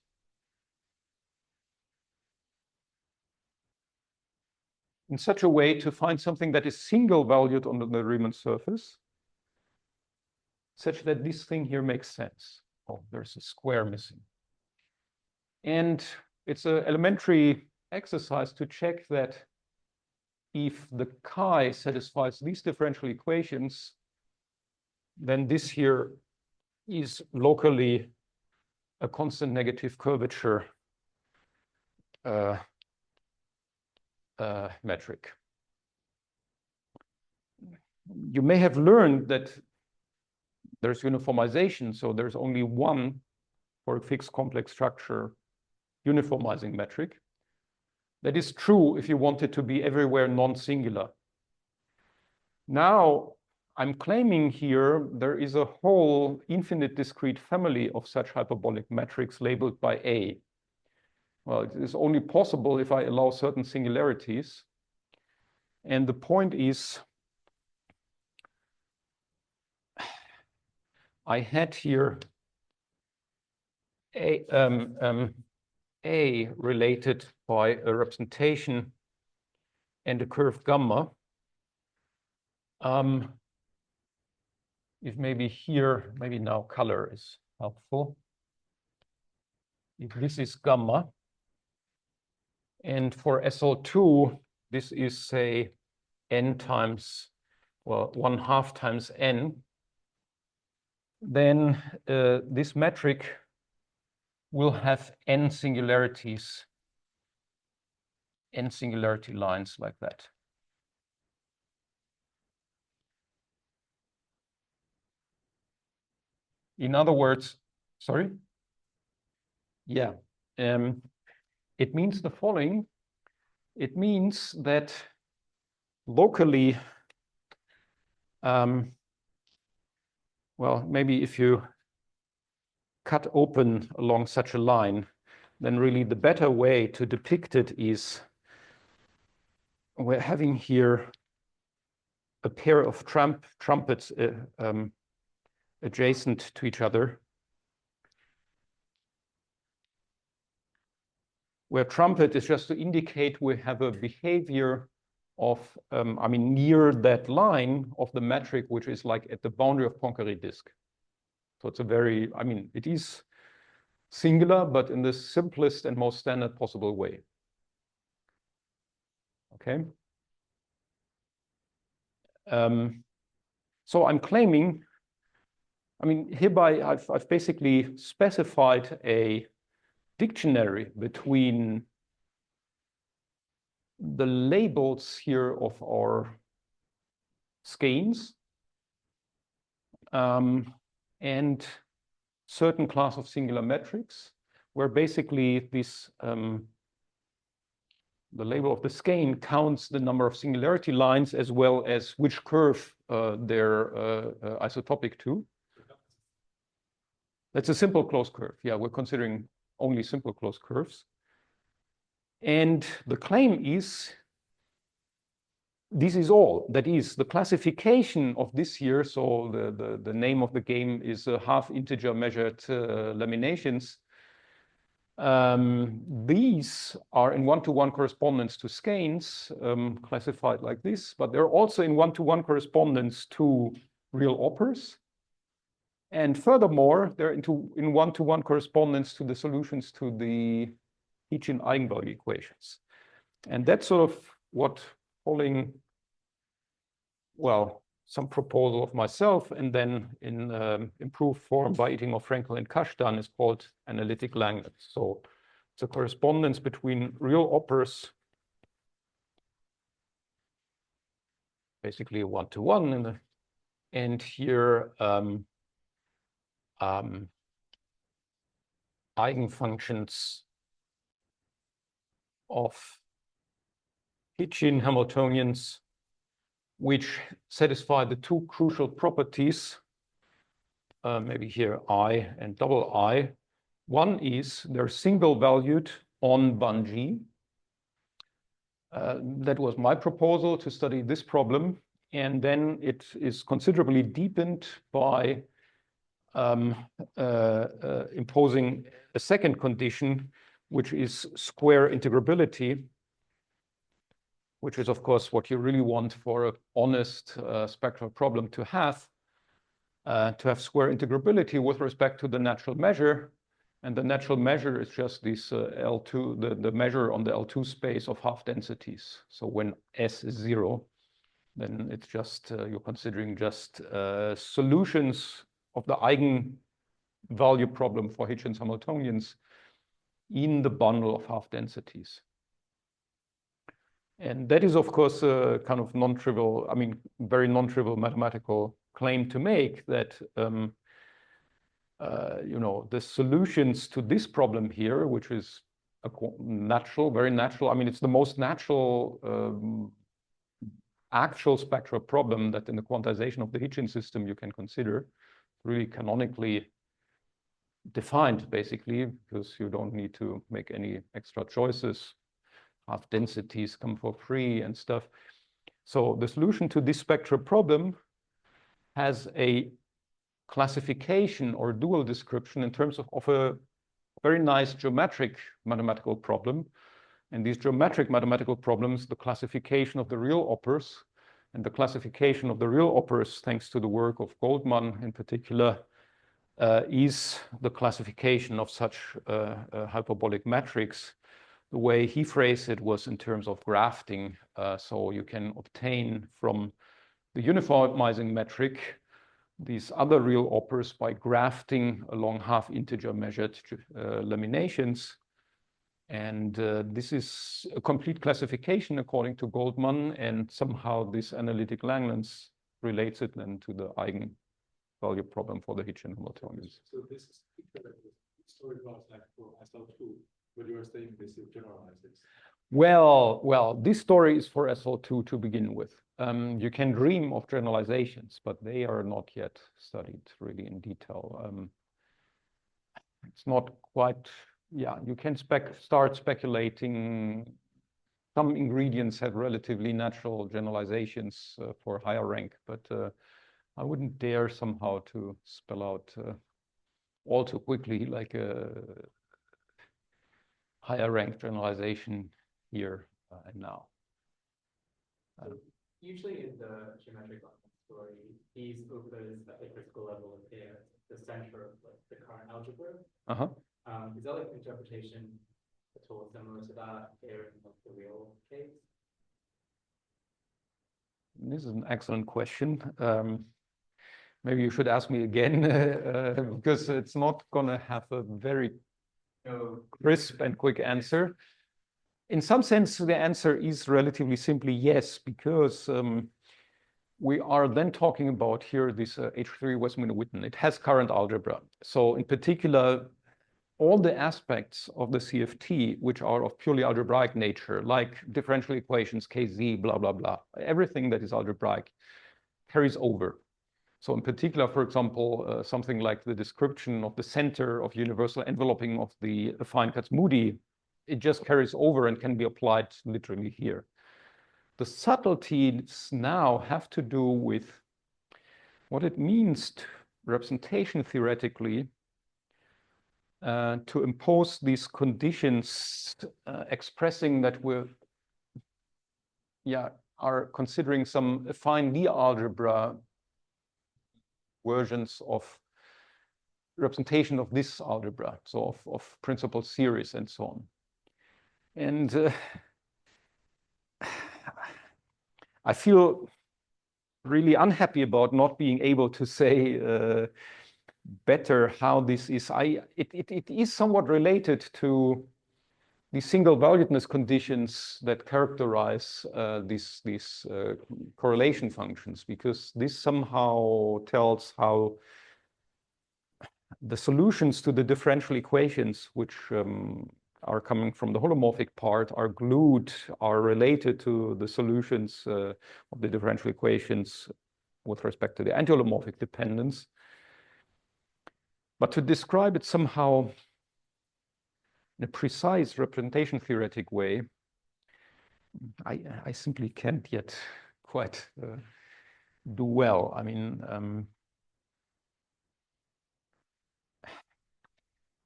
in such a way to find something that is single valued on the Riemann surface, such that this thing here makes sense. Oh, there's a square missing. And it's an elementary exercise to check that if the chi satisfies these differential equations, then this here is locally a constant negative curvature metric. You may have learned that there's uniformization, so there's only one for a fixed complex structure uniformizing metric. That is true if you want it to be everywhere non-singular. Now, I'm claiming here there is a whole infinite discrete family of such hyperbolic metrics labeled by A. Well, it is only possible if I allow certain singularities. And the point is, I had here A related by a representation and a curve gamma. If maybe here, maybe now color is helpful. If this is gamma, and for SO2, this is, say, n times, well, 1/2 times n, then this metric will have n singularities, n singularity lines like that. In other words, sorry? Yeah. It means the following. It means that locally, well, maybe if you cut open along such a line, then really the better way to depict it is we're having here a pair of trumpets adjacent to each other, where trumpet is just to indicate we have a behavior of, I mean, near that line of the metric, which is like at the boundary of Poincare disk. So it's a very, I mean, it is singular, but in the simplest and most standard possible way. Okay. So I'm claiming, I mean, hereby I've basically specified a dictionary between the labels here of our skeins and certain class of singular metrics, where basically this the label of the skein counts the number of singularity lines as well as which curve they're isotopic to. That's a simple closed curve. Yeah, we're considering only simple closed curves. And the claim is this is all. That is, the classification of this here, so the name of the game is half integer measured laminations. These are in one-to-one correspondence to skeins, classified like this, but they're also in one-to-one correspondence to real operas. And furthermore, they're in one-to-one correspondence to the solutions to the Hitchin eigenvalue equations. And that's sort of what following, well, some proposal of myself and then in improved form by Ittinger, Frenkel, and Kashtan is called analytic Langlands. So it's a correspondence between real operas, basically a one-to-one, and here eigenfunctions of Hitchin Hamiltonians, which satisfy the two crucial properties, maybe here I and double I, One is they're single valued on Bungie. That was my proposal to study this problem. And then it is considerably deepened by imposing a second condition, which is square integrability, which is, of course, what you really want for an honest spectral problem to have square integrability with respect to the natural measure. And the natural measure is just this L2, the measure on the L2 space of half densities. So when S is 0, then it's just, you're considering just solutions of the eigenvalue problem for Hitchins Hamiltonians in the bundle of half densities. And that is, of course, a kind of non-trivial, I mean, very non-trivial mathematical claim to make that, you know, the solutions to this problem here, which is a natural, very natural, I mean, it's the most natural actual spectral problem that in the quantization of the Hitchins system you can consider, really canonically defined, basically, because you don't need to make any extra choices. Half densities come for free and stuff. So the solution to this spectral problem has a classification or dual description in terms of a very nice geometric mathematical problem. And these geometric mathematical problems, the classification of the real operas, and the classification of the real operas, thanks to the work of Goldman in particular, is the classification of such hyperbolic metrics. The way he phrased it was in terms of grafting. So you can obtain from the uniformizing metric these other real operas by grafting along half integer measured laminations. And this is a complete classification according to Goldman, and somehow this analytic Langlands relates it then to the eigenvalue problem for the Hitchin Hamiltonians. So this is the story was like for SL2, but you are saying this is generalizes. Well, this story is for SL2 to begin with. You can dream of generalizations, but they are not yet studied really in detail. It's not quite, yeah, you can start speculating. Some ingredients have relatively natural generalizations for higher rank, but I wouldn't dare somehow to spell out all too quickly like a higher rank generalization here and now. Usually in the geometric story, these operas at the critical level appear at the center of like the current algebra. Is that like interpretation at all similar to that here in the real case? This is an excellent question. Maybe you should ask me again because it's not going to have a very crisp and quick answer. In some sense, the answer is relatively simply yes, because we are then talking about here this H3 Westminster-Witten. It has current algebra. So in particular, all the aspects of the CFT, which are of purely algebraic nature, like differential equations, KZ, blah, blah, blah, everything that is algebraic carries over. So in particular, for example, something like the description of the center of universal enveloping of the affine Kac-Moody, it just carries over and can be applied literally here. The subtleties now have to do with what it means to representation theoretically to impose these conditions expressing that we are considering some affine Lie algebra versions of representation of this algebra, so of principal series and so on. And I feel really unhappy about not being able to say better how this is. It is somewhat related to the single valuedness conditions that characterize these correlation functions, because this somehow tells how the solutions to the differential equations, which are coming from the holomorphic part, are glued, are related to the solutions of the differential equations with respect to the anti-holomorphic dependence. But to describe it somehow in a precise representation theoretic way, I simply can't yet quite do well. I mean,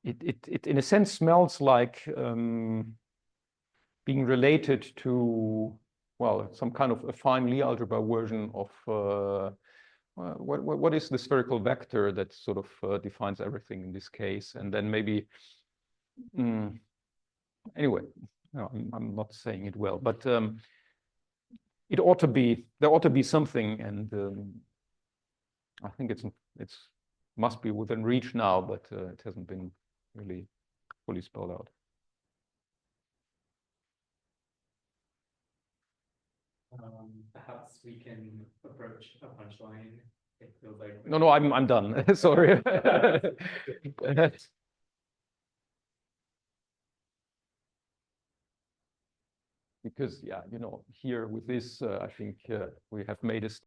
it in a sense smells like being related to, well, some kind of affine Lie algebra version of what is the spherical vector that sort of defines everything in this case, and then maybe anyway, no, I'm not saying it well, but it ought to be, there ought to be something, and I think it's must be within reach now, but it hasn't been really fully spelled out. Perhaps we can approach a punchline. It feels like No, I'm done. Sorry. Because, yeah, you know, here with this, I think we have made a